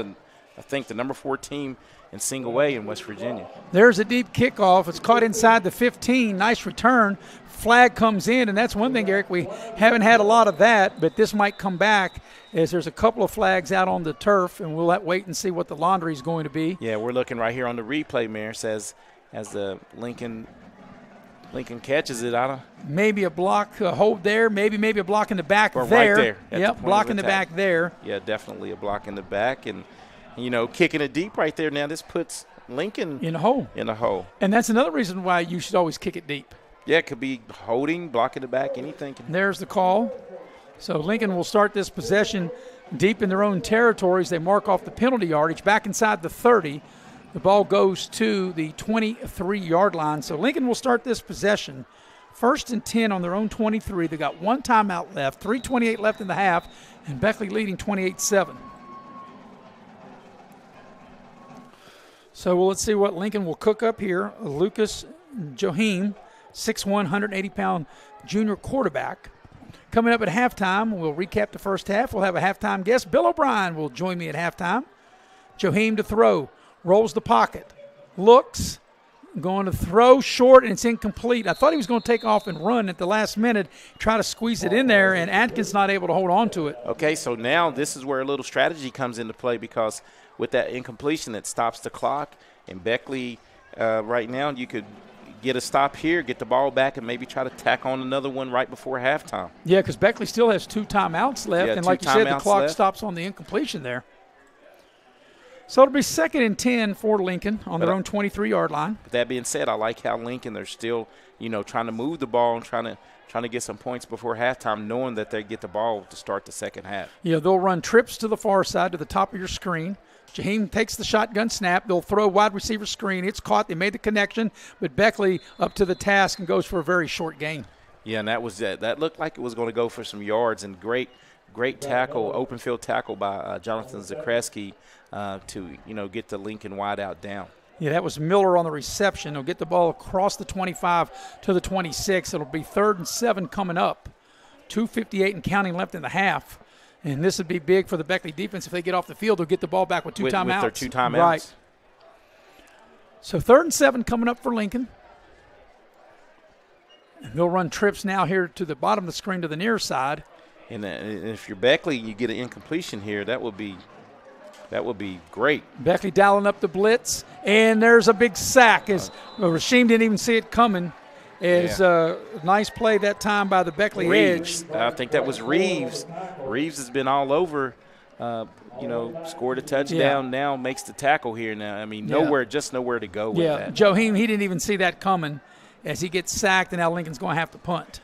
I think the number 4 team in single A in West Virginia. There's a deep kickoff. It's caught inside the 15. Nice return. Flag comes in, and that's one thing, Eric. We haven't had a lot of that, but this might come back as there's a couple of flags out on the turf, and we'll wait and see what the laundry is going to be. Yeah, we're looking right here on the replay, Mayor, says as the Lincoln catches it out of. Maybe a block hold there, maybe a block in the back or there. Right there. Yep, block in the back there. Yeah, definitely a block in the back, and kicking it deep right there. Now this puts Lincoln in a hole. And that's another reason why you should always kick it deep. Yeah, it could be holding, blocking the back, anything. There's the call. So Lincoln will start this possession deep in their own territories. They mark off the penalty yardage back inside the 30. The ball goes to the 23-yard line. So Lincoln will start this possession 1st and 10 on their own 23. They got 1 timeout left, 3:28 left in the half, and Beckley leading 28-7. So let's see what Lincoln will cook up here. Lucas Johim, 6'1", 180-pound junior quarterback. Coming up at halftime, we'll recap the first half. We'll have a halftime guest. Bill O'Brien will join me at halftime. Johim to throw. Rolls the pocket. Looks. Going to throw short, and it's incomplete. I thought he was going to take off and run at the last minute, try to squeeze it in there, and Atkins not able to hold on to it. Okay, so now this is where a little strategy comes into play, because with that incompletion, it stops the clock. And Beckley, right now, you could get a stop here, get the ball back, and maybe try to tack on another one right before halftime. Yeah, because Beckley still has 2 timeouts left, and like you said, the clock stops on the incompletion there. So it'll be 2nd and 10 for Lincoln on their own 23-yard line. But that being said, I like how Lincoln, they're still, trying to move the ball and trying to get some points before halftime, knowing that they get the ball to start the second half. Yeah, they'll run trips to the far side to the top of your screen. Jaheim takes the shotgun snap. They'll throw wide receiver screen. It's caught. They made the connection, but Beckley up to the task and goes for a very short gain. Yeah, and that looked like it was going to go for some yards, and great tackle, open field tackle by Jonathan Zakreski to get the Lincoln wide out down. Yeah, that was Miller on the reception. He'll get the ball across the 25 to the 26. It'll be 3rd and 7 coming up. 2:58 and counting left in the half. And this would be big for the Beckley defense. If they get off the field, they'll get the ball back with 2 timeouts. With their 2 timeouts. Right. So 3rd and 7 coming up for Lincoln. And they'll run trips now here to the bottom of the screen to the near side. And if you're Beckley, you get an incompletion here, that would be great. Beckley dialing up the blitz, and there's a big sack as Rasheem didn't even see it coming. Nice play that time by the Beckley edge. I think that was Reeves. Reeves has been all over, scored a touchdown, now makes the tackle here now. I mean, nowhere to go with that. Johim, he didn't even see that coming as he gets sacked, and now Lincoln's going to have to punt.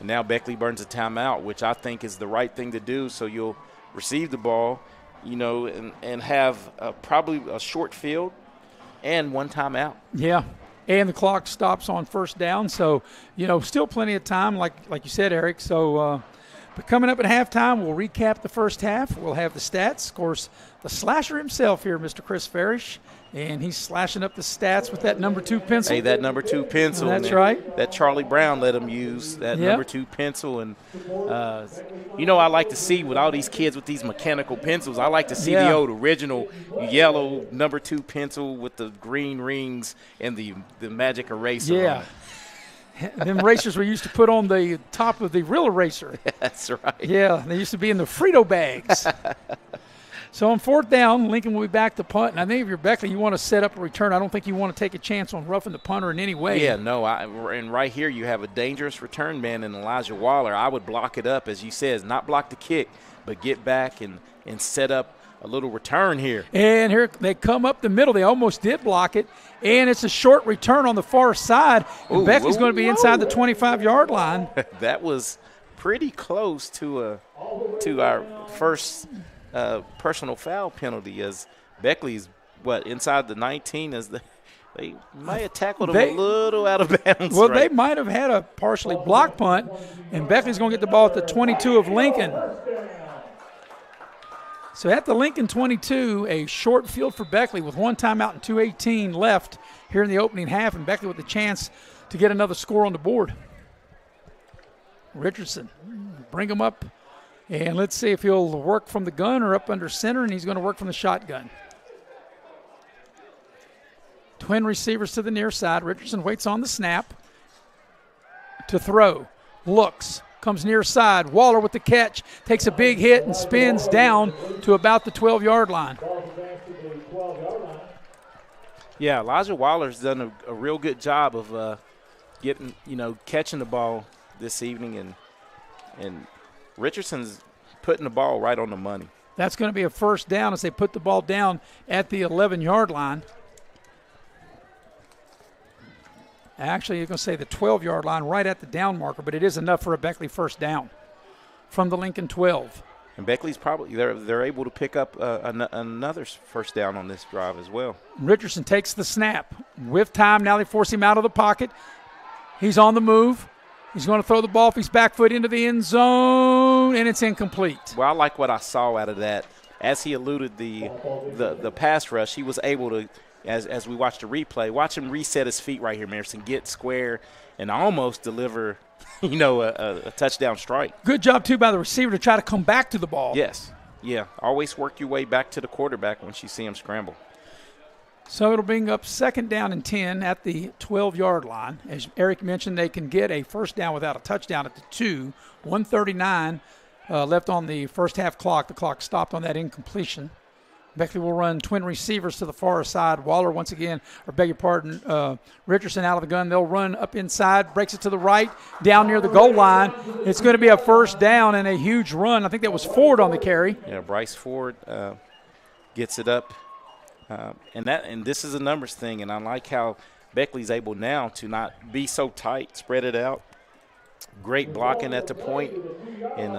And now Beckley burns a timeout, which I think is the right thing to do, so you'll receive the ball, and have probably a short field and 1 timeout. Yeah. And the clock stops on 1st down, so, still plenty of time, like you said, Eric. So But coming up at halftime, we'll recap the first half. We'll have the stats. Of course, the slasher himself here, Mr. Chris Farish, and he's slashing up the stats with that number 2 pencil. Hey, that number 2 pencil. That's right. That Charlie Brown let him use that number 2 pencil. And, I like to see with all these kids with these mechanical pencils, I like to see the old original yellow number 2 pencil with the green rings and the magic eraser on it. Them erasers we used to put on the top of the real eraser. That's right. Yeah, they used to be in the Frito bags. So on 4th down, Lincoln will be back to punt. And I think if you're Beckley, you want to set up a return. I don't think you want to take a chance on roughing the punter in any way. Yeah, no. And right here you have a dangerous return man in Elijah Waller. I would block it up, as you said, not block the kick, but get back and set up a little return here. And here they come up the middle. They almost did block it. And it's a short return on the far side. And Beckley's going to be inside the 25-yard line. That was pretty close to our first personal foul penalty, as Beckley's, inside the 19, as they might have tackled him a little out of bounds. Well, they might have had a partially blocked punt, and Beckley's going to get the ball at the 22 of Lincoln. So at the Lincoln 22, a short field for Beckley with 1 timeout and 2:18 left here in the opening half, and Beckley with the chance to get another score on the board. Richardson, bring him up, and let's see if he'll work from the gun or up under center, and he's going to work from the shotgun. Twin receivers to the near side. Richardson waits on the snap to throw, looks, comes near side. Waller with the catch, takes a big hit and spins down to about the 12-yard line. Yeah, Elijah Waller's done a real good job of catching the ball this evening, and Richardson's putting the ball right on the money. That's going to be a first down as they put the ball down at the 11-yard line. Actually, you're going to say the 12-yard line right at the down marker, but it is enough for a Beckley first down from the Lincoln 12. And Beckley's probably they're able to pick up another first down on this drive as well. Richardson takes the snap. With time, now they force him out of the pocket. He's on the move. He's going to throw the ball off his back foot into the end zone, and it's incomplete. Well, I like what I saw out of that. As he eluded the pass rush, he was able to, as we watch the replay, watch him reset his feet right here, Marison, get square, and almost deliver, a touchdown strike. Good job, too, by the receiver to try to come back to the ball. Yes. Yeah. Always work your way back to the quarterback once you see him scramble. So it'll bring up 2nd down and 10 at the 12-yard line. As Eric mentioned, they can get a first down without a touchdown at the 2. 1:39 left on the first half clock. The clock stopped on that incompletion. Beckley will run twin receivers to the far side. Waller once again, Richardson out of the gun. They'll run up inside, breaks it to the right, down near the goal line. It's going to be a first down and a huge run. I think that was Ford on the carry. Yeah, Bryce Ford gets it up. And this is a numbers thing, and I like how Beckley's able now to not be so tight, spread it out. Great blocking at the point, and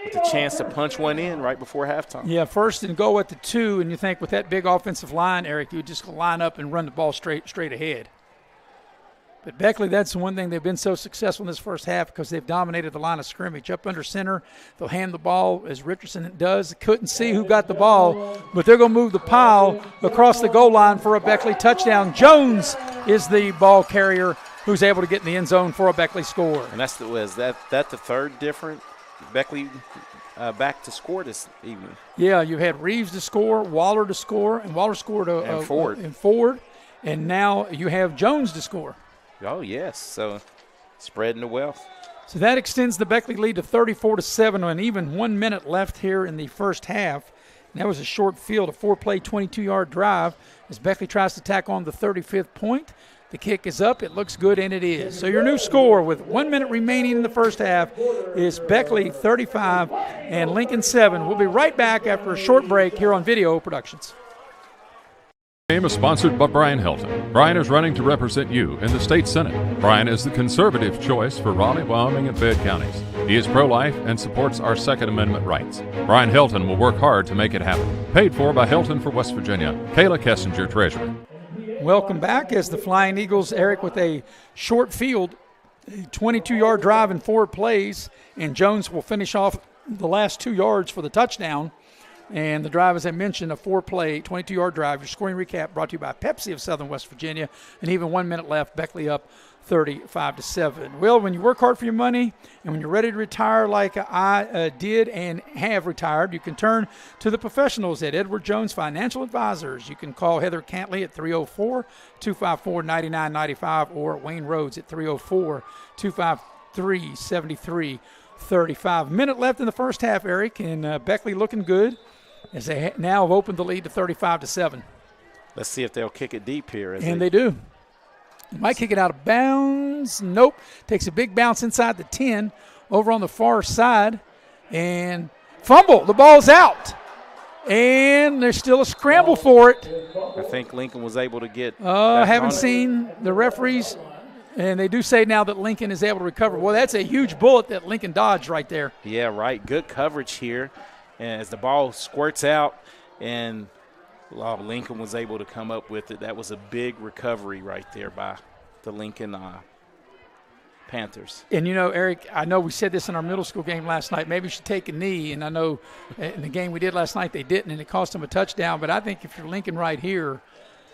with a chance to punch one in right before halftime. Yeah, 1st and goal at the 2, and you think with that big offensive line, Eric, you would just line up and run the ball straight ahead. But Beckley, that's the one thing they've been so successful in this first half because they've dominated the line of scrimmage. Up under center, they'll hand the ball as Richardson does. Couldn't see who got the ball, but they're going to move the pile across the goal line for a Beckley touchdown. Jones is the ball carrier who's able to get in the end zone for a Beckley score. And that's the third different Beckley back to score this evening. Yeah, you had Reeves to score, Waller to score, and Waller scored Ford. And now you have Jones to score. Oh, yes. So spreading the wealth. So that extends the Beckley lead to 34-7 and even 1 minute left here in the first half. And that was a short field, a 4-play, 22-yard drive as Beckley tries to tack on the 35th point. The kick is up. It looks good, and it is. So your new score with 1 minute remaining in the first half is Beckley 35 and Lincoln 7. We'll be right back after a short break here on Video Productions. Game is sponsored by Brian Helton. Brian is running to represent you in the state senate. Brian is the conservative choice for Raleigh, Wyoming, and Fayette counties. He is pro-life and supports our Second Amendment rights. Brian Helton will work hard to make it happen. Paid for by Helton for West Virginia. Kayla Kessinger, treasurer. Welcome back as the Flying Eagles, Eric, with a short field A 22-yard drive in 4 plays, and Jones will finish off the last 2 yards for the touchdown. And the drive, as I mentioned, a 4-play, 22-yard drive. Your scoring recap brought to you by Pepsi of Southern West Virginia. And even 1 minute left, Beckley up 35-7. Well, when you work hard for your money and when you're ready to retire like I did and have retired, you can turn to the professionals at Edward Jones Financial Advisors. You can call Heather Cantley at 304-254-9995 or Wayne Rhodes at 304-253-7335. Minute left in the first half, Eric, and Beckley looking good as they now have opened the lead to 35-7. Let's see if they'll kick it deep here. And they do. They might kick it out of bounds. Nope. Takes a big bounce inside the 10 over on the far side. And fumble. The ball's out. And there's still a scramble for it. I think Lincoln was able to get. Haven't seen the referees. And they do say now that Lincoln is able to recover. Well, that's a huge bullet that Lincoln dodged right there. Yeah, right. Good coverage here. And as the ball squirts out and Lincoln was able to come up with it. That was a big recovery right there by the Lincoln Panthers. And, you know, Eric, I know we said this in our middle school game last night. Maybe you should take a knee. And I know in the game we did last night they didn't, and it cost them a touchdown. But I think if you're Lincoln right here,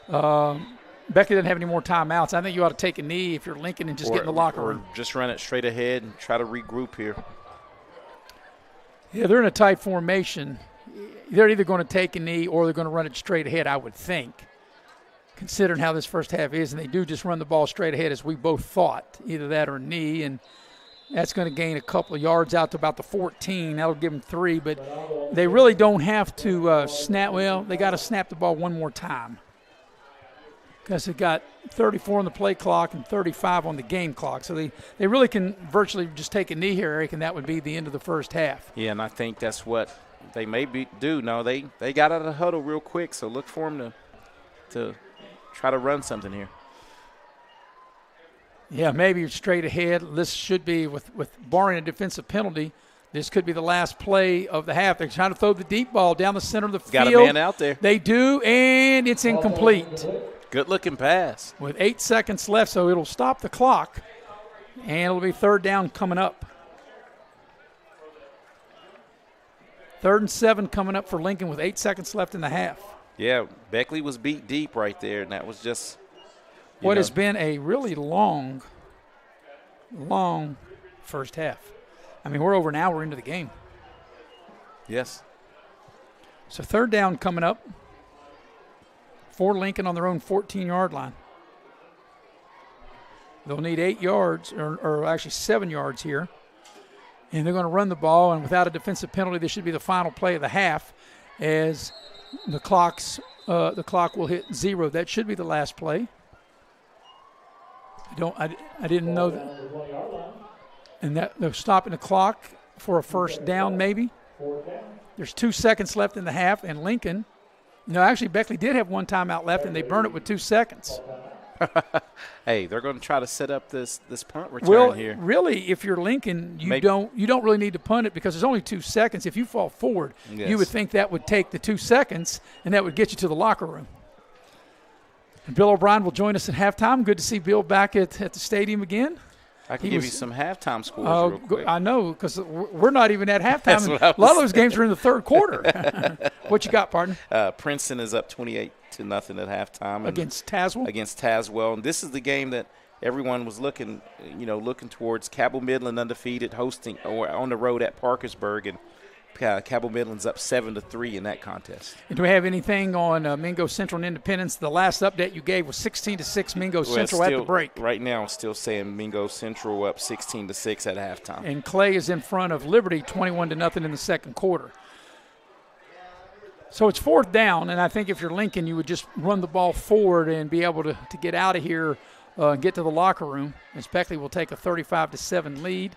Becky doesn't have any more timeouts. I think you ought to take a knee if you're Lincoln and just get in the locker room. Or just run it straight ahead and try to regroup here. Yeah, they're in a tight formation. They're either going to take a knee or they're going to run it straight ahead, I would think, considering how this first half is. And they do just run the ball straight ahead, as we both thought, either that or a knee. And that's going to gain a couple of yards out to about the 14. That'll give them 3. But they really don't have to snap. Well, they got to snap the ball one more time because they got 34 on the play clock and 35 on the game clock. So they really can virtually just take a knee here, Eric, and that would be the end of the first half. Yeah, and I think that's what they do. No, they got out of the huddle real quick, so look for them to try to run something here. Yeah, maybe straight ahead. This should be, with barring a defensive penalty, this could be the last play of the half. They're trying to throw the deep ball down the center of the field. Got a man out there. They do, and it's incomplete. Good-looking pass. With 8 seconds left, so it'll stop the clock, and it'll be third down coming up. 3rd and 7 coming up for Lincoln with 8 seconds left in the half. Yeah, Beckley was beat deep right there, and that was just what has been a really long first half. I mean, we're over an hour into the game. Yes. So 3rd down coming up for Lincoln on their own 14-yard line. They'll need 8 yards, or actually 7 yards here. And they're going to run the ball, and without a defensive penalty, this should be the final play of the half as the clock will hit 0. That should be the last play. I didn't know that. And that they're stopping the clock for a first down maybe. There's 2 seconds left in the half, and Lincoln, actually Beckley did have 1 timeout left, and they burned it with 2 seconds. Hey, they're going to try to set up this punt return here. Well, really, if you're Lincoln, you don't really need to punt it because there's only 2 seconds. If you fall forward, you would think that would take the 2 seconds, and that would get you to the locker room. And Bill O'Brien will join us at halftime. Good to see Bill back at the stadium again. I can give you some halftime scores real quick. I know, because we're not even at halftime. A lot of those games are in the third quarter. What you got, partner? Princeton is up 28-0 at halftime. Against Tazewell? Against Tazewell. And this is the game that everyone was looking towards. Cabell Midland undefeated, hosting or on the road at Parkersburg. And Cabell Midland's up 7-3 in that contest. And do we have anything on Mingo Central and Independence? The last update you gave was 16-6 Mingo Central at the break. Right now, I'm still saying Mingo Central up 16-6 at halftime. And Clay is in front of Liberty 21-0 in the second quarter. So it's 4th down, and I think if you're Lincoln, you would just run the ball forward and be able to get out of here and get to the locker room. As Beckley will take a 35-7 lead,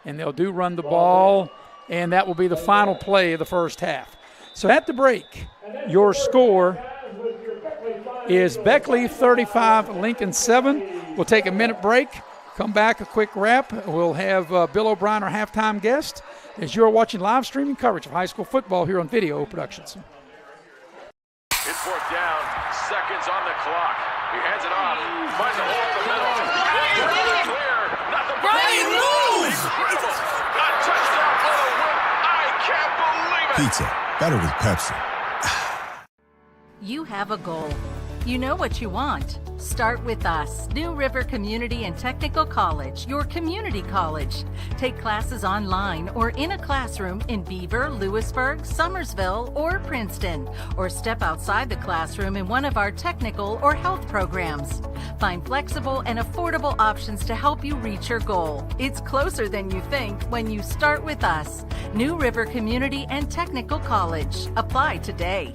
and they'll run the ball. And that will be the final play of the first half. So at the break, your score is Beckley 35, Lincoln 7. We'll take a minute break, come back, a quick wrap. We'll have Bill O'Brien, our halftime guest, as you're watching live streaming coverage of high school football here on Video Productions. It's 4th down, seconds on the clock. He hands it off, finds a hole in the middle. Clear, nothing Pizza, better with Pepsi. You have a goal. You know what you want. Start with us, New River Community and Technical College, your community college. Take classes online or in a classroom in Beaver, Lewisburg, Summersville, or Princeton, or step outside the classroom in one of our technical or health programs. Find flexible and affordable options to help you reach your goal. It's closer than you think when you start with us, New River Community and Technical College. Apply today.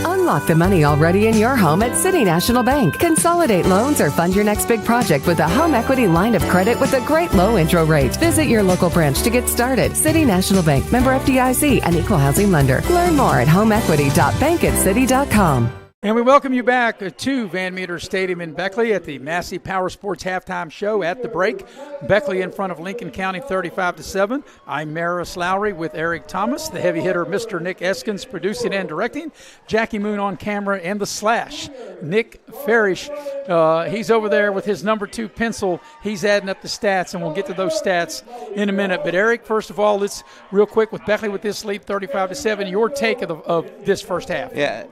Unlock the money already in your home at City National Bank. Consolidate loans or fund your next big project with a home equity line of credit with a great low intro rate. Visit your local branch to get started. City National Bank, member FDIC, and equal housing lender. Learn more at homeequity.bankatcity.com. And we welcome you back to Van Meter Stadium in Beckley at the Massey Power Sports Halftime Show at the break. Beckley in front of Lincoln County 35-7. I'm Maris Lowry with Eric Thomas, the heavy hitter, Mr. Nick Eskins, producing and directing. Jackie Moon on camera, and the Slash, Nick Farish. He's over there with his number 2 pencil. He's adding up the stats, and we'll get to those stats in a minute. But Eric, first of all, let's real quick with Beckley with this lead 35-7. Your take of this first half. Yeah,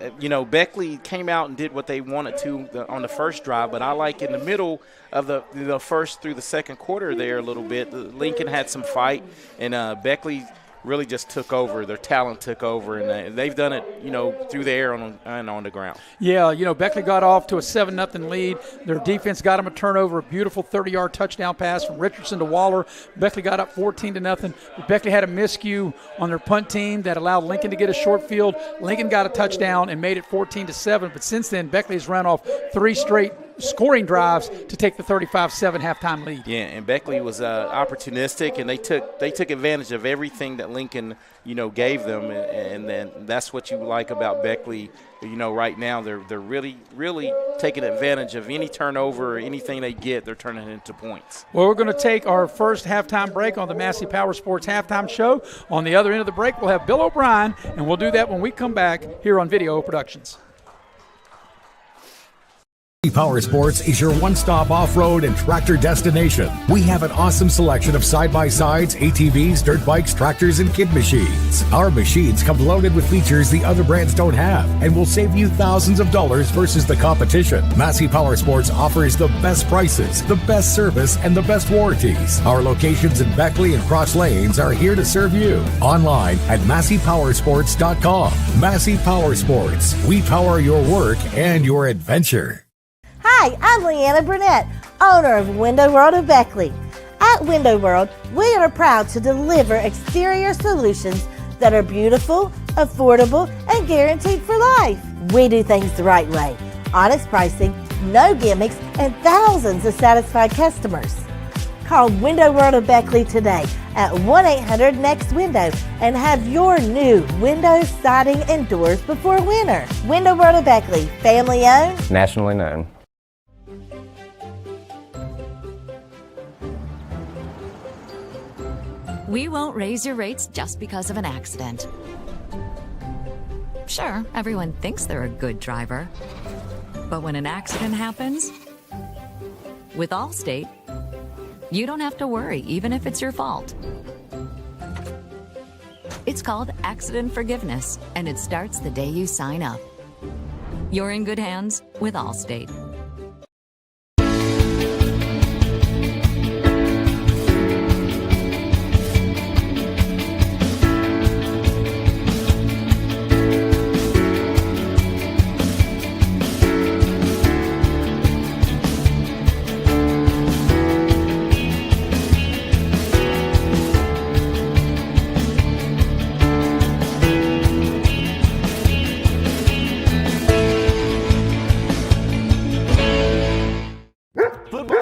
Beckley came out and did what they wanted to on the first drive, but I like in the middle of the first through the second quarter there a little bit. Lincoln had some fight, and Beckley really just took over. Their talent took over, and they've done it, through the air and on the ground. Yeah, Beckley got off to a 7-0 lead. Their defense got them a turnover, a beautiful 30-yard touchdown pass from Richardson to Waller. Beckley got up 14-0. Beckley had a miscue on their punt team that allowed Lincoln to get a short field. Lincoln got a touchdown and made it 14-7. But since then, Beckley has run off 3 straight scoring drives to take the 35-7 halftime lead. Yeah, and Beckley was opportunistic, and they took advantage of everything that Lincoln, gave them, and then that's what you like about Beckley. Right now they're really, really taking advantage of any turnover or anything they get. They're turning it into points. Well, we're going to take our first halftime break on the Massey Power Sports Halftime Show. On the other end of the break, we'll have Bill O'Brien, and we'll do that when we come back here on Video Productions. Power Sports is your one-stop off-road and tractor destination. We have an awesome selection of side-by-sides, ATVs, dirt bikes, tractors, and kid machines. Our machines come loaded with features the other brands don't have and will save you thousands of dollars versus the competition. Massey Power Sports offers the best prices, the best service, and the best warranties. Our locations in Beckley and Cross Lanes are here to serve you. Online at MasseyPowersports.com. Massey Power Sports. We power your work and your adventure. Hi, I'm Leanna Burnett, owner of Window World of Beckley. At Window World, we are proud to deliver exterior solutions that are beautiful, affordable, and guaranteed for life. We do things the right way. Honest pricing, no gimmicks, and thousands of satisfied customers. Call Window World of Beckley today at 1-800-NEXT-WINDOW and have your new windows, siding, and doors before winter. Window World of Beckley, family owned, nationally known. We won't raise your rates just because of an accident. Sure, everyone thinks they're a good driver. But when an accident happens, with Allstate, you don't have to worry, even if it's your fault. It's called accident forgiveness, and it starts the day you sign up. You're in good hands with Allstate.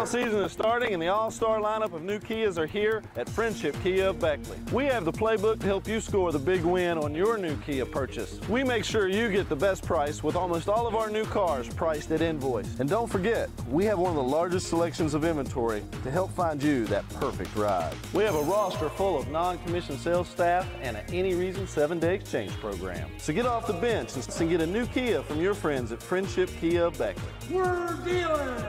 Season is starting and the all-star lineup of new Kias are here at Friendship Kia of Beckley. We have the playbook to help you score the big win on your new Kia purchase. We make sure you get the best price with almost all of our new cars priced at invoice. And don't forget, we have one of the largest selections of inventory to help find you that perfect ride. We have a roster full of non-commissioned sales staff and an any reason 7-day exchange program. So get off the bench and get a new Kia from your friends at Friendship Kia of Beckley. We're dealing!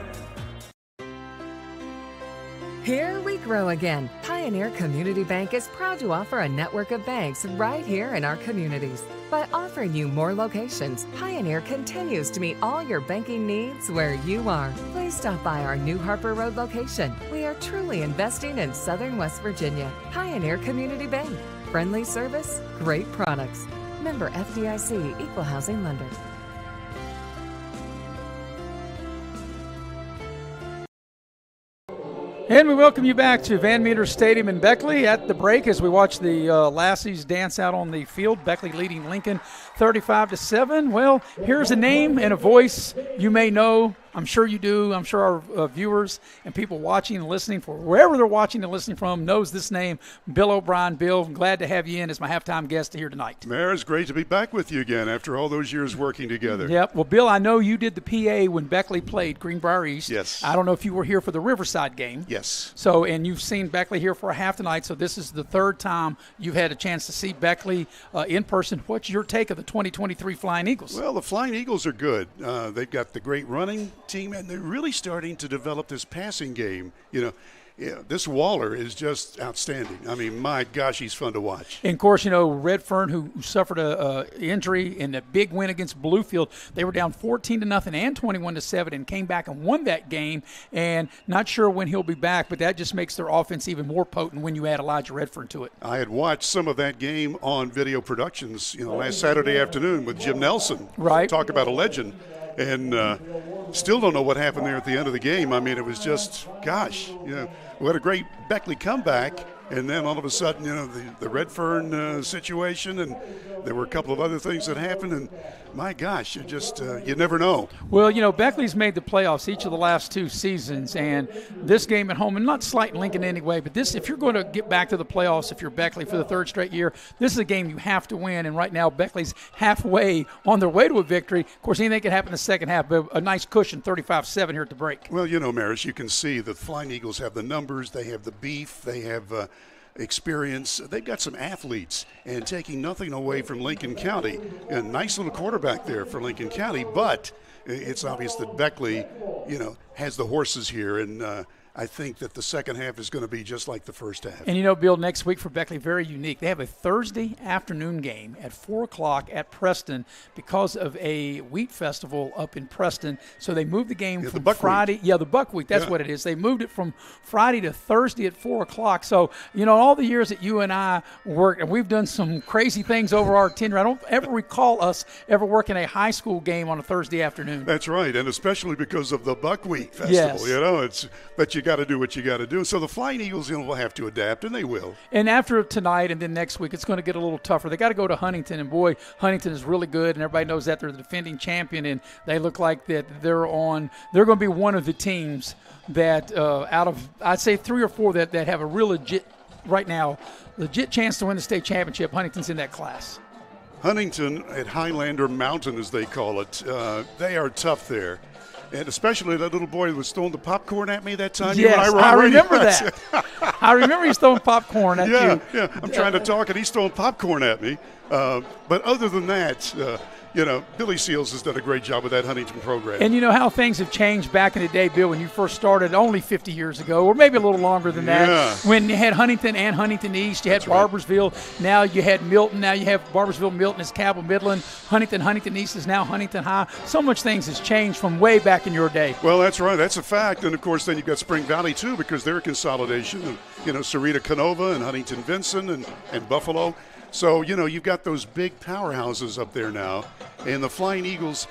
Here we grow again. Pioneer Community Bank is proud to offer a network of banks right here in our communities. By offering you more locations, Pioneer continues to meet all your banking needs where you are. Please stop by our New Harper Road location. We are truly investing in Southern West Virginia. Pioneer Community Bank. Friendly service, great products. Member FDIC, Equal Housing Lender. And we welcome you back to Van Meter Stadium in Beckley at the break as we watch the Lassies dance out on the field. Beckley leading Lincoln 35-7. Well, here's a name and a voice you may know. I'm sure you do. I'm sure our viewers and people watching and listening for wherever they're watching and listening from knows this name, Bill O'Brien. Bill, I'm glad to have you in as my halftime guest here tonight. Mayor, it's great to be back with you again after all those years working together. Yep. Well, Bill, I know you did the PA when Beckley played Greenbrier East. Yes. I don't know if you were here for the Riverside game. Yes. So, and you've seen Beckley here for a half tonight, so this is the third time you've had a chance to see Beckley in person. What's your take of the 2023 Flying Eagles? Well, the Flying Eagles are good. They've got the great running team, and they're really starting to develop this passing game. This Waller is just outstanding. I mean, my gosh, he's fun to watch. And, of course, Redfern, who suffered a injury in the big win against Bluefield, they were down 14-0 and 21-7 and came back and won that game. And not sure when he'll be back, but that just makes their offense even more potent when you add Elijah Redfern to it. I had watched some of that game on Video Productions, last Saturday afternoon with Jim Nelson. Right. Talk about a legend. And still don't know what happened there at the end of the game. I mean, it was just, gosh, what a great Beckley comeback. And then all of a sudden, the Redfern situation, and there were a couple of other things that happened. And my gosh, you never know. Well, Beckley's made the playoffs each of the last two seasons, and this game at home, and not slighting Lincoln anyway, but this, if you're going to get back to the playoffs, if you're Beckley for the third straight year, this is a game you have to win. And right now, Beckley's halfway on their way to a victory. Of course, anything can happen in the second half, but a nice cushion, 35-7 here at the break. Well, Maris, you can see the Flying Eagles have the numbers, they have the beef, they have experience. They've got some athletes, and taking nothing away from Lincoln County. A nice little quarterback there for Lincoln County, but it's obvious that Beckley, has the horses here, and I think that the second half is going to be just like the first half. And Bill, next week for Beckley, very unique. They have a Thursday afternoon game at 4 o'clock at Preston because of a wheat festival up in Preston. So they moved the game from Friday. Yeah, the buckwheat, that's what it is. They moved it from Friday to Thursday at 4 o'clock. So, all the years that you and I worked, and we've done some crazy things over our tenure. I don't ever recall us ever working a high school game on a Thursday afternoon. That's right, and especially because of the buckwheat festival. Yes. But you got to do what you got to do. So the Flying Eagles, will have to adapt, and they will. And after tonight and then next week, it's going to get a little tougher. They got to go to Huntington, and boy, Huntington is really good, and everybody knows that they're the defending champion, and they look like that they're going to be one of the teams that out of, I'd say 3 or 4 that have a real legit chance to win the state championship. Huntington's in that class. Huntington at Highlander Mountain, as they call it, they are tough there. And especially that little boy who was throwing the popcorn at me that time. Yes, I remember that. I remember he's throwing popcorn at you. Yeah, I'm trying to talk, and he's throwing popcorn at me. But other than that, Billy Seals has done a great job with that Huntington program. And how things have changed back in the day, Bill, when you first started only 50 years ago, or maybe a little longer than that. Yeah. When you had Huntington and Huntington East, you had Barbersville. Right. Now you had Milton. Now you have Barbersville, Milton is Cabell Midland. Huntington East is now Huntington High. So much things has changed from way back in your day. Well, that's right. That's a fact. And, of course, then you've got Spring Valley, too, because they're a consolidation of, Sarita Canova and Huntington Vincent and Buffalo. So, you've got those big powerhouses up there now. And the Flying Eagles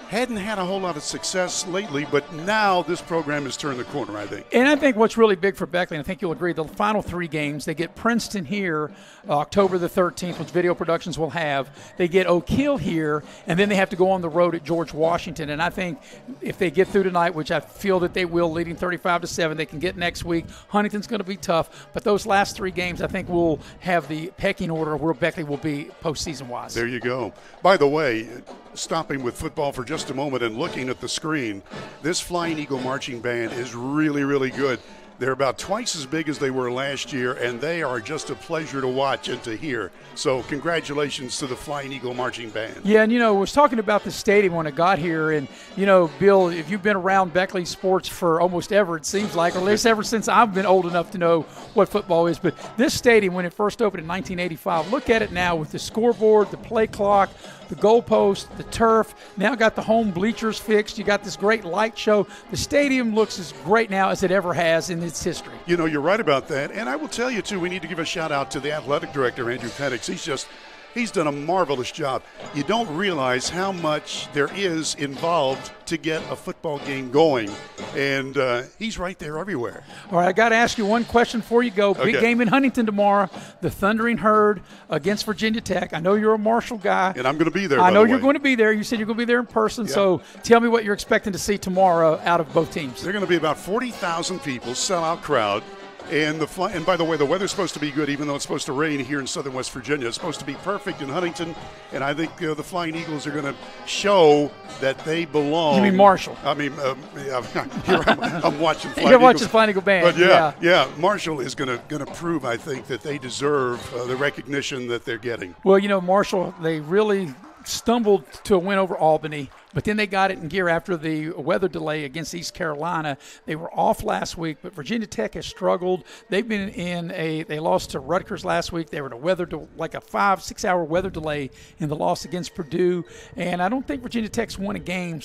hadn't had a whole lot of success lately, but now this program has turned the corner, I think. And I think what's really big for Beckley, and I think you'll agree, the final 3 games, they get Princeton here October the 13th, which Video Productions will have. They get Oak Hill here, and then they have to go on the road at George Washington. And I think if they get through tonight, which I feel that they will, leading 35-7, they can get next week. Huntington's going to be tough, but those last 3 games, I think we'll have the pecking order of where Beckley will be postseason-wise. There you go. By the way, stopping with football for just a moment and looking at the screen, this Flying Eagle marching band is really, really good. They're about twice as big as they were last year, and they are just a pleasure to watch and to hear. So congratulations to the Flying Eagle Marching Band. Yeah, and, I was talking about the stadium when I got here, and, Bill, if you've been around Beckley sports for almost ever, it seems like, or at least ever since I've been old enough to know what football is, but this stadium, when it first opened in 1985, look at it now with the scoreboard, the play clock, the goalpost, the turf, now got the home bleachers fixed. You got this great light show. The stadium looks as great now as it ever has in its history. You're right about that. And I will tell you, too, we need to give a shout-out to the athletic director, Andrew Penix. He's done a marvelous job. You don't realize how much there is involved to get a football game going, and he's right there everywhere. All right, I got to ask you one question before you go. Okay. Big game in Huntington tomorrow, the Thundering Herd against Virginia Tech. I know you're a Marshall guy. And I'm going to be there, I know by the you're way. going to be there. You said you're going to be there in person, Yeah. So tell me what you're expecting to see tomorrow out of both teams. They're going to be about 40,000 people, sellout crowd. And by the way, the weather's supposed to be good, even though it's supposed to rain here in southern West Virginia. It's supposed to be perfect in Huntington, and I think the Flying Eagles are going to show that they belong. You mean Marshall? I mean, here I'm watching Flying Eagles. You're watching Flying Eagle Band. But yeah, Marshall is going to prove, I think, that they deserve the recognition that they're getting. Well, Marshall, they really stumbled to a win over Albany, but then they got it in gear after the weather delay against East Carolina. They were off last week, but Virginia Tech has struggled. They've been they lost to Rutgers last week. They were in like a 5-6 hour weather delay in the loss against Purdue, and I don't think Virginia Tech's won a game.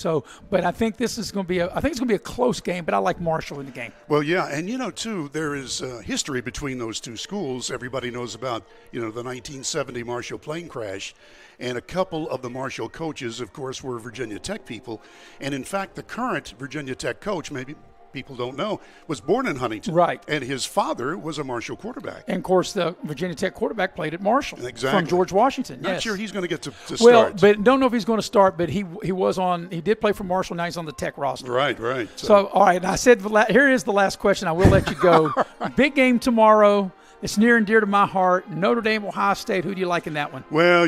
But I think this is going to be a close game. But I like Marshall in the game. Well, yeah, and too, there is history between those two schools. Everybody knows about the 1970 Marshall plane crash. And a couple of the Marshall coaches, of course, were Virginia Tech people. And, in fact, the current Virginia Tech coach, maybe people don't know, was born in Huntington. Right. And his father was a Marshall quarterback. And, of course, the Virginia Tech quarterback played at Marshall. Exactly. From George Washington. Not yes. sure he's going to get to start. Well, but don't know if he's going to start, but he did play for Marshall. Now he's on the Tech roster. Right. So all right, I said, here is the last question. I will let you go. Right. Big game tomorrow. It's near and dear to my heart. Notre Dame, Ohio State. Who do you like in that one? Well,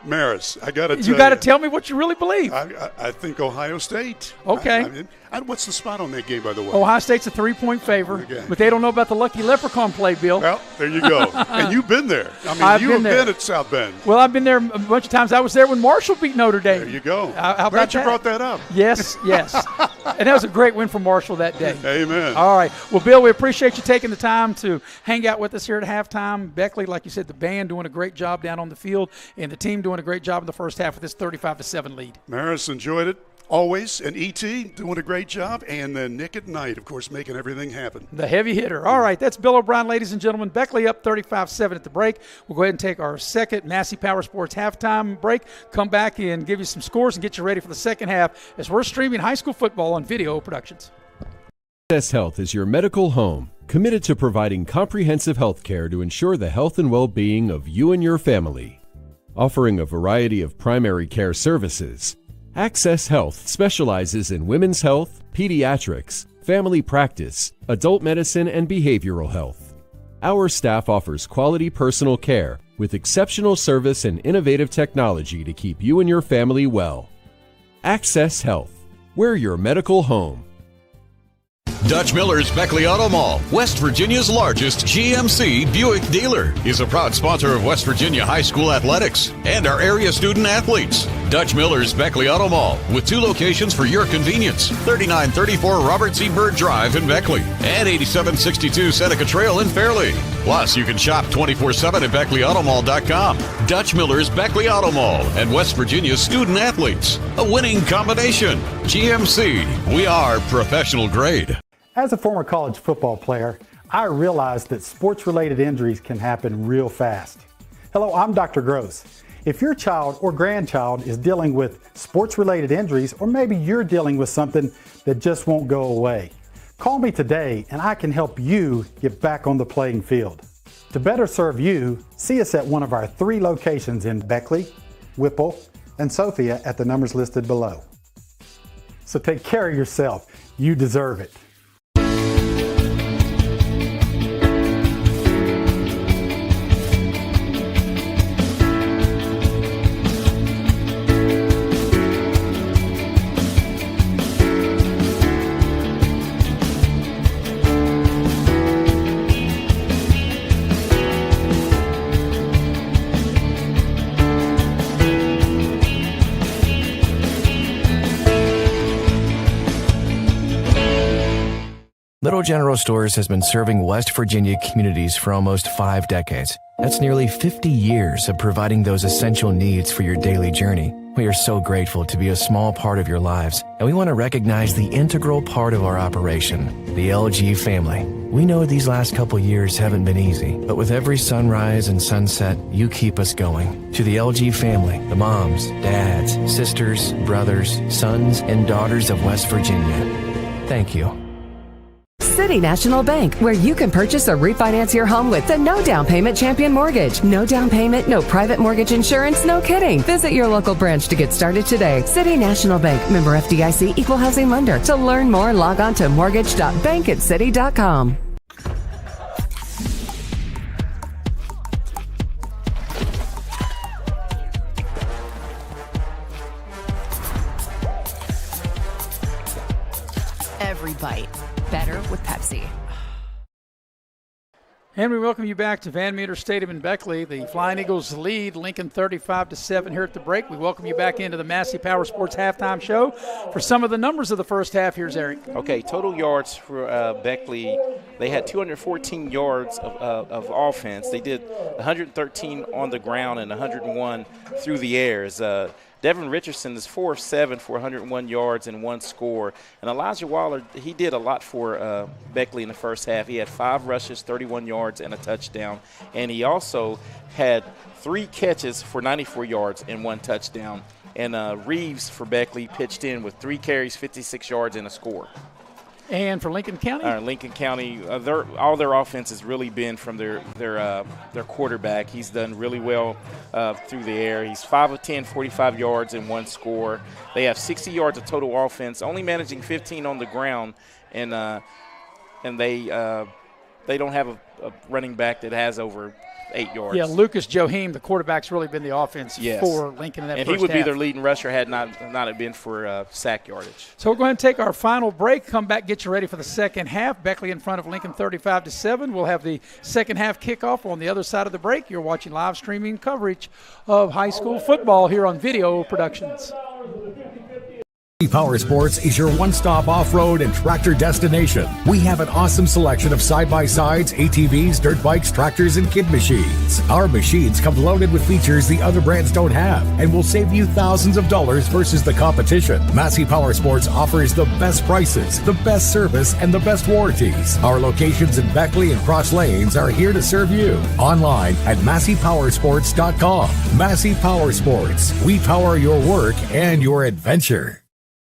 Maris, I got to tell you. You got to tell me what you really believe. I think Ohio State. Okay. What's the spot on that game, by the way? Ohio State's a 3-point favorite, but they don't know about the lucky leprechaun play, Bill. Well, there you go. And you've been there. I've been been at South Bend. Well, I've been there a bunch of times. I was there when Marshall beat Notre Dame. There you go. How Glad you that? brought that up. Yes. And that was a great win for Marshall that day. Amen. All right. Well, Bill, we appreciate you taking the time to hang out with us here at halftime. Beckley, like you said, the band doing a great job down on the field, and the team doing a great job in the first half with this 35-7 lead. Maris, enjoyed it. Always, and E.T. doing a great job, and then Nick at night, of course, making everything happen. The heavy hitter. All right, that's Bill O'Brien, ladies and gentlemen. Beckley up 35-7 at the break. We'll go ahead and take our second Massey Power Sports halftime break, come back and give you some scores and get you ready for the second half as we're streaming high school football on Video Productions. Access Health is your medical home, committed to providing comprehensive health care to ensure the health and well-being of you and your family. Offering a variety of primary care services, Access Health specializes in women's health, pediatrics, family practice, adult medicine, and behavioral health. Our staff offers quality personal care with exceptional service and innovative technology to keep you and your family well. Access Health, we're your medical home. Dutch Miller's Beckley Auto Mall, West Virginia's largest GMC Buick dealer, is a proud sponsor of West Virginia high school athletics and our area student athletes. Dutch Miller's Beckley Auto Mall, with 2 locations for your convenience: 3934 Robert C. Byrd Drive in Beckley and 8762 Seneca Trail in Fairleigh. Plus, you can shop 24/7 at BeckleyAutomall.com. Dutch Miller's Beckley Auto Mall and West Virginia's student athletes. A winning combination. GMC, we are professional grade. As a former college football player, I realized that sports-related injuries can happen real fast. Hello, I'm Dr. Gross. If your child or grandchild is dealing with sports-related injuries, or maybe you're dealing with something that just won't go away, call me today and I can help you get back on the playing field. To better serve you, see us at one of our 3 locations in Beckley, Whipple, and Sophia at the numbers listed below. So take care of yourself. You deserve it. Little General Stores has been serving West Virginia communities for almost 5 decades. That's nearly 50 years of providing those essential needs for your daily journey. We are so grateful to be a small part of your lives, and we want to recognize the integral part of our operation, the LG family. We know these last couple years haven't been easy, but with every sunrise and sunset, you keep us going. To the LG family, the moms, dads, sisters, brothers, sons, and daughters of West Virginia, thank you. City National Bank, where you can purchase or refinance your home with the no down payment champion mortgage. No down payment, no private mortgage insurance, no kidding. Visit your local branch to get started today. City National Bank, member FDIC, equal housing lender. To learn more, log on to mortgage.bankatcity.com. Every bite better with Pepsi. And we welcome you back to Van Meter Stadium in Beckley. The Flying Eagles lead Lincoln 35-7 here at the break. We welcome you back into the Massey Power Sports halftime show for some of the numbers of the first half. Here's Eric. Okay, total yards for Beckley. They had 214 yards of offense. They did 113 on the ground and 101 through the airs. Devin Richardson is 4 of 7 for 101 yards and 1 score. And Elijah Waller, he did a lot for Beckley in the first half. He had 5 rushes, 31 yards, and a touchdown. And he also had 3 catches for 94 yards and 1 touchdown. And Reeves for Beckley pitched in with 3 carries, 56 yards, and a score. And for Lincoln County? Lincoln County, all their offense has really been from their quarterback. He's done really well through the air. He's 5 of 10, 45 yards, and 1 score. They have 60 yards of total offense, only managing 15 on the ground, and they don't have a running back that has over 8 yards. Yeah, Lucas Joheim, the quarterback's really been the offense for Lincoln in that and first half. he would be their leading rusher had not have been for sack yardage. So we're going to take our final break, come back, get you ready for the second half. Beckley in front of Lincoln 35-7. We'll have the second half kickoff on the other side of the break. You're watching live streaming coverage of high school football here on Video Productions. Power Sports is your one-stop off-road and tractor destination. We have an awesome selection of side-by-sides, ATVs, dirt bikes, tractors, and kid machines. Our machines come loaded with features the other brands don't have and will save you thousands of dollars versus the competition. Massey Power Sports offers the best prices, the best service, and the best warranties. Our locations in Beckley and Cross Lanes are here to serve you. Online at MasseyPowersports.com. Massey Power Sports. We power your work and your adventure.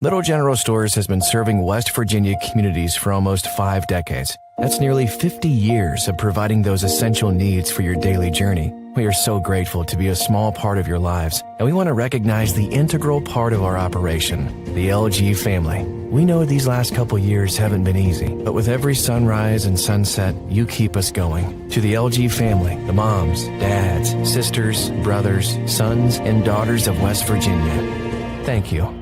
Little General Stores has been serving West Virginia communities for almost 5 decades. That's nearly 50 years of providing those essential needs for your daily journey. We are so grateful to be a small part of your lives, and we want to recognize the integral part of our operation, the LG family. We know these last couple years haven't been easy, but with every sunrise and sunset, you keep us going. To the LG family, the moms, dads, sisters, brothers, sons, and daughters of West Virginia, thank you.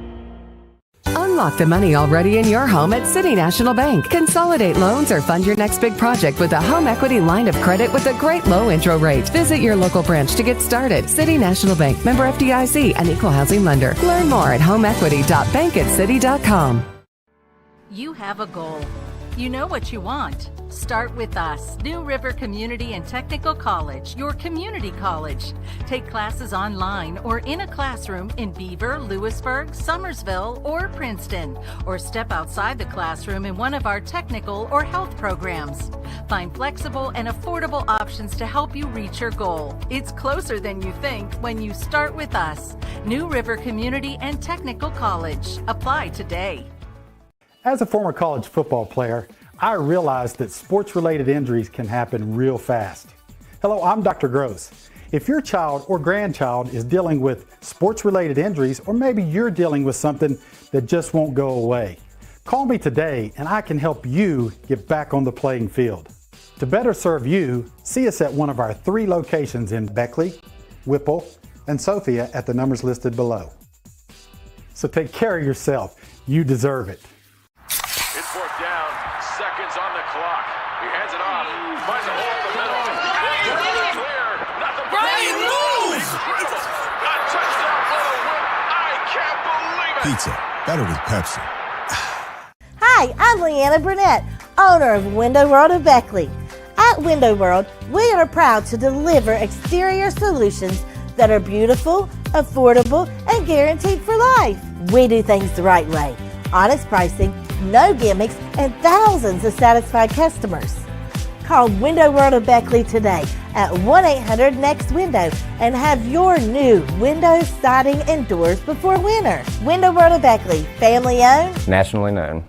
Unlock the money already in your home at City National Bank. Consolidate loans or fund your next big project with a home equity line of credit with a great low intro rate. Visit your local branch to get started. City National Bank, member FDIC, and equal housing lender. Learn more at homeequity.bankatcity.com. You have a goal. You know what you want. Start with us, New River Community and Technical College, your community college. Take classes online or in a classroom in Beaver, Lewisburg, Summersville, or Princeton, or step outside the classroom in one of our technical or health programs. Find flexible and affordable options to help you reach your goal. It's closer than you think when you start with us, New River Community and Technical College. Apply today. As a former college football player, I realized that sports-related injuries can happen real fast. Hello, I'm Dr. Gross. If your child or grandchild is dealing with sports-related injuries, or maybe you're dealing with something that just won't go away, call me today and I can help you get back on the playing field. To better serve you, see us at one of our 3 locations in Beckley, Whipple, and Sophia at the numbers listed below. So take care of yourself. You deserve it. It's 4th down, seconds on the clock. He hands it off, finds a hole in the middle. Clear, nothing but Brian moves! A touchdown for the win. I can't believe it. Pizza, better with Pepsi. Hi, I'm Leanna Burnett, owner of Window World of Beckley. At Window World, we are proud to deliver exterior solutions that are beautiful, affordable, and guaranteed for life. We do things the right way. Honest pricing, no gimmicks, and thousands of satisfied customers. Call Window World of Beckley today at 1-800-NEXT-WINDOW and have your new windows, siding, and doors before winter. Window World of Beckley, family owned, nationally known.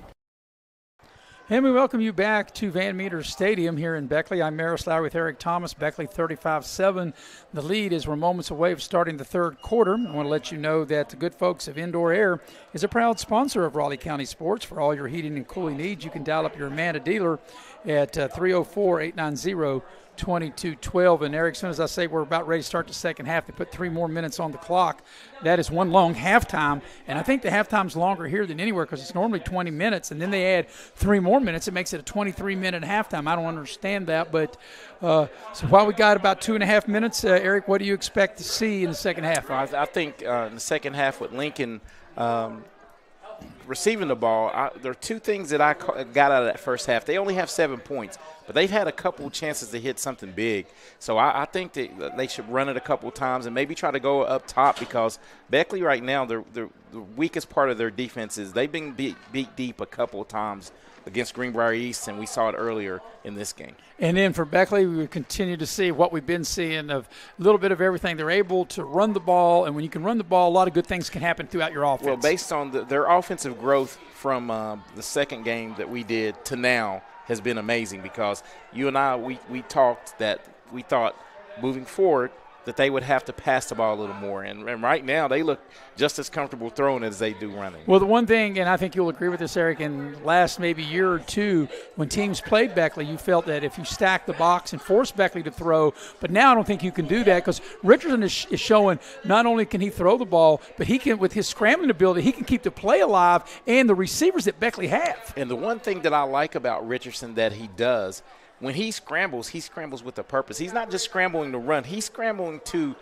And we welcome you back to Van Meter Stadium here in Beckley. I'm Maris Lowry with Eric Thomas. Beckley 35-7. The lead is we're moments away from starting the third quarter. I want to let you know that the good folks of Indoor Air is a proud sponsor of Raleigh County Sports. For all your heating and cooling needs, you can dial up your Amanda dealer at 304-890-2212. And Eric, as soon as I say we're about ready to start the second half, they put 3 more minutes on the clock. That is one long halftime, and I think the halftime's longer here than anywhere because it's normally 20 minutes, and then they add 3 more minutes. It makes it a 23-minute halftime. I don't understand that, but so while we got about 2.5 minutes, Eric, what do you expect to see in the second half? I think in the second half with Lincoln receiving the ball, there are 2 things that I got out of that first half. They only have 7 points, but they've had a couple chances to hit something big. So I think that they should run it a couple times and maybe try to go up top because Beckley right now, the weakest part of their defense is they've been beat deep a couple times against Greenbrier East, and we saw it earlier in this game. And then for Beckley, we continue to see what we've been seeing of a little bit of everything. They're able to run the ball, and when you can run the ball, a lot of good things can happen throughout your offense. Well, based on their offensive growth from the second game that we did to now has been amazing because you and I, we talked that we thought moving forward that they would have to pass the ball a little more. And right now they look just as comfortable throwing as they do running. Well, the one thing, and I think you'll agree with this, Eric, in last maybe year or two when teams played Beckley, you felt that if you stack the box and force Beckley to throw, but now I don't think you can do that because Richardson is showing not only can he throw the ball, but he can, with his scrambling ability, he can keep the play alive and the receivers that Beckley have. And the one thing that I like about Richardson that he does, when he scrambles with a purpose. He's not just scrambling to run. He's scrambling to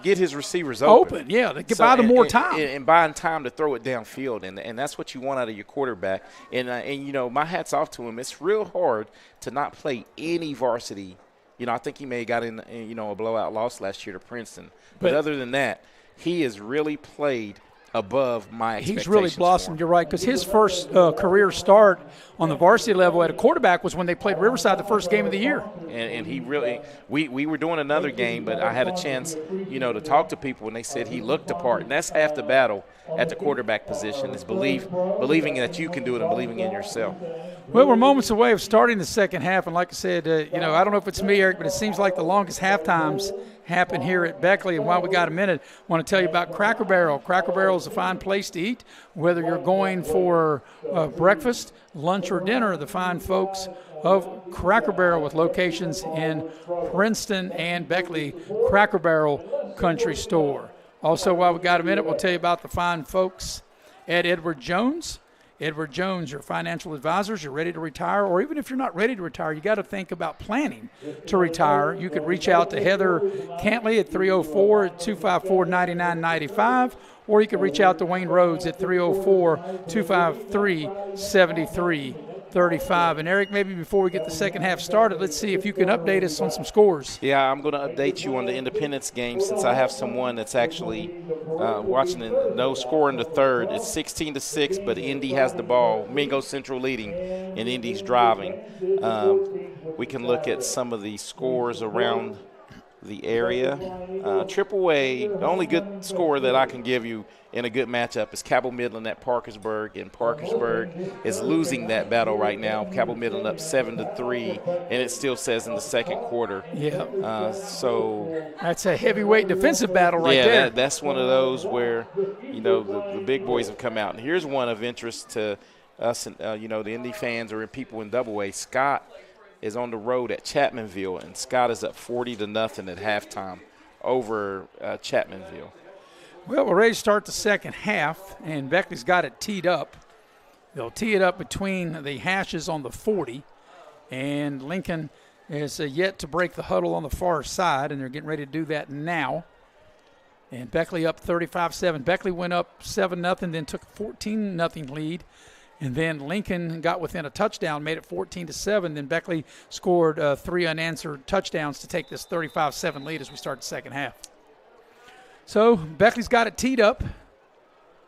get his receivers open. Yeah, to buy them more time. And buying time to throw it downfield. And that's what you want out of your quarterback. And you know, my hat's off to him. It's real hard to not play any varsity. You know, I think he may have got in a blowout loss last year to Princeton. But other than that, he has really played above my expectations. He's really blossomed, you're right, because his first career start on the varsity level at a quarterback was when they played Riverside the first game of the year. And he really – we were doing another game, but I had a chance, to talk to people, and they said he looked the part. And that's half the battle at the quarterback position is believing that you can do it and believing in yourself. Well, we're moments away of starting the second half, and like I said, I don't know if it's me, Eric, but it seems like the longest halftimes happen here at Beckley. And while we got a minute, I want to tell you about Cracker Barrel. Cracker Barrel is a fine place to eat, whether you're going for breakfast, lunch, or dinner. The fine folks of Cracker Barrel with locations in Princeton and Beckley, Cracker Barrel Country Store. Also, while we got a minute, we'll tell you about the fine folks at Edward Jones. Edward Jones, your financial advisors, you're ready to retire, or even if you're not ready to retire, you got to think about planning to retire. You could reach out to Heather Cantley at 304-254-9995, or you could reach out to Wayne Rhodes at 304-253-7335. And Eric, maybe before we get the second half started, let's see if you can update us on some scores. Yeah, I'm going to update you on the Independence game since I have someone that's actually watching it. No score in the third. It's 16-6, but Indy has the ball. Mingo Central leading, and Indy's driving. We can look at some of the scores around the area. Triple A, the only good score that I can give you in a good matchup is Cabell Midland at Parkersburg, and Parkersburg is losing that battle right now. Cabell Midland up 7-3, and it still says in the second quarter. Yeah. So that's a heavyweight defensive battle right there. Yeah, that's one of those where, the big boys have come out. And here's one of interest to us, and the Indy fans or people in Double A. Scott is on the road at Chapmanville, and Scott is up 40-0 at halftime over Chapmanville. Well, we're ready to start the second half, and Beckley's got it teed up. They'll tee it up between the hashes on the 40, and Lincoln is yet to break the huddle on the far side, and they're getting ready to do that now. And Beckley up 35-7. Beckley went up 7-0, then took a 14-0 lead. And then Lincoln got within a touchdown, made it 14-7. Then Beckley scored 3 unanswered touchdowns to take this 35-7 lead as we start the second half. So Beckley's got it teed up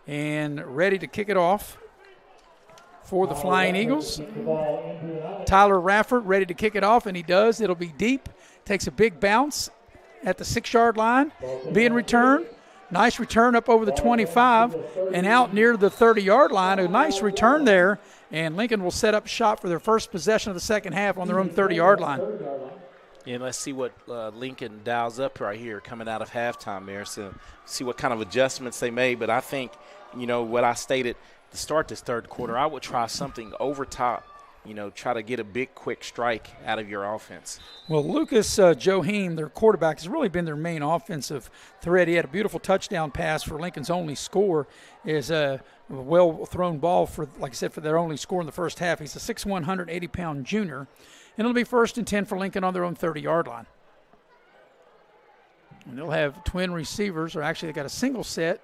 and ready to kick it off for the Flying Eagles. Tyler Rafford ready to kick it off, and he does. It'll be deep. Takes a big bounce at the 6-yard line. Being returned. Nice return up over the 25 and out near the 30-yard line. A nice return there, and Lincoln will set up shop for their first possession of the second half on their own 30-yard line. And let's see what Lincoln dials up right here coming out of halftime there. So see what kind of adjustments they made. But I think, what I stated to start this third quarter, I would try something over top. Try to get a big, quick strike out of your offense. Well, Lucas Joheim, their quarterback, has really been their main offensive threat. He had a beautiful touchdown pass for Lincoln's only score. Is a well-thrown ball for, like I said, for their only score in the first half. He's a 6'1", 180-pound junior. And it'll be 1st and 10 for Lincoln on their own 30-yard line. And they'll have twin receivers, or actually they got a single set.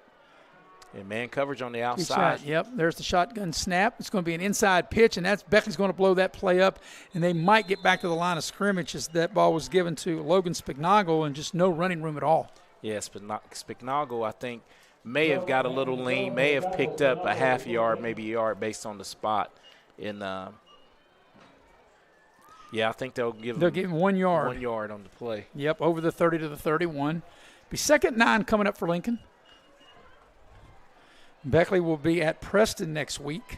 And man coverage on the outside. Yep, there's the shotgun snap. It's going to be an inside pitch, and that's Beckley's going to blow that play up, and they might get back to the line of scrimmage as that ball was given to Logan Spignagle and just no running room at all. Yes, but Spignagle, I think, may have got a little lean, may have picked up a half yard, maybe a yard based on the spot. I think they'll give him 1 yard. 1 yard on the play. Yep, over the 30 to the 31. Be 2nd and 9 coming up for Lincoln. Beckley will be at Preston next week.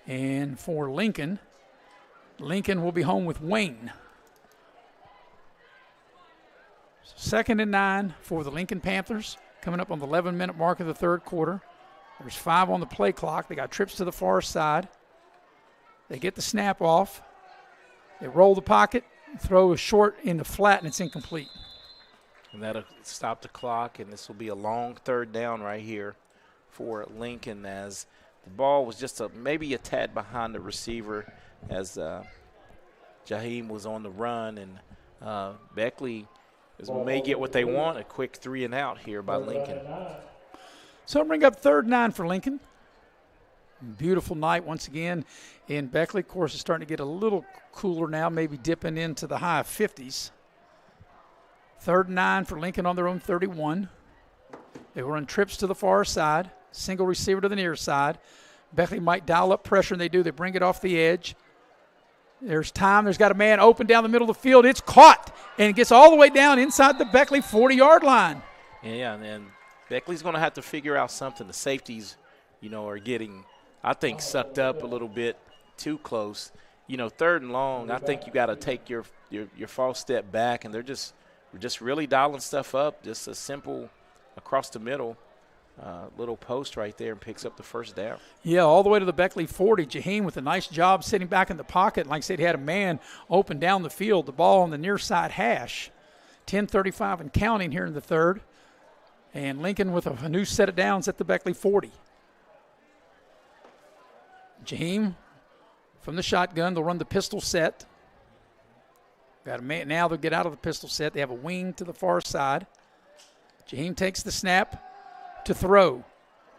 And for Lincoln will be home with Wayne. 2nd and 9 for the Lincoln Panthers, coming up on the 11-minute mark of the third quarter. There's 5 on the play clock. They got trips to the far side. They get the snap off. They roll the pocket, throw a short in the flat, and it's incomplete. And that'll stop the clock, and this will be a long third down right here for Lincoln, as the ball was just maybe a tad behind the receiver as Jaheim was on the run, and Beckley may get what they want, a quick 3 and out here by Lincoln. So I'll bring up 3rd and 9 for Lincoln. Beautiful night once again in Beckley. Of course, it's starting to get a little cooler now, maybe dipping into the high 50s. 3rd and 9 for Lincoln on their own 31. They will run trips to the far side. Single receiver to the near side. Beckley might dial up pressure, and they do. They bring it off the edge. There's time. There's got a man open down the middle of the field. It's caught, and it gets all the way down inside the Beckley 40-yard line. Yeah, and Beckley's going to have to figure out something. The safeties, are getting, I think, sucked up a little bit too close. 3rd and long, I think you got to take your false step back, and they're just really dialing stuff up. Just a simple across the middle. Little post right there and picks up the first down. Yeah, all the way to the Beckley 40. Jaheim with a nice job sitting back in the pocket. And like I said, he had a man open down the field. The ball on the near side hash. 10:35 and counting here in the third. And Lincoln with a new set of downs at the Beckley 40. Jaheim from the shotgun. They'll run the pistol set. Got a man. Now they'll get out of the pistol set. They have a wing to the far side. Jaheim takes the snap to throw.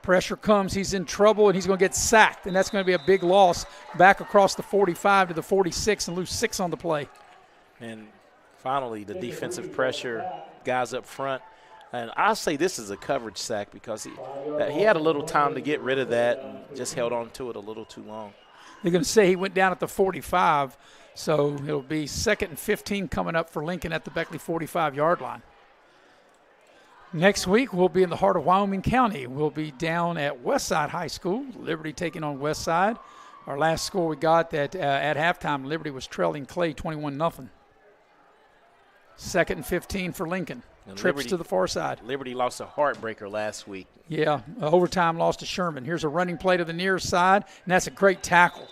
Pressure comes. He's in trouble, and he's going to get sacked, and that's going to be a big loss back across the 45 to the 46 and lose 6 on the play. And finally, the defensive pressure, guys up front. And I'll say this is a coverage sack because he had a little time to get rid of that and just held on to it a little too long. They're going to say he went down at the 45, so it'll be 2nd and 15 coming up for Lincoln at the Beckley 45-yard line. Next week, we'll be in the heart of Wyoming County. We'll be down at Westside High School, Liberty taking on Westside. Our last score we got that at halftime, Liberty was trailing Clay 21-0. 2nd and 15 for Lincoln. And Trips Liberty, to the far side. Liberty lost a heartbreaker last week. Yeah, overtime loss to Sherman. Here's a running play to the near side, and that's a great tackle.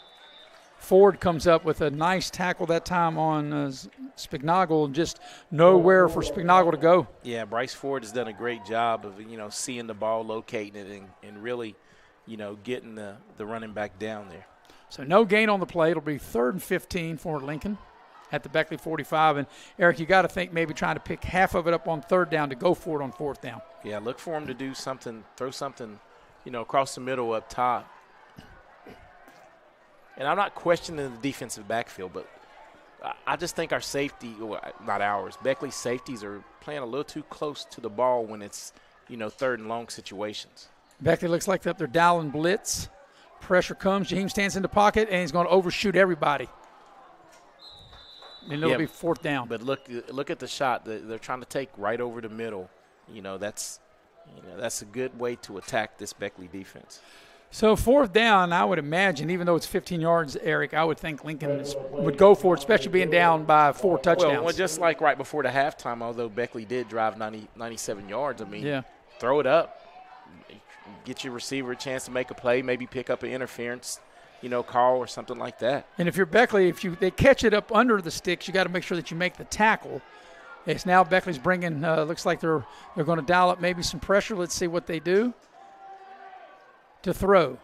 Ford comes up with a nice tackle that time on Spignagle, and just nowhere for Spignagle to go. Yeah, Bryce Ford has done a great job of, seeing the ball, locating it, and really, getting the running back down there. So no gain on the play. It'll be 3rd and 15 for Lincoln at the Beckley 45. And, Eric, you got to think maybe trying to pick half of it up on 3rd down to go for it on 4th down. Yeah, look for him to do something, throw something, across the middle up top. And I'm not questioning the defensive backfield, but I just think our safety, well, not ours, Beckley's safeties are playing a little too close to the ball when it's, third and long situations. Beckley looks like they're dialing blitz. Pressure comes. Jaheim stands in the pocket, and he's going to overshoot everybody. And it'll be fourth down. But look at the shot that they're trying to take right over the middle. That's a good way to attack this Beckley defense. So fourth down, I would imagine, even though it's 15 yards, Eric, I would think Lincoln would go for it, especially being down by 4 touchdowns. Well, just like right before the halftime, although Beckley did drive 97 yards, yeah. Throw it up. Get your receiver a chance to make a play, maybe pick up an interference, call or something like that. And if you're Beckley, they catch it up under the sticks, you got to make sure that you make the tackle. It's now Beckley's bringing, looks like they're going to dial up maybe some pressure. Let's see what they do. To throw.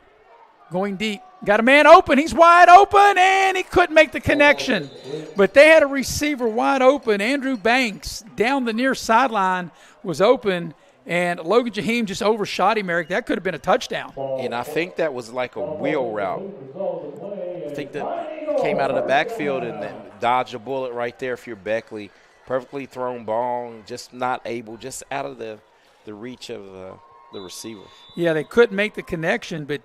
Going deep. Got a man open. He's wide open, and he couldn't make the connection. But they had a receiver wide open. Andrew Banks down the near sideline was open, and Logan Jaheim just overshot him, Eric. That could have been a touchdown. And I think that was like a wheel route. I think that came out of the backfield and then dodged a bullet right there if you're Beckley. Perfectly thrown ball, just not able, just out of the reach of the receiver. Yeah, they couldn't make the connection, but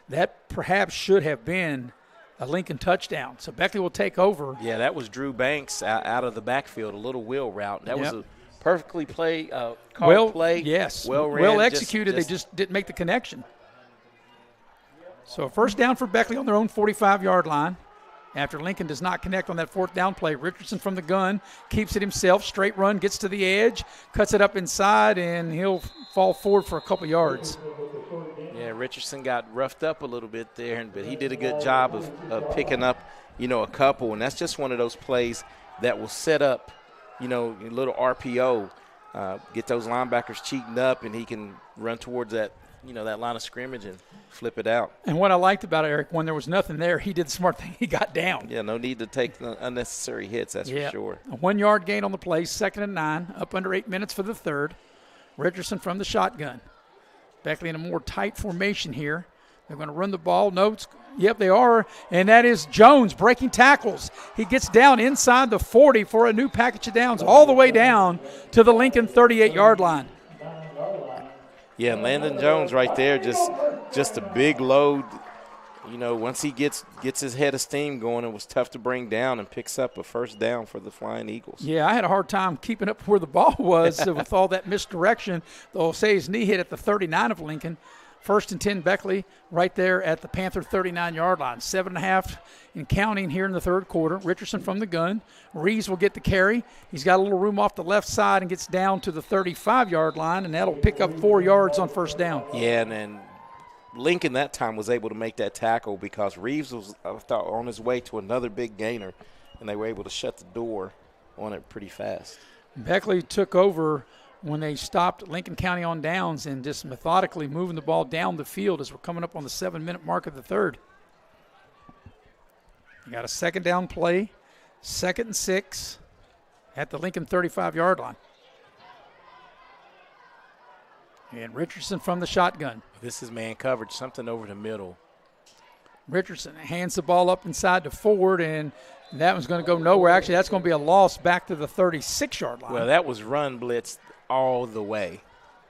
that perhaps should have been a Lincoln touchdown. So Beckley will take over. Yeah, that was Drew Banks out of the backfield, a little wheel route. That was a perfectly called play. Yes, well executed. They just didn't make the connection. So first down for Beckley on their own 45-yard line. After Lincoln does not connect on that fourth down play, Richardson from the gun keeps it himself. Straight run, gets to the edge, cuts it up inside, and he'll fall forward for a couple yards. Yeah, Richardson got roughed up a little bit there, but he did a good job of picking up, a couple. And that's just one of those plays that will set up, a little RPO, get those linebackers cheating up, and he can run towards that, that line of scrimmage and flip it out. And what I liked about it, Eric, when there was nothing there, he did the smart thing. He got down. Yeah, no need to take unnecessary hits, that's for sure. A 1-yard gain on the play, 2nd and 9, up under 8 minutes for the third. Richardson from the shotgun. Beckley in a more tight formation here. They're going to run the ball. Yep, they are. And that is Jones breaking tackles. He gets down inside the 40 for a new package of downs all the way down to the Lincoln 38-yard line. Yeah, Landon Jones right there, just a big load. Once he gets his head of steam going, it was tough to bring down and picks up a first down for the Flying Eagles. Yeah, I had a hard time keeping up where the ball was with all that misdirection. They'll say his knee hit at the 39 of Lincoln. 1st and 10 Beckley right there at the Panther 39-yard line. 7.5 and counting here in the third quarter. Richardson from the gun. Reeves will get the carry. He's got a little room off the left side and gets down to the 35-yard line, and that'll pick up 4 yards on first down. Yeah, and then Lincoln that time was able to make that tackle because Reeves was, I thought, on his way to another big gainer, and they were able to shut the door on it pretty fast. Beckley took over when they stopped Lincoln County on downs and just methodically moving the ball down the field as we're coming up on the 7-minute mark of the third. You got a 2nd down play, 2nd and 6 at the Lincoln 35-yard line. And Richardson from the shotgun. This is man coverage, something over the middle. Richardson hands the ball up inside to Ford, and that one's going to go nowhere. Actually, that's going to be a loss back to the 36-yard line. Well, that was run blitz all the way.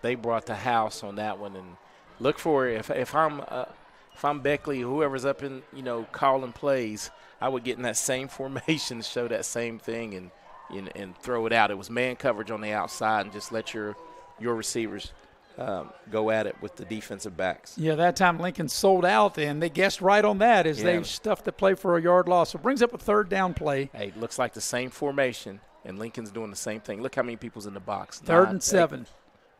They brought the house on that one, and look for it. If I'm Beckley, whoever's up in calling plays, I would get in that same formation, show that same thing, and throw it out. It was man coverage on the outside, and just let your receivers go at it with the defensive backs. Yeah, that time Lincoln sold out, and they guessed right on that as they stuffed the play for a yard loss. So it brings up a 3rd down play. Hey, it looks like the same formation. And Lincoln's doing the same thing. Look how many people's in the box. 3rd and 7.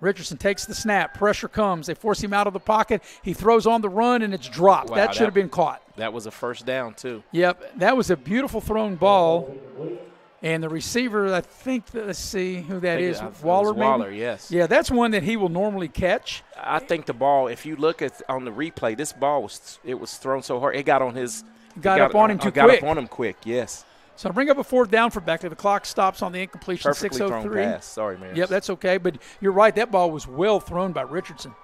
Richardson takes the snap. Pressure comes. They force him out of the pocket. He throws on the run, and it's dropped. Wow, that should have been caught. That was a first down, too. Yep, that was a beautiful thrown ball. And the receiver, I think, let's see who that is. Waller, maybe? Waller, yes. Yeah, that's one that he will normally catch. I think the ball, if you look at on the replay, this ball was thrown so hard. It got on his – Got up on him too quick. Got up on him quick, yes. So I bring up a 4th down for Beckley. The clock stops on the incompletion. Perfectly 6:03. thrown pass. Sorry, man. Yep, that's okay. But you're right. That ball was well thrown by Richardson.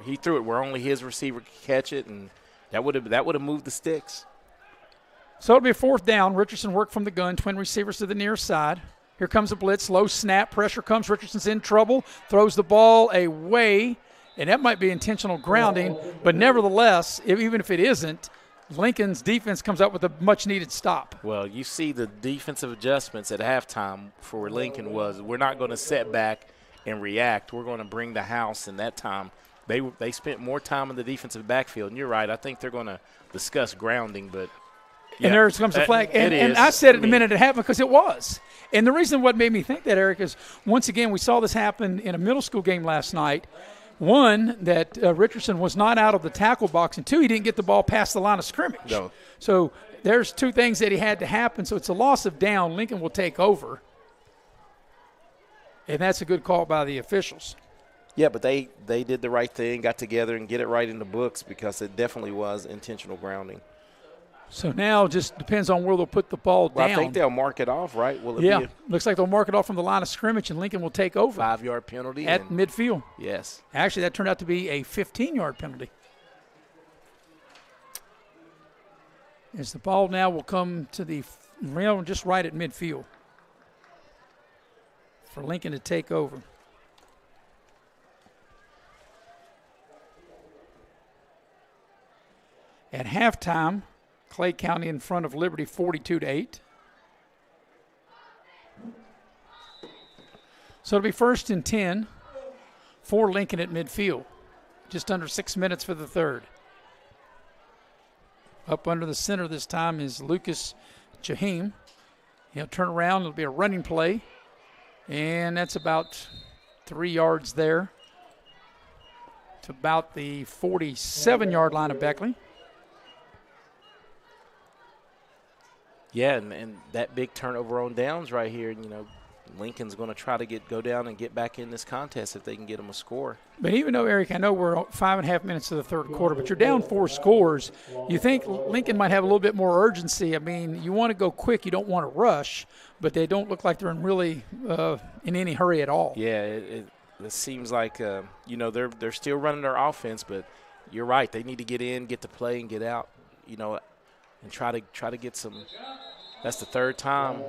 He threw it where only his receiver could catch it, and that would have moved the sticks. So it'll be a fourth down. Richardson worked from the gun, twin receivers to the near side. Here comes a blitz, low snap, pressure comes. Richardson's in trouble, throws the ball away, and that might be intentional grounding. But nevertheless, even if it isn't, Lincoln's defense comes up with a much-needed stop. Well, you see the defensive adjustments at halftime for Lincoln was we're not going to set back and react. We're going to bring the house, and that time they spent more time in the defensive backfield. And you're right, I think they're going to discuss grounding, but yeah, and there comes the flag. And I said it the minute it happened because it was. And the reason what made me think that, Eric, is once again we saw this happen in a middle school game last night. One, that Richardson was not out of the tackle box, and two, he didn't get the ball past the line of scrimmage. No. So there's two things that he had to happen. So it's a loss of down. Lincoln will take over. And that's a good call by the officials. Yeah, but they did the right thing, got together and get it right in the books because it definitely was intentional grounding. So now it just depends on where they'll put the ball down. I think they'll mark it off, right? Will it yeah, be looks like they'll mark it off from the line of scrimmage, and Lincoln will take over. 5-yard penalty? At midfield. Yes. Actually, that turned out to be a 15-yard penalty. As the ball now will come to the rail just right at midfield for Lincoln to take over. At halftime, Clay County in front of Liberty 42-8. So it'll be 1st and 10 for Lincoln at midfield. Just under 6 minutes for the third. Up under the center this time is Lucas Jahim. He'll turn around. It'll be a running play. And that's about 3 yards there to about the 47-yard line of Beckley. Yeah, and that big turnover on downs right here, Lincoln's going to try to go down and get back in this contest if they can get them a score. But even though, Eric, I know we're 5.5 minutes to the third quarter, but you're down 4 scores, you think Lincoln might have a little bit more urgency. I mean, you want to go quick. You don't want to rush, but they don't look like they're in any hurry at all. Yeah, it seems like, they're still running their offense, but you're right. They need to get in, get to play, and get out, and try to get some. That's the third time.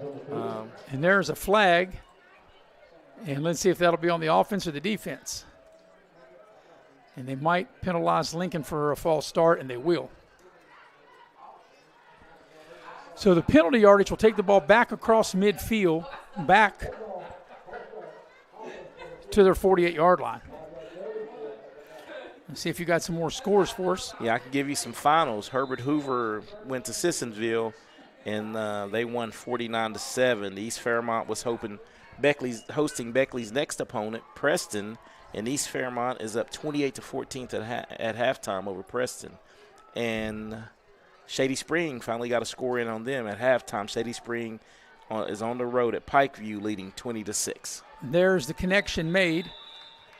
And there's a flag. And let's see if that'll be on the offense or the defense. And they might penalize Lincoln for a false start, and they will. So the penalty yardage will take the ball back across midfield, back to their 48-yard line. Let's see if you got some more scores for us. Yeah, I can give you some finals. Herbert Hoover went to Sissonsville, and they won 49-7. East Fairmont was hosting Beckley's next opponent, Preston, and East Fairmont is up 28-14 at halftime over Preston. And Shady Spring finally got a score in on them at halftime. Shady Spring is on the road at Pikeview, leading 20-6. There's the connection made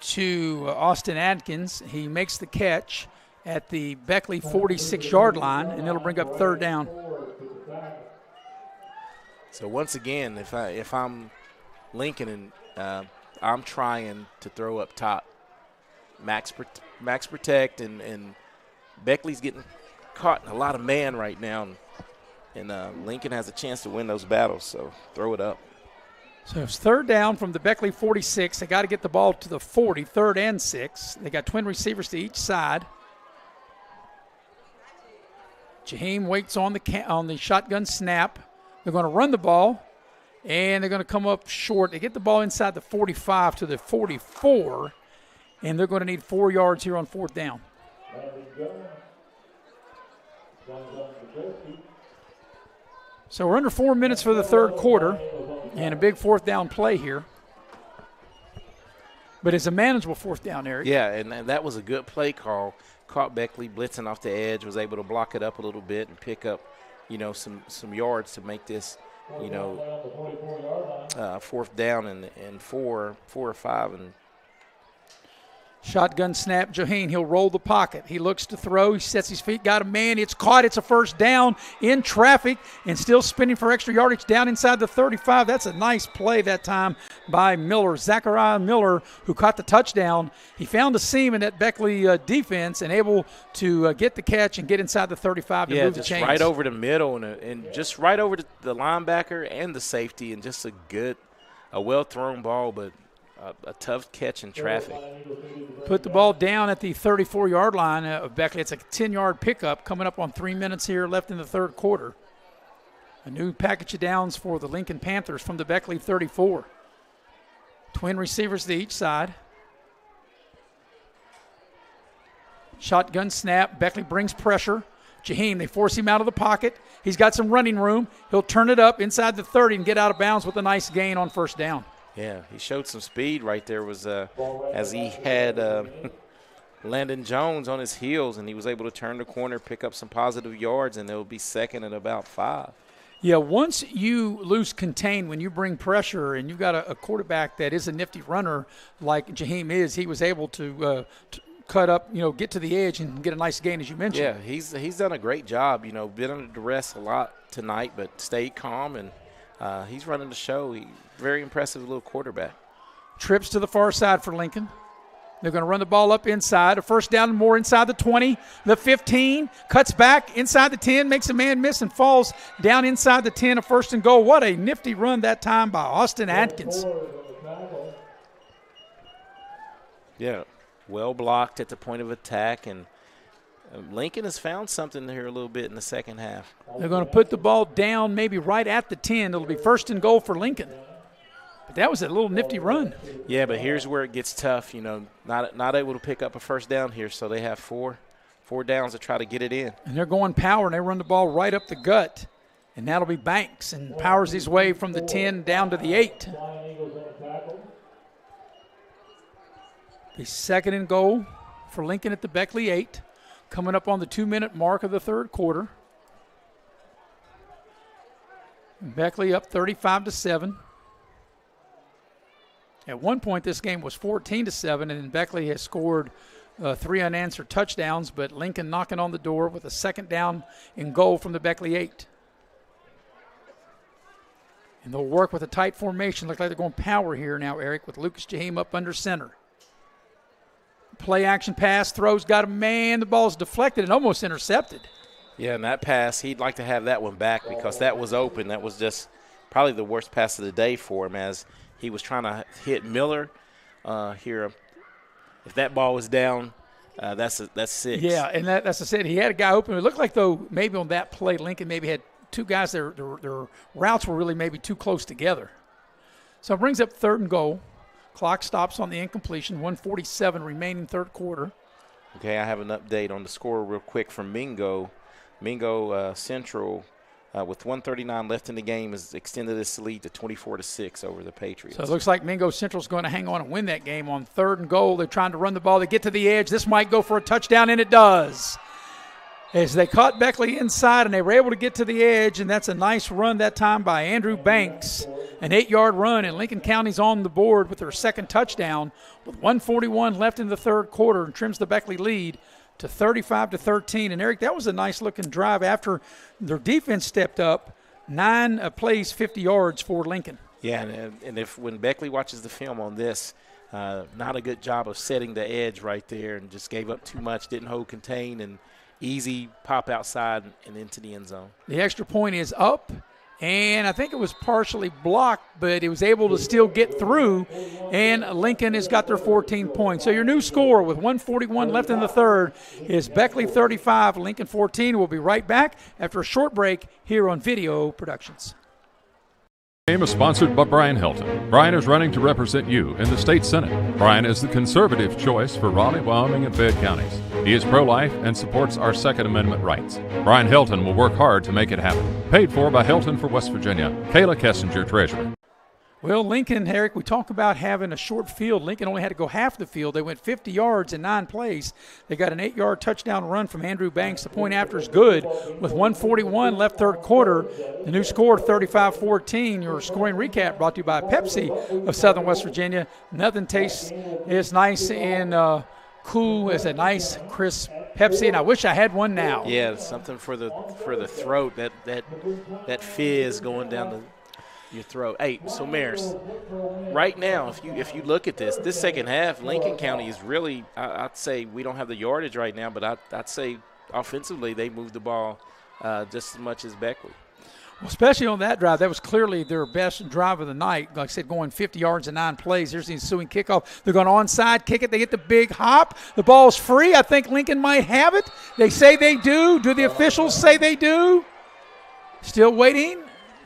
to Austin Adkins. He makes the catch at the Beckley 46-yard line, and it'll bring up third down. So once again, if I'm Lincoln and I'm trying to throw up top, max protect, and Beckley's getting caught in a lot of man right now, and Lincoln has a chance to win those battles. So throw it up. So it's third down from the Beckley 46. They got to get the ball to the 40, 3rd and 6. They got twin receivers to each side. Jaheim waits on the shotgun snap. They're going to run the ball, and they're going to come up short. They get the ball inside the 45 to the 44, and they're going to need 4 yards here on 4th down. So we're under 4 minutes for the third quarter, and a big 4th down play here. But it's a manageable 4th down, Eric. Yeah, and that was a good play call. Caught Beckley blitzing off the edge, was able to block it up a little bit and pick up, some yards to make this, 4th down and 4 or 5. And Shotgun snap, Jaheen. He'll roll the pocket. He looks to throw. He sets his feet, got a man. It's caught. It's a first down in traffic and still spinning for extra yardage down inside the 35. That's a nice play that time by Miller. Zachariah Miller, who caught the touchdown. He found a seam in that Beckley defense and able to get the catch and get inside the 35 to move the chains. Right over the middle and just right over the linebacker and the safety, and just a well-thrown ball, but a tough catch in traffic. Put the ball down at the 34-yard line of Beckley. It's a 10-yard pickup coming up on 3 minutes here left in the third quarter. A new package of downs for the Lincoln Panthers from the Beckley 34. Twin receivers to each side. Shotgun snap. Beckley brings pressure. Jaheen, they force him out of the pocket. He's got some running room. He'll turn it up inside the 30 and get out of bounds with a nice gain on first down. Yeah, he showed some speed right there as he had Landon Jones on his heels, and he was able to turn the corner, pick up some positive yards, and they'll be second at about 5. Yeah, once you lose contain, when you bring pressure and you've got a quarterback that is a nifty runner like Jaheen is, he was able to cut up, get to the edge and get a nice gain, as you mentioned. Yeah, he's done a great job, been under duress a lot tonight, but stayed calm, and he's running the show. Very impressive little quarterback. Trips to the far side for Lincoln. They're going to run the ball up inside. A first down and more inside the 20, the 15, cuts back inside the 10, makes a man miss and falls down inside the 10, a first and goal. What a nifty run that time by Austin Atkins. Yeah, well blocked at the point of attack, and Lincoln has found something here a little bit in the second half. They're going to put the ball down maybe right at the 10. It'll be first and goal for Lincoln. But that was a little nifty run. Yeah, but here's where it gets tough, not able to pick up a first down here, so they have four downs to try to get it in. And they're going power, and they run the ball right up the gut. And that'll be Banks, and powers his way from the 10 down to the 8. The second and goal for Lincoln at the Beckley 8. Coming up on the 2-minute mark of the third quarter. Beckley up 35-7. At one point, this game was 14-7, and then Beckley has scored 3 unanswered touchdowns, but Lincoln knocking on the door with a second down and goal from the Beckley 8. And they'll work with a tight formation. Look like they're going power here now, Eric, with Lucas Jaheen up under center. Play action pass, throws, got a man. The ball's deflected and almost intercepted. Yeah, and that pass, he'd like to have that one back because that was open. That was just probably the worst pass of the day for him as he was trying to hit Miller here. If that ball was down, that's 6. Yeah, and that's I said. He had a guy open. It looked like, though, maybe on that play, Lincoln maybe had 2 guys. Their routes were really maybe too close together. So it brings up third and goal. Clock stops on the incompletion. 1:47 remaining third quarter. Okay, I have an update on the score real quick from Mingo. Mingo Central, with 1:39 left in the game, has extended its lead to 24-6 over the Patriots. So it looks like Mingo Central's going to hang on and win that game on third and goal. They're trying to run the ball. They get to the edge. This might go for a touchdown, and it does. As they caught Beckley inside, and they were able to get to the edge, and that's a nice run that time by Andrew Banks. An 8-yard run, and Lincoln County's on the board with their second touchdown with 1:41 left in the third quarter and trims the Beckley lead to 35-13. And, Eric, that was a nice-looking drive after their defense stepped up. 9 plays, 50 yards for Lincoln. Yeah, and when Beckley watches the film on this, not a good job of setting the edge right there and just gave up too much, didn't hold contain, and easy pop outside and into the end zone. The extra point is up, and I think it was partially blocked, but it was able to still get through, and Lincoln has got their 14 points. So your new score with 1:41 left in the third is Beckley 35, Lincoln 14. We'll be right back after a short break here on Video Productions. Game is sponsored by Brian Helton. Brian is running to represent you in the state senate. Brian is the conservative choice for Raleigh, Wyoming, and Fayette counties. He is pro-life and supports our Second Amendment rights. Brian Helton will work hard to make it happen. Paid for by Helton for West Virginia. Kayla Kessinger, Treasurer. Well, Lincoln, Eric, we talk about having a short field. Lincoln only had to go half the field. They went 50 yards in 9 plays. They got an 8-yard touchdown run from Andrew Banks. The point after is good. With 1:41 left third quarter, the new score 35-14. Your scoring recap brought to you by Pepsi of Southern West Virginia. Nothing tastes as nice and cool as a nice, crisp Pepsi, and I wish I had one now. Yeah, something for the throat, that fizz going down your throat. Hey, so Maris, right now, if you look at this second half, Lincoln County is really, I'd say we don't have the yardage right now, but I'd say offensively they moved the ball just as much as Beckley. Well, especially on that drive, that was clearly their best drive of the night. Like I said, going 50 yards in 9 plays. Here's the ensuing kickoff. They're going onside kick it. They get the big hop. The ball's free. I think Lincoln might have it. They say they do. Do the officials say they do? Still waiting.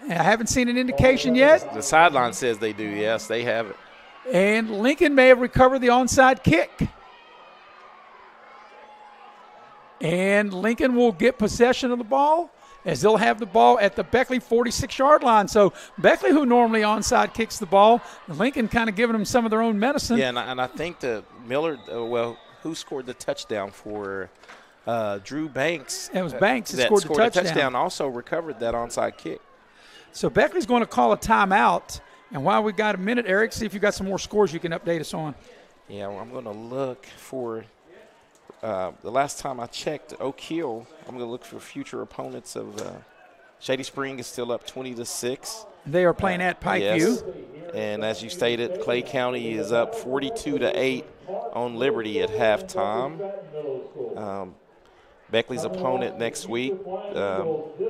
I haven't seen an indication yet. The sideline says they do, yes, they have it. And Lincoln may have recovered the onside kick. And Lincoln will get possession of the ball as they'll have the ball at the Beckley 46-yard line. So Beckley, who normally onside kicks the ball, Lincoln kind of giving them some of their own medicine. Yeah, and I think the Miller, who scored the touchdown for Drew Banks? It was Banks that scored the touchdown. Also recovered that onside kick. So Beckley's going to call a timeout. And while we got a minute, Eric, see if you got some more scores you can update us on. Yeah, well, I'm going to look for the last time I checked, Oak Hill. I'm going to look for future opponents of Shady Spring is still up 20-6. They are playing at Pikeview. Yes. And as you stated, Clay County is up 42-8 on Liberty at halftime. Beckley's opponent next week,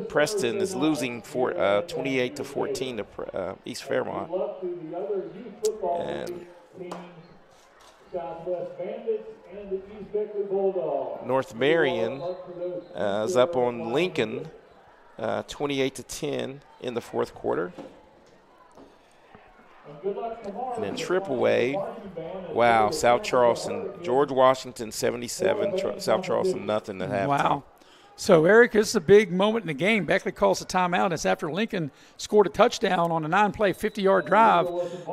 Preston, is losing 28-14 to East Fairmont. And North Marion is up on Lincoln 28-10 in the fourth quarter. And then Triple A, wow, South Charleston, George Washington 77, South Charleston nothing at halftime. Wow. So, Eric, this is a big moment in the game. Beckley calls a timeout. It's after Lincoln scored a touchdown on a 9-play, 50-yard drive.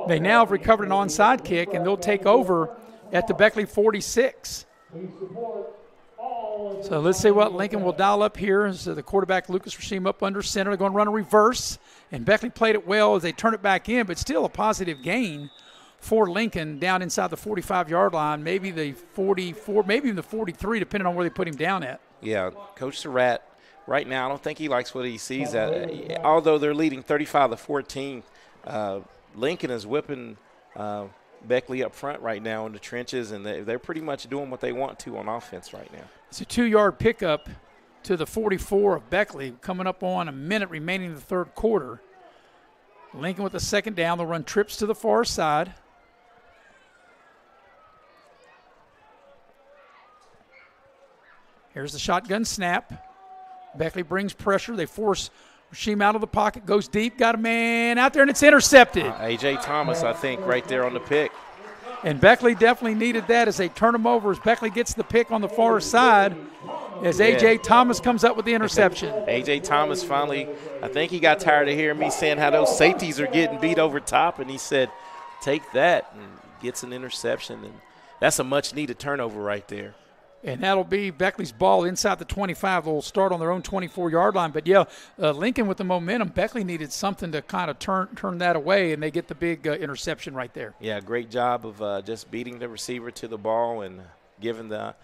They now have recovered an onside kick, and they'll take over at the Beckley 46. So let's see what Lincoln will dial up here. So the quarterback, Lucas Rashim, up under center. They're going to run a reverse. And Beckley played it well as they turn it back in, but still a positive gain for Lincoln down inside the 45-yard line, maybe the 44, maybe even the 43, depending on where they put him down at. Yeah, Coach Surratt, right now, I don't think he likes what he sees. Although they're leading 35-14, Lincoln is whipping Beckley up front right now in the trenches, and they're pretty much doing what they want to on offense right now. It's a 2-yard pickup to the 44 of Beckley, coming up on a minute remaining in the third quarter. Lincoln with the second down. They'll run trips to the far side. Here's the shotgun snap. Beckley brings pressure. They force Rashim out of the pocket, goes deep, got a man out there, and it's intercepted. A.J. Thomas, I think, right there on the pick. And Beckley definitely needed that as they turn him over as Beckley gets the pick on the far side as A.J. Thomas comes up with the interception. A.J. Thomas finally, I think he got tired of hearing me saying how those safeties are getting beat over top, and he said, take that, and gets an interception. And that's a much-needed turnover right there. And that'll be Beckley's ball inside the 25. They'll start on their own 24-yard line. But, yeah, Lincoln with the momentum, Beckley needed something to kind of turn that away, and they get the big interception right there. Yeah, great job of just beating the receiver to the ball and giving the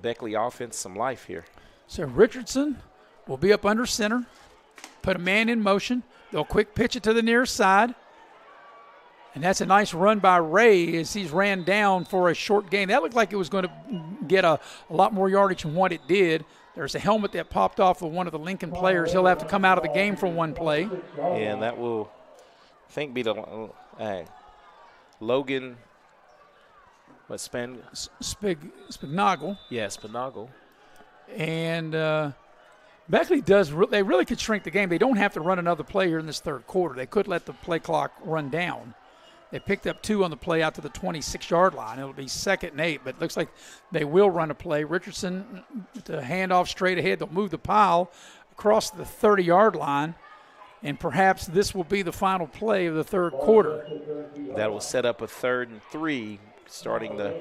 Beckley offense some life here. So Richardson will be up under center, put a man in motion. They'll quick pitch it to the near side. And that's a nice run by Ray as he's ran down for a short gain. That looked like it was going to get a lot more yardage than what it did. There's a helmet that popped off of one of the Lincoln players. He'll have to come out of the game for one play. And that will, I think, be the Logan, Spignoggle. Yeah, Spignoggle. And Beckley they really could shrink the game. They don't have to run another play here in this third quarter. They could let the play clock run down. They picked up 2 on the play out to the 26-yard line. It'll be 2nd and 8, but it looks like they will run a play. Richardson, the handoff straight ahead. They'll move the pile across the 30-yard line. and perhaps this will be the final play of the third quarter. That will set up a 3rd and 3 starting the.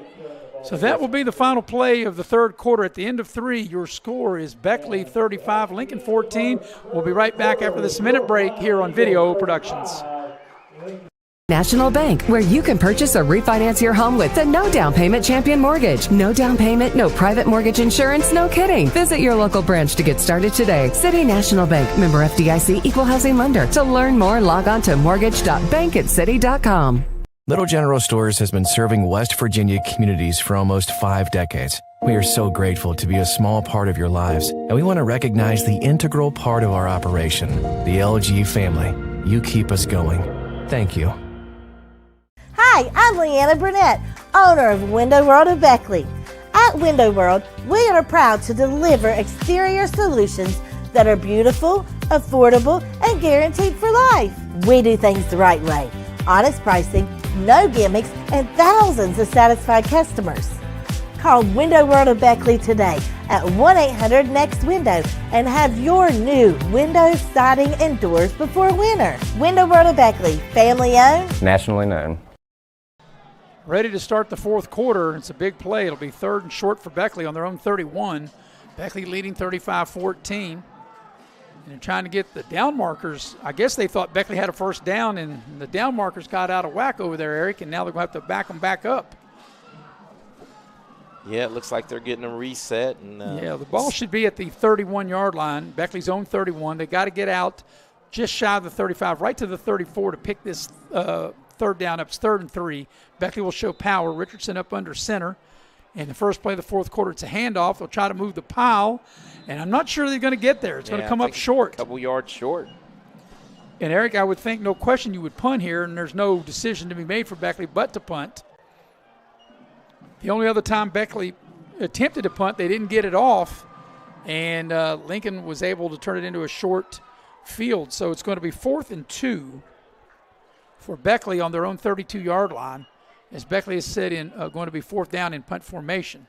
So that will be the final play of the third quarter. At the end of 3, your score is Beckley 35, Lincoln 14. We'll be right back after this minute break here on Video Productions. National Bank, where you can purchase or refinance your home with the no down payment champion mortgage. No down payment, no private mortgage insurance, no kidding. Visit your local branch to get started today. City National Bank, member FDIC, equal housing lender. To learn more, log on to mortgage.bankatcity.com. Little General Stores has been serving West Virginia communities for almost 5 decades. We are so grateful to be a small part of your lives, and we want to recognize the integral part of our operation, the LG family. You keep us going. Thank you. Hi, I'm Leanna Burnett, owner of Window World of Beckley. At Window World, we are proud to deliver exterior solutions that are beautiful, affordable, and guaranteed for life. We do things the right way. Honest pricing, no gimmicks, and thousands of satisfied customers. Call Window World of Beckley today at 1-800-NEXT-WINDOW and have your new windows, siding, and doors before winter. Window World of Beckley, family owned, nationally known. Ready to start the fourth quarter. It's a big play. It'll be 3rd and short for Beckley on their own 31. Beckley leading 35-14. And they're trying to get the down markers. I guess they thought Beckley had a first down, and the down markers got out of whack over there, Eric, and now they're going to have to back them back up. Yeah, it looks like they're getting them reset. And yeah, the ball should be at the 31-yard line, Beckley's own 31. They got to get out just shy of the 35, right to the 34 to pick this third down up. It's 3rd and 3. Beckley will show power. Richardson up under center. In the first play of the fourth quarter, it's a handoff. They'll try to move the pile, and I'm not sure they're going to get there. It's going to come up short. A couple yards short. And, Eric, I would think no question you would punt here, and there's no decision to be made for Beckley but to punt. The only other time Beckley attempted to punt, they didn't get it off, and Lincoln was able to turn it into a short field. So it's going to be 4th and 2 for Beckley on their own 32-yard line, as Beckley is set in going to be 4th down in punt formation.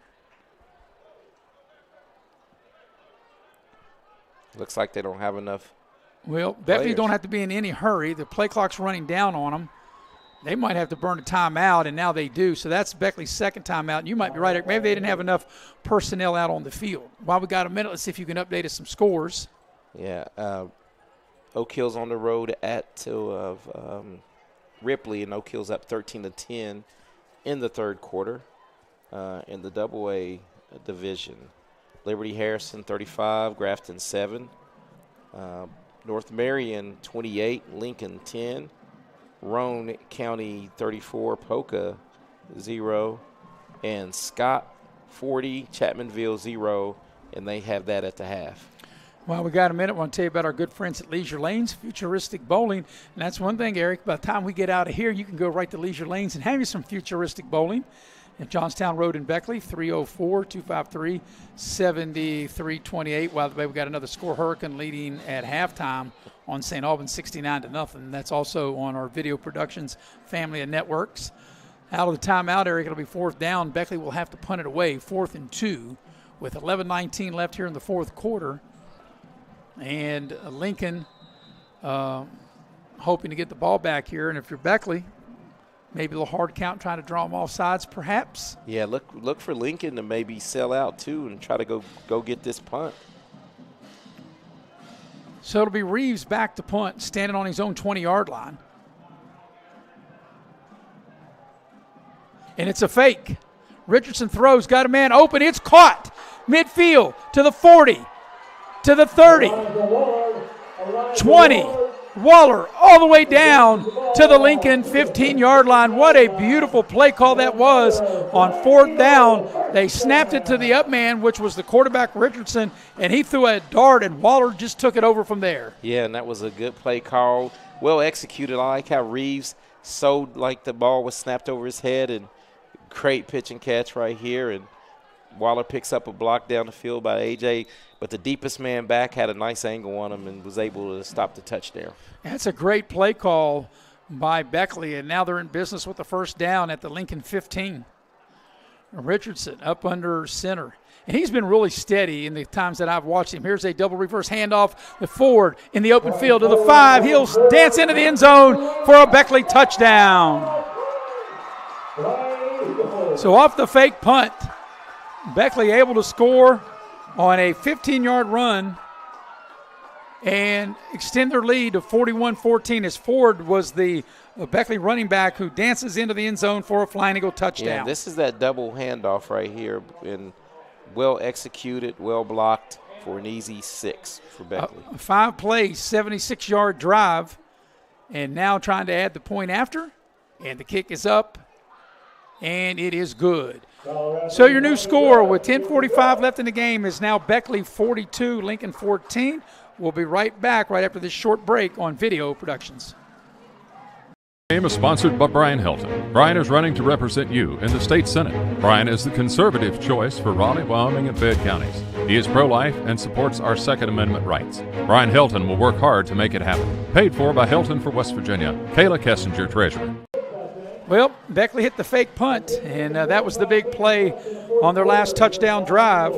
Looks like they don't have enough. Well, Beckley don't have to be in any hurry. The play clock's running down on them. They might have to burn a timeout, and now they do. So that's Beckley's second timeout. And you might be right, Eric. Maybe they didn't have enough personnel out on the field. While we got a minute, let's see if you can update us some scores. Yeah, Oak Hill's on the road at Ripley, and Oak Hill's up 13-10 in the third quarter in the Double-A division. Liberty Harrison 35, Grafton 7, North Marion 28, Lincoln 10, Roane County 34, Polka 0, and Scott 40, Chapmanville 0, and they have that at the half. Well, we got a minute. I want to tell you about our good friends at Leisure Lanes, Futuristic Bowling. And that's one thing, Eric. By the time we get out of here, you can go right to Leisure Lanes and have you some futuristic bowling at Johnstown Road in Beckley, 304-253-7328. By the way, we got another score, Hurricane leading at halftime on St. Albans 69-0. That's also on our Video Productions family of networks. Out of the timeout, Eric, it'll be 4th down. Beckley will have to punt it away, 4th and 2, with 11:19 left here in the fourth quarter. And Lincoln hoping to get the ball back here. And if you're Beckley, maybe a little hard count trying to draw them off sides perhaps. Yeah, look for Lincoln to maybe sell out too and try to go get this punt. So it'll be Reeves back to punt, standing on his own 20-yard line. And it's a fake. Richardson throws, got a man open. It's caught midfield to the 40, to the 30, 20. Waller all the way down to the Lincoln 15-yard line. What a beautiful play call that was on 4th down. They snapped it to the up man, which was the quarterback Richardson, and he threw a dart, and Waller just took it over from there. Yeah, and that was a good play call. Well executed. I like how Reeves sold like the ball was snapped over his head, and great pitch and catch right here. And Waller picks up a block down the field by A.J., but the deepest man back had a nice angle on him and was able to stop the touchdown. That's a great play call by Beckley, and now they're in business with the first down at the Lincoln 15. Richardson up under center. And he's been really steady in the times that I've watched him. Here's a double reverse handoff. The forward in the open field to the 5. He'll dance into the end zone for a Beckley touchdown. So off the fake punt, Beckley able to score on a 15-yard run and extend their lead to 41-14 as Ford was the Beckley running back who dances into the end zone for a Flying Eagle touchdown. Yeah, this is that double handoff right here, and well executed, well blocked for an easy 6 for Beckley. 5 plays, 76-yard drive, and now trying to add the point after, and the kick is up, and it is good. So your new score with 10:45 left in the game is now Beckley 42, Lincoln 14. We'll be right back right after this short break on Video Productions. Game is sponsored by Brian Helton. Brian is running to represent you in the state senate. Brian is the conservative choice for Raleigh, Wyoming, and Fayette counties. He is pro-life and supports our Second Amendment rights. Brian Helton will work hard to make it happen. Paid for by Helton for West Virginia. Kayla Kessinger, treasurer. Well, Beckley hit the fake punt, and that was the big play on their last touchdown drive,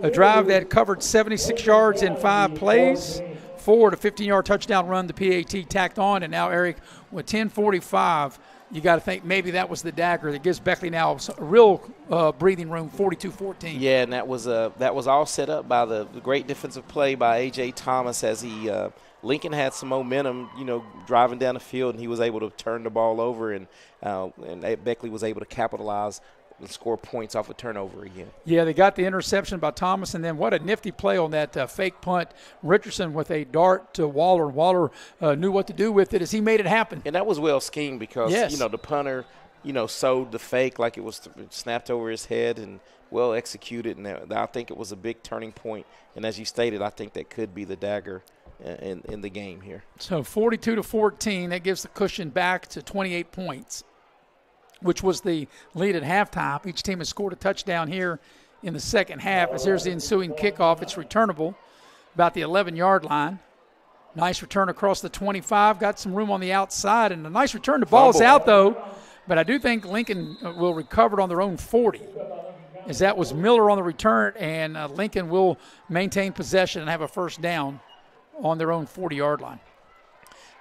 a drive that covered 76 yards in 5 plays. Forward, a 15-yard touchdown run, the PAT tacked on, and now, Eric, with 10:45, you got to think maybe that was the dagger that gives Beckley now a real breathing room, 42-14. Yeah, and that was all set up by the great defensive play by A.J. Thomas as he Lincoln had some momentum, driving down the field, and he was able to turn the ball over, and Beckley was able to capitalize and score points off a turnover again. Yeah, they got the interception by Thomas, and then what a nifty play on that fake punt. Richardson with a dart to Waller. Waller knew what to do with it as he made it happen. And that was well schemed because, yes, the punter, sewed the fake like it was snapped over his head and well executed. And I think it was a big turning point. And as you stated, I think that could be the dagger in the game here. So 42-14, that gives the cushion back to 28 points, which was the lead at halftime. Each team has scored a touchdown here in the second half. As here's the ensuing kickoff, it's returnable about the 11-yard line. Nice return across the 25, got some room on the outside, and a nice return. The ball's out, though, but I do think Lincoln will recover it on their own 40, as that was Miller on the return, and Lincoln will maintain possession and have a first down on their own 40-yard line.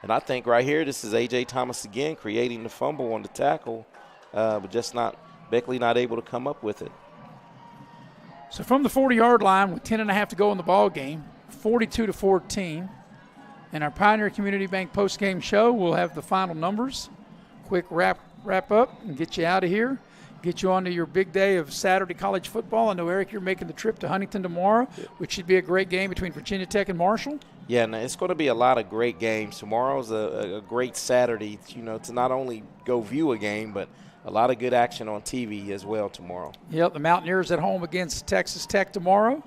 And I think right here, this is A.J. Thomas again creating the fumble on the tackle, but just Beckley not able to come up with it. So from the 40-yard line with 10.5 to go in the ball game, 42-14. In our Pioneer Community Bank postgame show, we'll have the final numbers. Quick wrap up and get you out of here. Get you on to your big day of Saturday college football. I know, Eric, you're making the trip to Huntington tomorrow, which should be a great game between Virginia Tech and Marshall. Yeah, and it's going to be a lot of great games. Tomorrow's a great Saturday, to not only go view a game, but a lot of good action on TV as well tomorrow. Yep, the Mountaineers at home against Texas Tech tomorrow.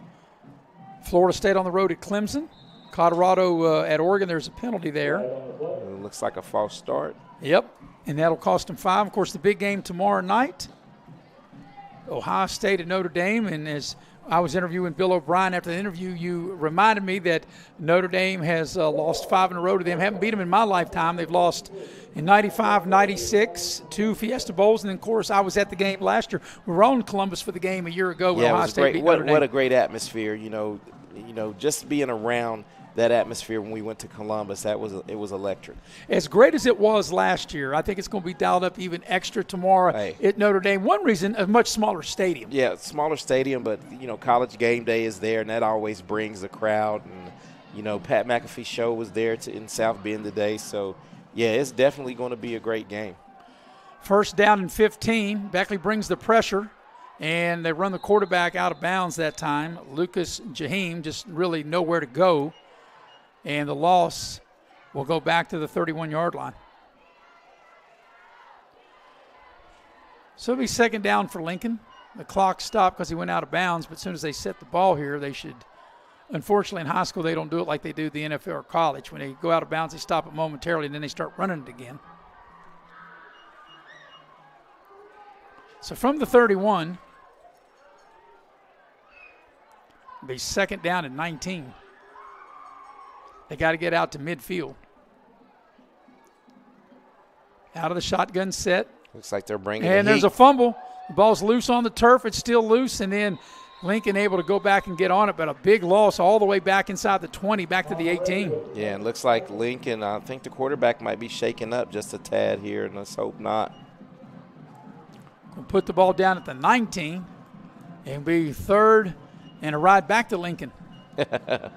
Florida State on the road at Clemson. Colorado at Oregon, there's a penalty there. It looks like a false start. Yep, and that'll cost them 5. Of course, the big game tomorrow night, Ohio State at Notre Dame. And as I was interviewing Bill O'Brien after the interview, you reminded me that Notre Dame has lost 5 in a row to them. Haven't beat them in my lifetime. They've lost in 95, 96, 2 Fiesta Bowls. And then, of course, I was at the game last year. We were on Columbus for the game a year ago when Ohio State beat Notre Dame. What a great atmosphere, just being around that atmosphere when we went to Columbus, it was electric. As great as it was last year, I think it's going to be dialed up even extra tomorrow at Notre Dame. One reason, a much smaller stadium. Yeah, smaller stadium, but, College Game Day is there, and that always brings the crowd. And, Pat McAfee's show was there in South Bend today. So, yeah, it's definitely going to be a great game. First down and 15. Beckley brings the pressure, and they run the quarterback out of bounds that time. Lucas Jaheim just really nowhere to go. And the loss will go back to the 31-yard line. So it'll be second down for Lincoln. The clock stopped because he went out of bounds, but as soon as they set the ball here, they should. Unfortunately, in high school, they don't do it like they do the NFL or college. When they go out of bounds, they stop it momentarily, and then they start running it again. So from the 31, it'll be second down and 19. They got to get out to midfield. Out of the shotgun set. Looks like they're bringing And there's a fumble. The ball's loose on the turf. It's still loose, and then Lincoln able to go back and get on it, but a big loss all the way back inside the 20, back to the 18. Yeah, and looks like Lincoln, I think the quarterback might be shaken up just a tad here, and let's hope not. We'll put the ball down at the 19 and be third and a ride back to Lincoln. And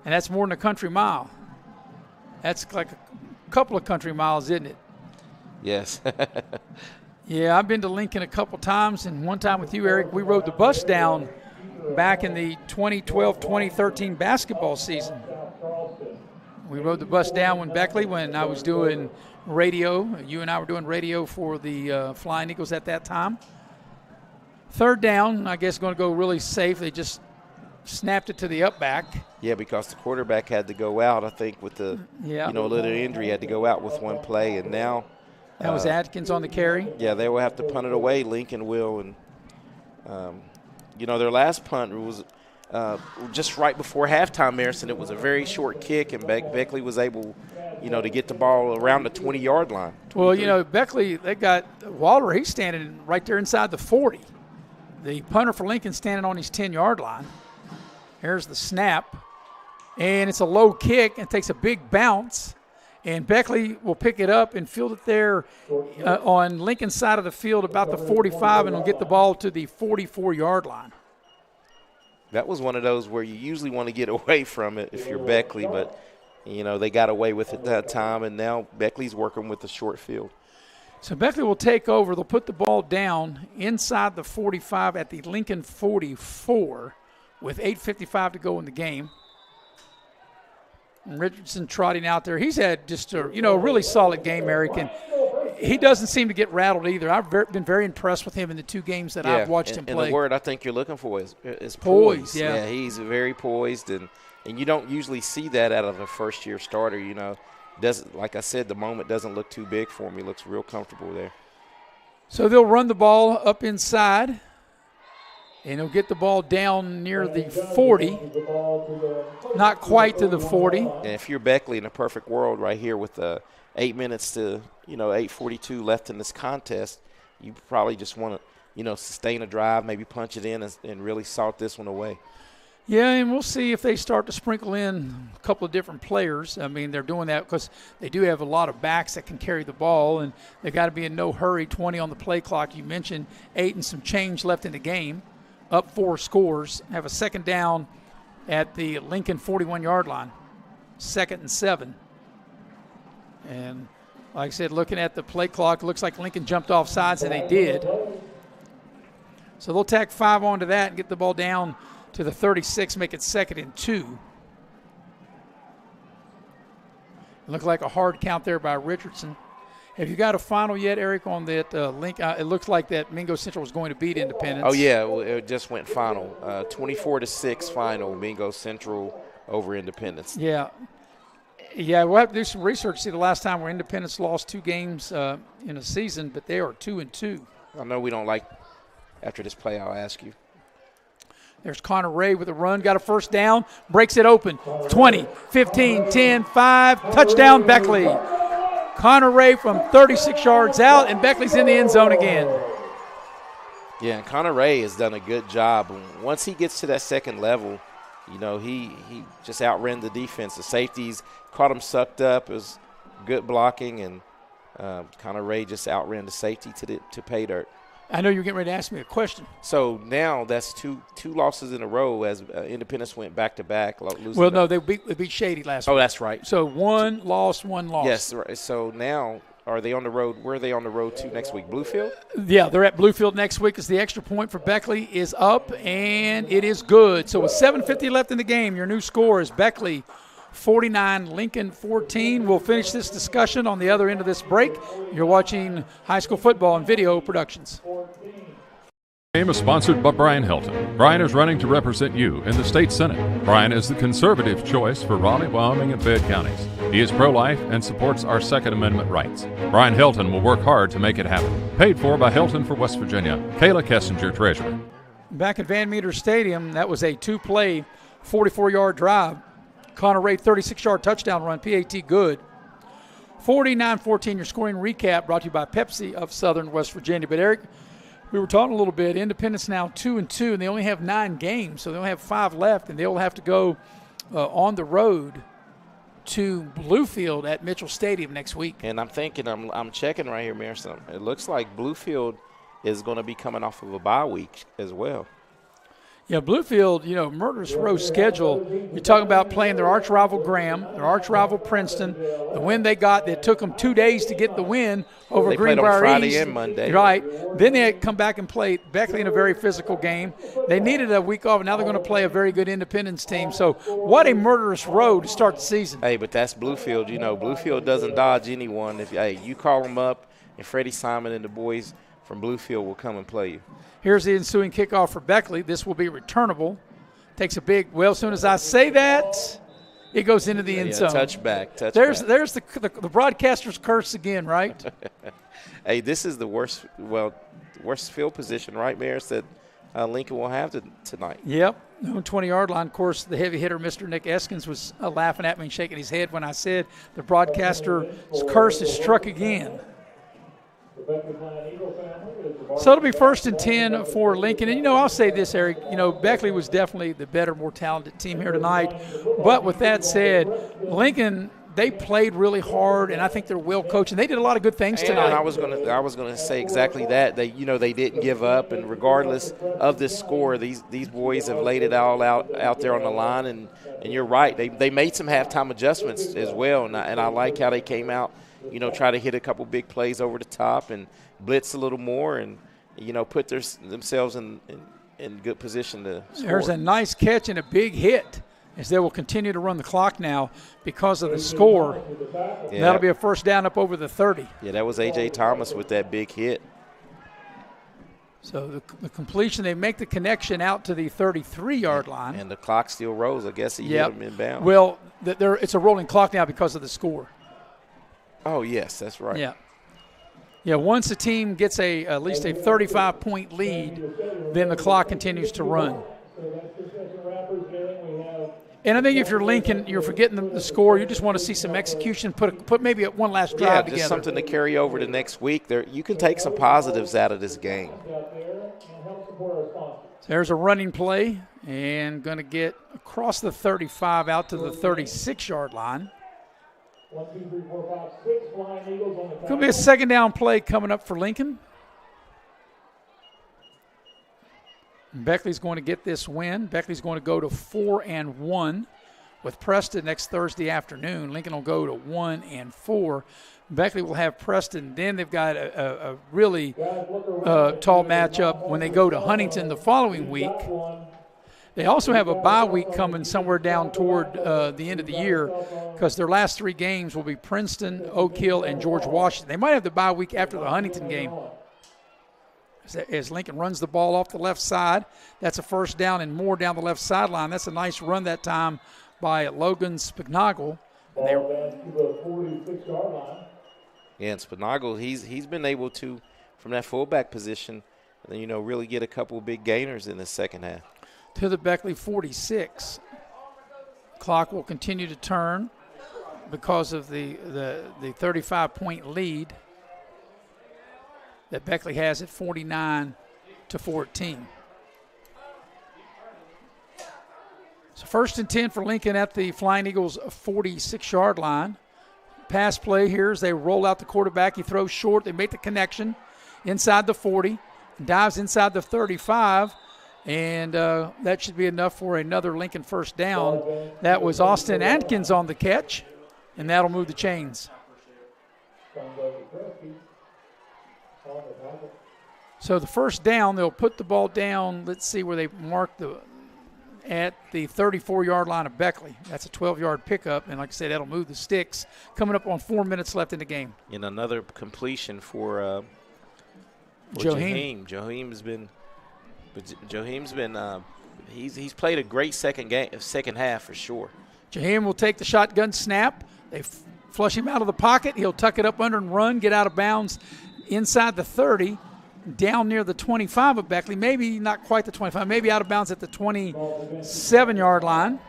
that's more than a country mile. That's like a couple of country miles, isn't it? Yes. Yeah, I've been to Lincoln a couple times, and one time with you, Eric, we rode the bus down back in the 2012-2013 basketball season. We rode the bus down when I was doing radio. You and I were doing radio for the Flying Eagles at that time. Third down, I guess, going to go really safe. They just snapped it to the up back. Yeah, because the quarterback had to go out, I think, with the little injury, had to go out with one play, and now that was Atkins on the carry. Yeah, they will have to punt it away. Lincoln will, and their last punt was just right before halftime, Marison. It was a very short kick, and Beckley was able, to get the ball around the 20-yard line. Well, Beckley, they got Waller. He's standing right there inside the 40. The punter for Lincoln standing on his 10-yard line. Here's the snap, and it's a low kick and takes a big bounce. And Beckley will pick it up and field it there on Lincoln's side of the field about the 45, and will get the ball to the 44-yard line. That was one of those where you usually want to get away from it if you're Beckley, but, they got away with it that time, and now Beckley's working with the short field. So Beckley will take over. They'll put the ball down inside the 45 at the Lincoln 44 with 8:55 to go in the game. And Richardson trotting out there. He's had just a really solid game, Eric, and he doesn't seem to get rattled either. I've been very impressed with him in the two games that I've watched him play. And the word I think you're looking for is poised. Yeah, he's very poised, and you don't usually see that out of a first-year starter. Doesn't, like I said, the moment doesn't look too big for him. He looks real comfortable there. So they'll run the ball up inside. And he'll get the ball down near the 40, not quite to the 40. And if you're Beckley in a perfect world right here with 8 minutes to, 8:42 left in this contest, you probably just want to, sustain a drive, maybe punch it in and really salt this one away. Yeah, and we'll see if they start to sprinkle in a couple of different players. I mean, they're doing that because they do have a lot of backs that can carry the ball, and they've got to be in no hurry. 20 on the play clock. You mentioned 8 and some change left in the game. Up 4 scores, have a second down at the Lincoln 41-yard line, 2nd and 7. And like I said, looking at the play clock, it looks like Lincoln jumped off sides, and they did. So they'll tack 5 onto that and get the ball down to the 36, make it 2nd and 2. Looked like a hard count there by Richardson. Have you got a final yet, Eric, on that link? It looks like that Mingo Central was going to beat Independence. Oh, yeah, it just went final. 24-6 final, Mingo Central over Independence. Yeah, we'll have to do some research. See, the last time where Independence lost 2 games in a season, but they are 2-2. I know we don't like, after this play, I'll ask you. There's Connor Ray with a run, got a first down, breaks it open. 20, 15, 10, 5, touchdown Beckley. Connor Ray from 36 yards out, and Beckley's in the end zone again. Yeah, and Connor Ray has done a good job. Once he gets to that second level, he just outran the defense. The safeties caught him sucked up. It was good blocking, and Connor Ray just outran the safety to pay dirt. I know you're getting ready to ask me a question. So now that's two losses in a row as Independence went back-to-back. Well, no, they beat Shady last week. Oh, that's right. So 1 loss, 1 loss. Yes, right. So now are they on the road? Where are they on the road to next week? Bluefield? Yeah, they're at Bluefield next week as the extra point for Beckley is up, and it is good. So with 7:50 left in the game, your new score is Beckley 49, Lincoln 14. We'll finish this discussion on the other end of this break. You're watching High School Football and Video Productions. Game is sponsored by Brian Helton. Brian is running to represent you in the state senate. Brian is the conservative choice for Raleigh, Wyoming, and Fayette counties. He is pro-life and supports our Second Amendment rights. Brian Helton will work hard to make it happen. Paid for by Helton for West Virginia. Kayla Kessinger, treasurer. Back at Van Meter Stadium, that was a 2-play, 44-yard drive. Connor Ray, 36-yard touchdown run, PAT good. 49-14, your scoring recap brought to you by Pepsi of Southern West Virginia. But, Eric, We were talking a little bit. Independence now 2-2, and they only have 9 games, so they only have 5 left, and they'll have to go on the road to Bluefield at Mitchell Stadium next week. And I'm thinking, I'm checking right here, Mayor. It looks like Bluefield is going to be coming off of a bye week as well. Yeah, Bluefield, murderous row schedule. You're talking about playing their arch rival Graham, their arch rival Princeton. The win they got, it took them 2 days to get the win over they Greenbrier played on Friday East. and Monday. Right. Then they had come back and play Beckley in a very physical game. They needed a week off, and now they're going to play a very good Independence team. So what a murderous row to start the season. Hey, but that's Bluefield. Bluefield doesn't dodge anyone. If you call them up, and Freddie Simon and the boys from Bluefield will come and play you. Here's the ensuing kickoff for Beckley. This will be returnable. Takes a big, as soon as I say that, it goes into the end zone. Touchback. There's the broadcaster's curse again, right? Hey, this is the worst field position, right, Mayor, that Lincoln will have tonight. Yep. 20-yard line. Of course, the heavy hitter, Mr. Nick Eskins, was laughing at me and shaking his head when I said the broadcaster's curse is struck again. So it'll be 1st and 10 for Lincoln. And, I'll say this, Eric. Beckley was definitely the better, more talented team here tonight. But with that said, Lincoln, they played really hard, and I think they're well coached, and they did a lot of good things tonight. And I was gonna say exactly that. They didn't give up, and regardless of this score, these boys have laid it all out there on the line. And you're right. They made some halftime adjustments as well, and I like how they came out. Try to hit a couple big plays over the top and blitz a little more and, put themselves in good position to score. There's a nice catch and a big hit as they will continue to run the clock now because of the score. Yeah. That'll be a first down up over the 30. Yeah, that was A.J. Thomas with that big hit. So the completion, they make the connection out to the 33-yard line. And the clock still rolls. I guess he hit him in bounds. Well, it's a rolling clock now because of the score. Oh, yes, that's right. Yeah. Yeah, once a team gets at least a 35-point lead, then the clock continues to run. And I think if you're Lincoln, you're forgetting the score. You just want to see some execution, put maybe one last drive together. Just something to carry over to next week. You can take some positives out of this game. So there's a running play and going to get across the 35 out to the 36-yard line. 1, 2, 3, 4, 5, 6 Flying Eagles on the Going to be a second down play coming up for Lincoln. Beckley's going to get this win. Beckley's going to go to 4-1 with Preston next Thursday afternoon. Lincoln will go to 1-4. Beckley will have Preston. Then they've got a really tall matchup when they go to Huntington the following week. They also have a bye week coming somewhere down toward the end of the year because their last 3 games will be Princeton, Oak Hill, and George Washington. They might have the bye week after the Huntington game. As Lincoln runs the ball off the left side, that's a first down and more down the left sideline. That's a nice run that time by Logan Spignagle. Yeah, and Spignagle, he's been able to, from that fullback position, really get a couple of big gainers in the second half. To the Beckley 46. Clock will continue to turn because of the 35-point lead that Beckley has at 49-14. So 1st and 10 for Lincoln at the Flying Eagles 46-yard line. Pass play here as they roll out the quarterback. He throws short. They make the connection inside the 40. Dives inside the 35. And that should be enough for another Lincoln first down. That was Austin Atkins on the catch, and that'll move the chains. So the first down, they'll put the ball down. Let's see where they mark at the 34-yard line of Beckley. That's a 12-yard pickup, and like I said, that'll move the sticks. Coming up on 4 minutes left in the game. And another completion for Joheim. Joheim's been. But Joheim's been he's played a great second half for sure. Joheim will take the shotgun snap. They flush him out of the pocket. He'll tuck it up under and run, get out of bounds inside the 30, down near the 25 of Beckley. Maybe not quite the 25, maybe out of bounds at the 27-yard line.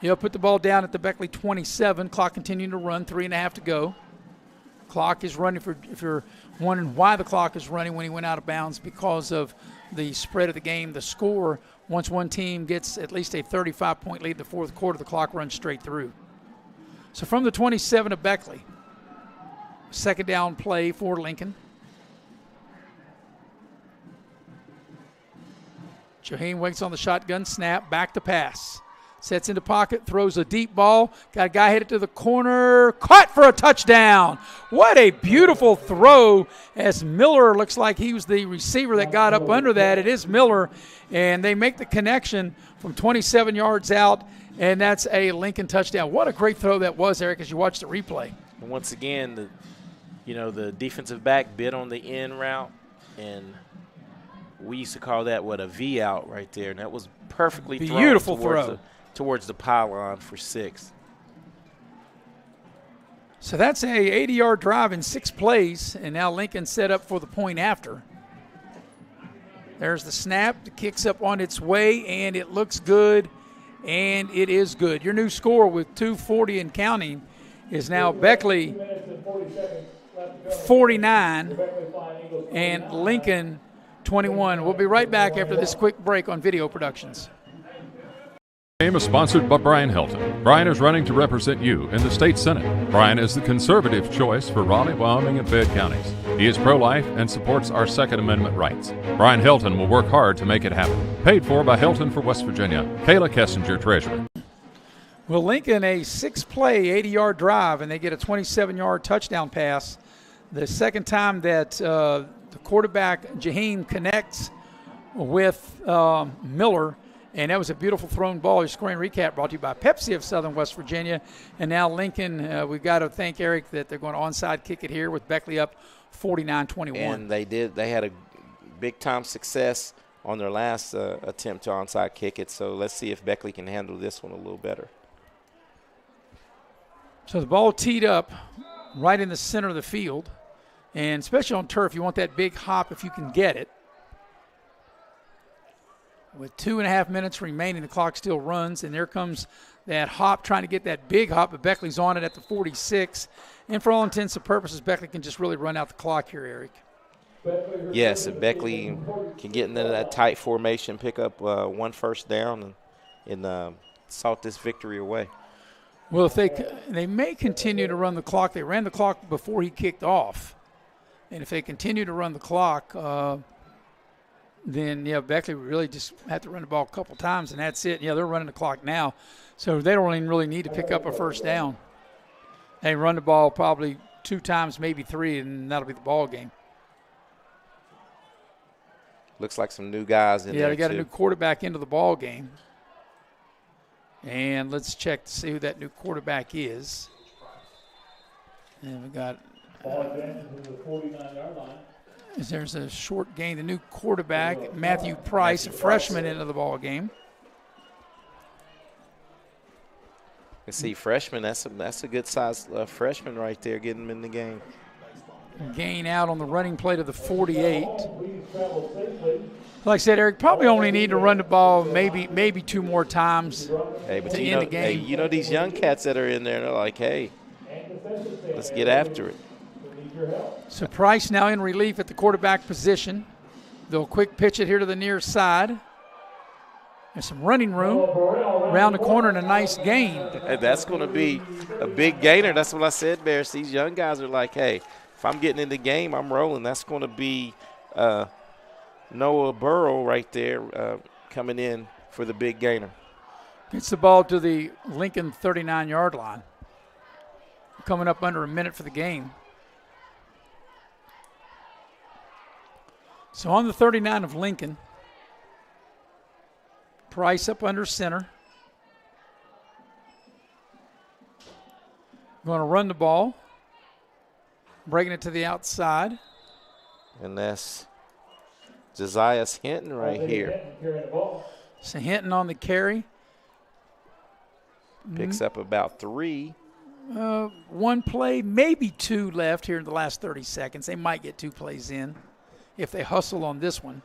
He'll put the ball down at the Beckley 27. Clock continuing to run, 3.5 to go. Clock is running. If you're wondering why the clock is running when he went out of bounds, because of the spread of the game, the score. Once one team gets at least a 35-point lead in the fourth quarter, the clock runs straight through. So from the 27 of Beckley, second down play for Lincoln. Jaheim waits on the shotgun snap, back to pass. Sets into pocket, throws a deep ball. Got a guy headed to the corner. Caught for a touchdown. What a beautiful throw, as Miller looks like he was the receiver that got up under that. It is Miller, and they make the connection from 27 yards out, and that's a Lincoln touchdown. What a great throw that was, Eric, as you watch the replay. And once again, the defensive back bit on the in route, and we used to call that a V out right there, and that was perfectly beautiful throw towards the pylon for 6. So that's a 80-yard drive in 6 plays, and now Lincoln set up for the point after. There's the snap. The kick's up on its way, and it looks good, and it is good. Your new score with 2:40 and counting is now Beckley 49 and Lincoln 21. We'll be right back after this quick break on Video Productions. Game is sponsored by Brian Helton. Brian is running to represent you in the state senate. Brian is the conservative choice for Raleigh, Wyoming, and Fayette counties. He is pro-life and supports our Second Amendment rights. Brian Helton will work hard to make it happen. Paid for by Helton for West Virginia. Kayla Kessinger, treasurer. Well, Lincoln, a 6-play, 80-yard drive, and they get a 27-yard touchdown pass. The second time that the quarterback, Jaheim, connects with Miller, and that was a beautiful thrown ball. Your scoring recap brought to you by Pepsi of Southern West Virginia. And now Lincoln, we've got to thank Eric that they're going to onside kick it here with Beckley up 49-21. And they had a big-time success on their last attempt to onside kick it. So let's see if Beckley can handle this one a little better. So the ball teed up right in the center of the field. And especially on turf, you want that big hop if you can get it. With 2.5 minutes remaining, the clock still runs, and there comes that hop, trying to get that big hop, but Beckley's on it at the 46. And for all intents and purposes, Beckley can just really run out the clock here, Eric. Yes, if Beckley can get into that tight formation, pick up 1 first down, and salt this victory away. Well, if they may continue to run the clock. They ran the clock before he kicked off. And if they continue to run the clock, then, Beckley would really just have to run the ball a couple times, and that's it. They're running the clock now. So they don't even really need to pick up a first down. They run the ball probably 2 times, maybe 3, and that'll be the ball game. Looks like some new guys in there, Yeah, they got too. a new quarterback into the ball game. And let's check to see who that new quarterback is. And we got there's a short gain. The new quarterback, Matthew Price, a freshman, into the ball game. You see, freshman, that's a good size freshman right there, getting him in the game. Gain out on the running play to the 48. Like I said, Eric, probably only need to run the ball maybe 2 more times to end the game. Hey, these young cats that are in there, they're like, hey, let's get after it. So Price now in relief at the quarterback position. They'll quick pitch it here to the near side. There's some running room around the corner and a nice gain. And that's going to be a big gainer. That's what I said, Bears. These young guys are like, hey, if I'm getting in the game, I'm rolling. That's going to be Noah Burrow right there coming in for the big gainer. Gets the ball to the Lincoln 39-yard line. Coming up under a minute for the game. So on the 39 of Lincoln, Price up under center. Going to run the ball. Breaking it to the outside. And that's Josiah Hinton right here. So Hinton on the carry. Picks up about 3. 1 play, maybe 2 left here in the last 30 seconds. They might get 2 plays in if they hustle on this one.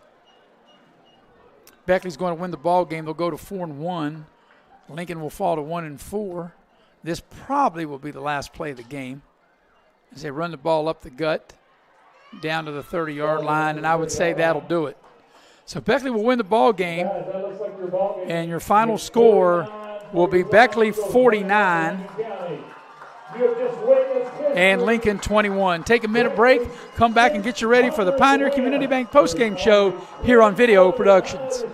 Beckley's going to win the ball game. They'll go to 4-1. Lincoln will fall to 1-4. This probably will be the last play of the game. as they run the ball up the gut down to the 30-yard line, and I would say that'll do it. So Beckley will win the ball game, and your final score will be Beckley 49 and Lincoln 21. Take a minute break, come back and get you ready for the Pioneer Community Bank postgame show here on Video Productions.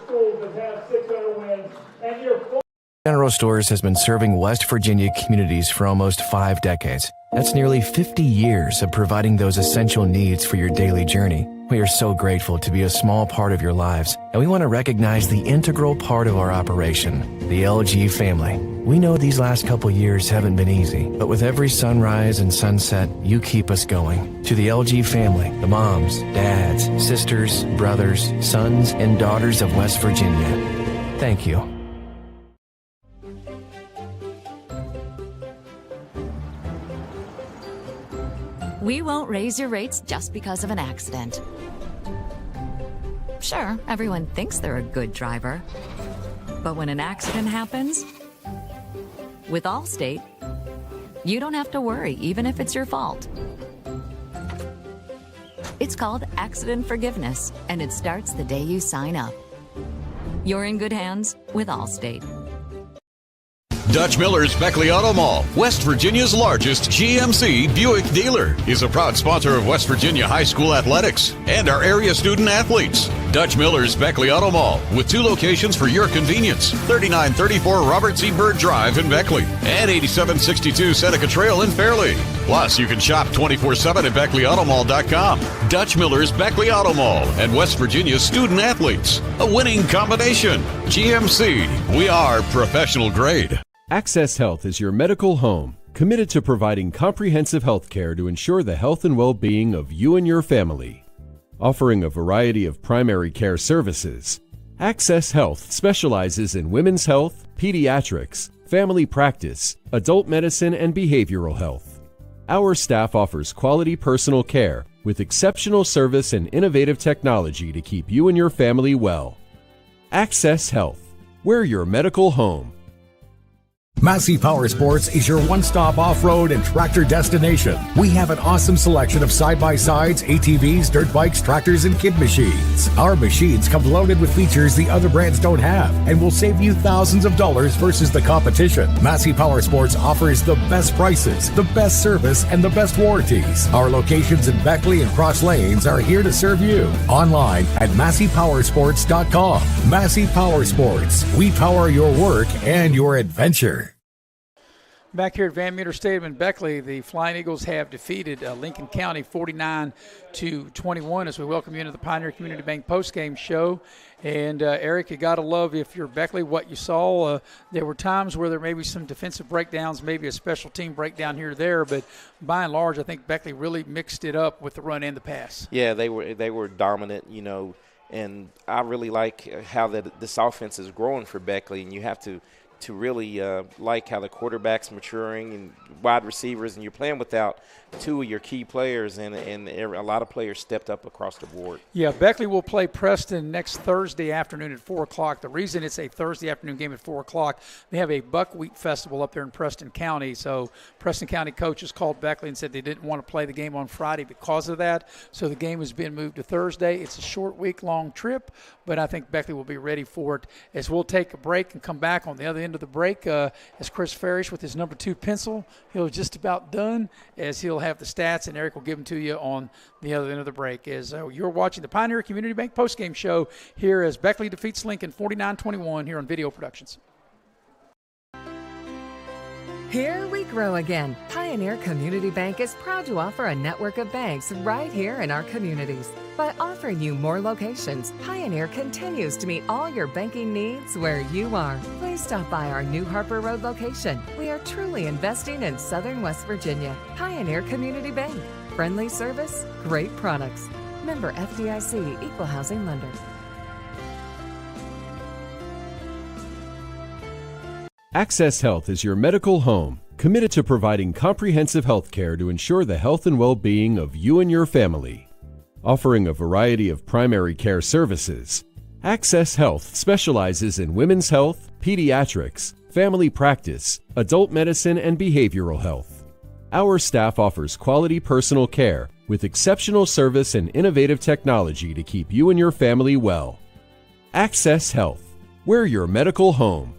General Stores has been serving West Virginia communities for almost 5 decades. That's nearly 50 years of providing those essential needs for your daily journey. We are so grateful to be a small part of your lives, and we want to recognize the integral part of our operation, the LG family. We know these last couple years haven't been easy, but with every sunrise and sunset, you keep us going. To the LG family, the moms, dads, sisters, brothers, sons, and daughters of West Virginia, thank you. We won't raise your rates just because of an accident. Sure, everyone thinks they're a good driver. But when an accident happens, with Allstate, you don't have to worry, even if it's your fault. It's called accident forgiveness, and it starts the day you sign up. You're in good hands with Allstate. Dutch Miller's Beckley Auto Mall, West Virginia's largest GMC Buick dealer, is a proud sponsor of West Virginia high school athletics and our area student athletes. Dutch Miller's Beckley Auto Mall, with 2 locations for your convenience: 3934 Robert C. Byrd Drive in Beckley and 8762 Seneca Trail in Fairleigh. Plus, you can shop 24/7 at BeckleyAutomall.com. Dutch Miller's Beckley Auto Mall and West Virginia's student athletes. A winning combination. GMC, we are professional grade. Access Health is your medical home, committed to providing comprehensive health care to ensure the health and well-being of you and your family. Offering a variety of primary care services, Access Health specializes in women's health, pediatrics, family practice, adult medicine, and behavioral health. Our staff offers quality personal care with exceptional service and innovative technology to keep you and your family well. Access Health, we're your medical home. Massey Power Sports is your one-stop off-road and tractor destination. We have an awesome selection of side-by-sides, ATVs, dirt bikes, tractors, and kid machines. Our machines come loaded with features the other brands don't have and will save you thousands of dollars versus the competition. Massey Power Sports offers the best prices, the best service, and the best warranties. Our locations in Beckley and Cross Lanes are here to serve you. Online at MasseyPowersports.com. Massey Power Sports. We power your work and your adventure. Back here at Van Meter Stadium in Beckley, the Flying Eagles have defeated Lincoln County 49-21 as we welcome you into the Pioneer Community Bank postgame show. And, Eric, you got to love, if you're Beckley, what you saw. There were times where there may be some defensive breakdowns, maybe a special team breakdown here or there, but by and large, I think Beckley really mixed it up with the run and the pass. Yeah, they were dominant, and I really like how this offense is growing for Beckley, and you have to really like how the quarterback's maturing and wide receivers, and you're playing without 2 of your key players, and a lot of players stepped up across the board. Yeah, Beckley will play Preston next Thursday afternoon at 4 o'clock. The reason it's a Thursday afternoon game at 4 o'clock, they have a buckwheat festival up there in Preston County. So Preston County coaches called Beckley and said they didn't want to play the game on Friday because of that. So the game is being moved to Thursday. It's a short week-long trip, but I think Beckley will be ready for it. As we'll take a break and come back on the other end of the break, as Chris Farish with his number 2 pencil, he'll just about done, as he'll have the stats, and Eric will give them to you on the other end of the break. As you're watching the Pioneer Community Bank postgame show here as Beckley defeats Lincoln 49-21 here on Video Productions. Here we grow again. Pioneer Community Bank is proud to offer a network of banks right here in our communities. By offering you more locations, Pioneer continues to meet all your banking needs where you are. Please stop by our new Harper Road location. We are truly investing in Southern West Virginia. Pioneer Community Bank. Friendly service, great products. Member FDIC, Equal Housing Lender. Access Health is your medical home, committed to providing comprehensive health care to ensure the health and well-being of you and your family. Offering a variety of primary care services, Access Health specializes in women's health, pediatrics, family practice, adult medicine, and behavioral health. Our staff offers quality personal care with exceptional service and innovative technology to keep you and your family well. Access Health. We're your medical home.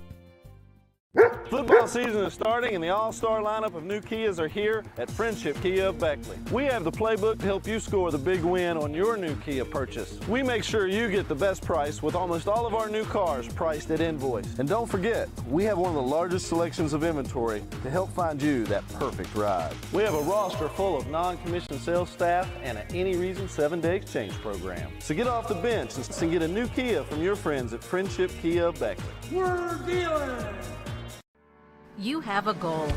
Football season is starting and the all-star lineup of new Kias are here at Friendship Kia of Beckley. We have the playbook to help you score the big win on your new Kia purchase. We make sure you get the best price with almost all of our new cars priced at invoice. And don't forget, we have one of the largest selections of inventory to help find you that perfect ride. We have a roster full of non-commissioned sales staff and an any reason 7-day exchange program. So get off the bench and get a new Kia from your friends at Friendship Kia of Beckley. We're dealing! You have a goal.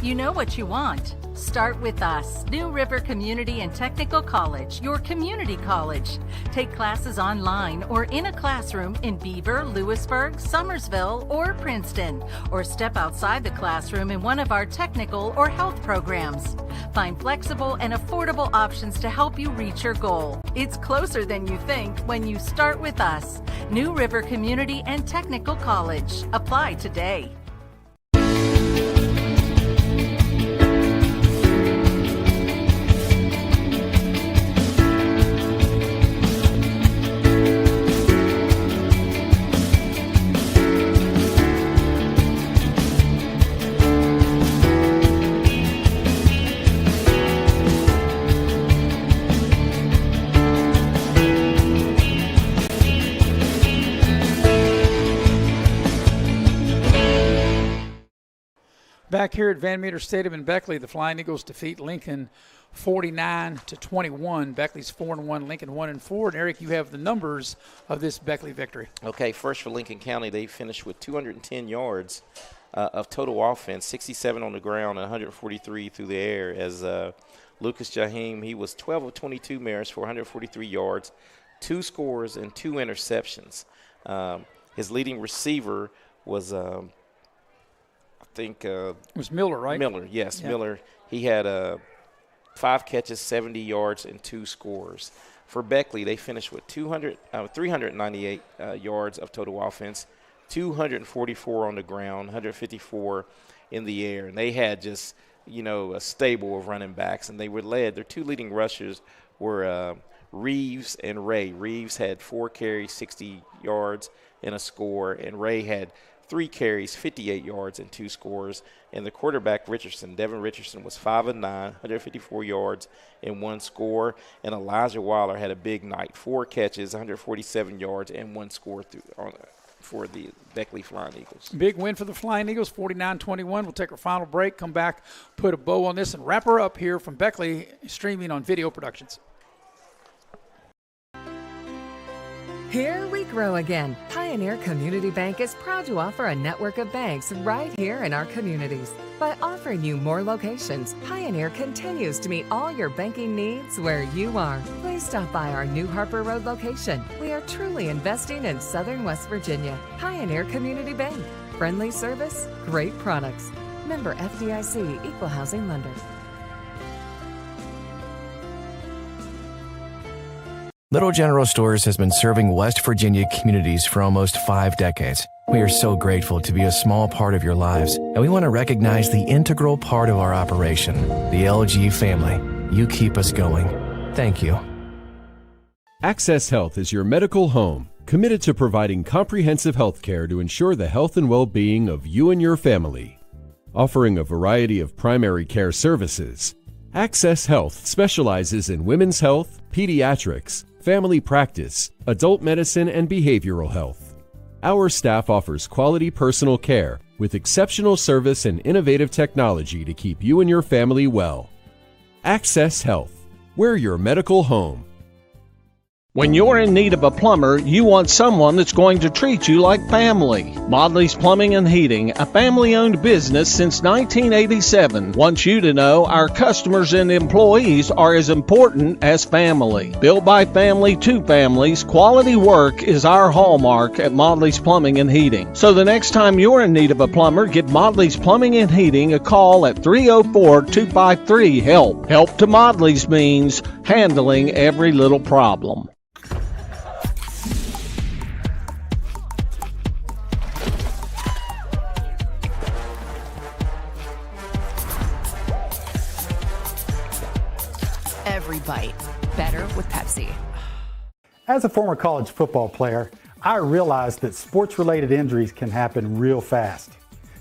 You know what you want. Start with us. New River Community and Technical College, your community college. Take classes online or in a classroom in Beaver, Lewisburg, Summersville, or Princeton, or step outside the classroom in one of our technical or health programs. Find flexible and affordable options to help you reach your goal. It's closer than you think when you start with us. New River Community and Technical College. Apply today. Back here at Van Meter Stadium in Beckley, the Flying Eagles defeat Lincoln 49-21. Beckley's 4-1, Lincoln 1-4. And Eric, you have the numbers of this Beckley victory. Okay, first for Lincoln County, they finished with 210 yards of total offense, 67 on the ground and 143 through the air. As Lucas Jaheim, he was 12 of 22 mares for 143 yards, 2 scores and 2 interceptions. His leading receiver was it was Miller, right? Miller, yes, yeah. Miller. He had 5 catches, 70 yards, and 2 scores. For Beckley, they finished with 398 yards of total offense, 244 on the ground, 154 in the air. And they had just, a stable of running backs, and they were led. Their 2 leading rushers were Reeves and Ray. Reeves had 4 carries, 60 yards, and a score, and Ray had 3 carries, 58 yards, and 2 scores. And the quarterback, Devin Richardson, was 5 of 9, 154 yards, and 1 score. And Elijah Weiler had a big night, 4 catches, 147 yards, and 1 score for the Beckley Flying Eagles. Big win for the Flying Eagles, 49-21. We'll take our final break, come back, put a bow on this, and wrap her up here from Beckley, streaming on Video Productions. Here we grow again. Pioneer Community Bank is proud to offer a network of banks right here in our communities. By offering you more locations, Pioneer continues to meet all your banking needs where you are. Please stop by our New Harper Road location. We are truly investing in Southern West Virginia. Pioneer Community Bank. Friendly service, great products. Member FDIC, Equal Housing Lender. Little General Stores has been serving West Virginia communities for almost 5 decades. We are so grateful to be a small part of your lives, and we want to recognize the integral part of our operation, the LG family. You keep us going. Thank you. Access Health is your medical home, committed to providing comprehensive health care to ensure the health and well-being of you and your family. Offering a variety of primary care services, Access Health specializes in women's health, pediatrics, family practice, adult medicine, and behavioral health. Our staff offers quality personal care with exceptional service and innovative technology to keep you and your family well. Access Health. We're your medical home. When you're in need of a plumber, you want someone that's going to treat you like family. Modley's Plumbing and Heating, a family-owned business since 1987, wants you to know our customers and employees are as important as family. Built by family to families, quality work is our hallmark at Modley's Plumbing and Heating. So the next time you're in need of a plumber, give Modley's Plumbing and Heating a call at 304-253-HELP. Help to Modley's means handling every little problem. every bite. Better with Pepsi. As a former college football player, I realized that sports-related injuries can happen real fast.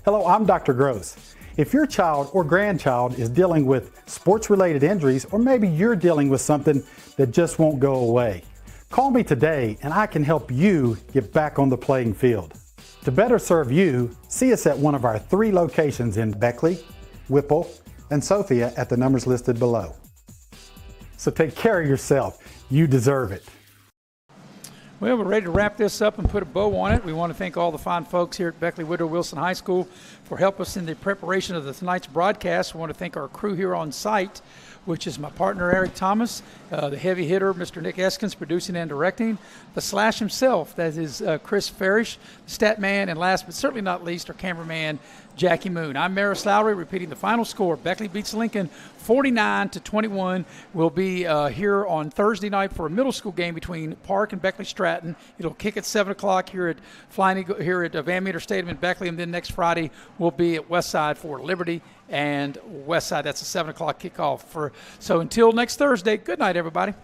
Hello, I'm Dr. Gross. If your child or grandchild is dealing with sports-related injuries, or maybe you're dealing with something that just won't go away, call me today and I can help you get back on the playing field. To better serve you, see us at one of our 3 locations in Beckley, Whipple, and Sophia at the numbers listed below. So take care of yourself. You deserve it. Well, we're ready to wrap this up and put a bow on it. We want to thank all the fine folks here at Beckley Woodrow Wilson High School for helping us in the preparation of tonight's broadcast. We want to thank our crew here on site, which is my partner, Eric Thomas, the heavy hitter, Mr. Nick Eskins, producing and directing, the Slash himself, that is Chris Farish, the stat man, and last but certainly not least, our cameraman, Jackie Moon. I'm Maris Lowry, repeating the final score. Beckley beats Lincoln 49-21. We'll be here on Thursday night for a middle school game between Park and Beckley Stratton. It'll kick at 7 o'clock here at Flying Eagle, here at Van Meter Stadium in Beckley, and then next Friday we'll be at Westside for Liberty and Westside. That's a 7 o'clock kickoff. So until next Thursday, good night, everybody.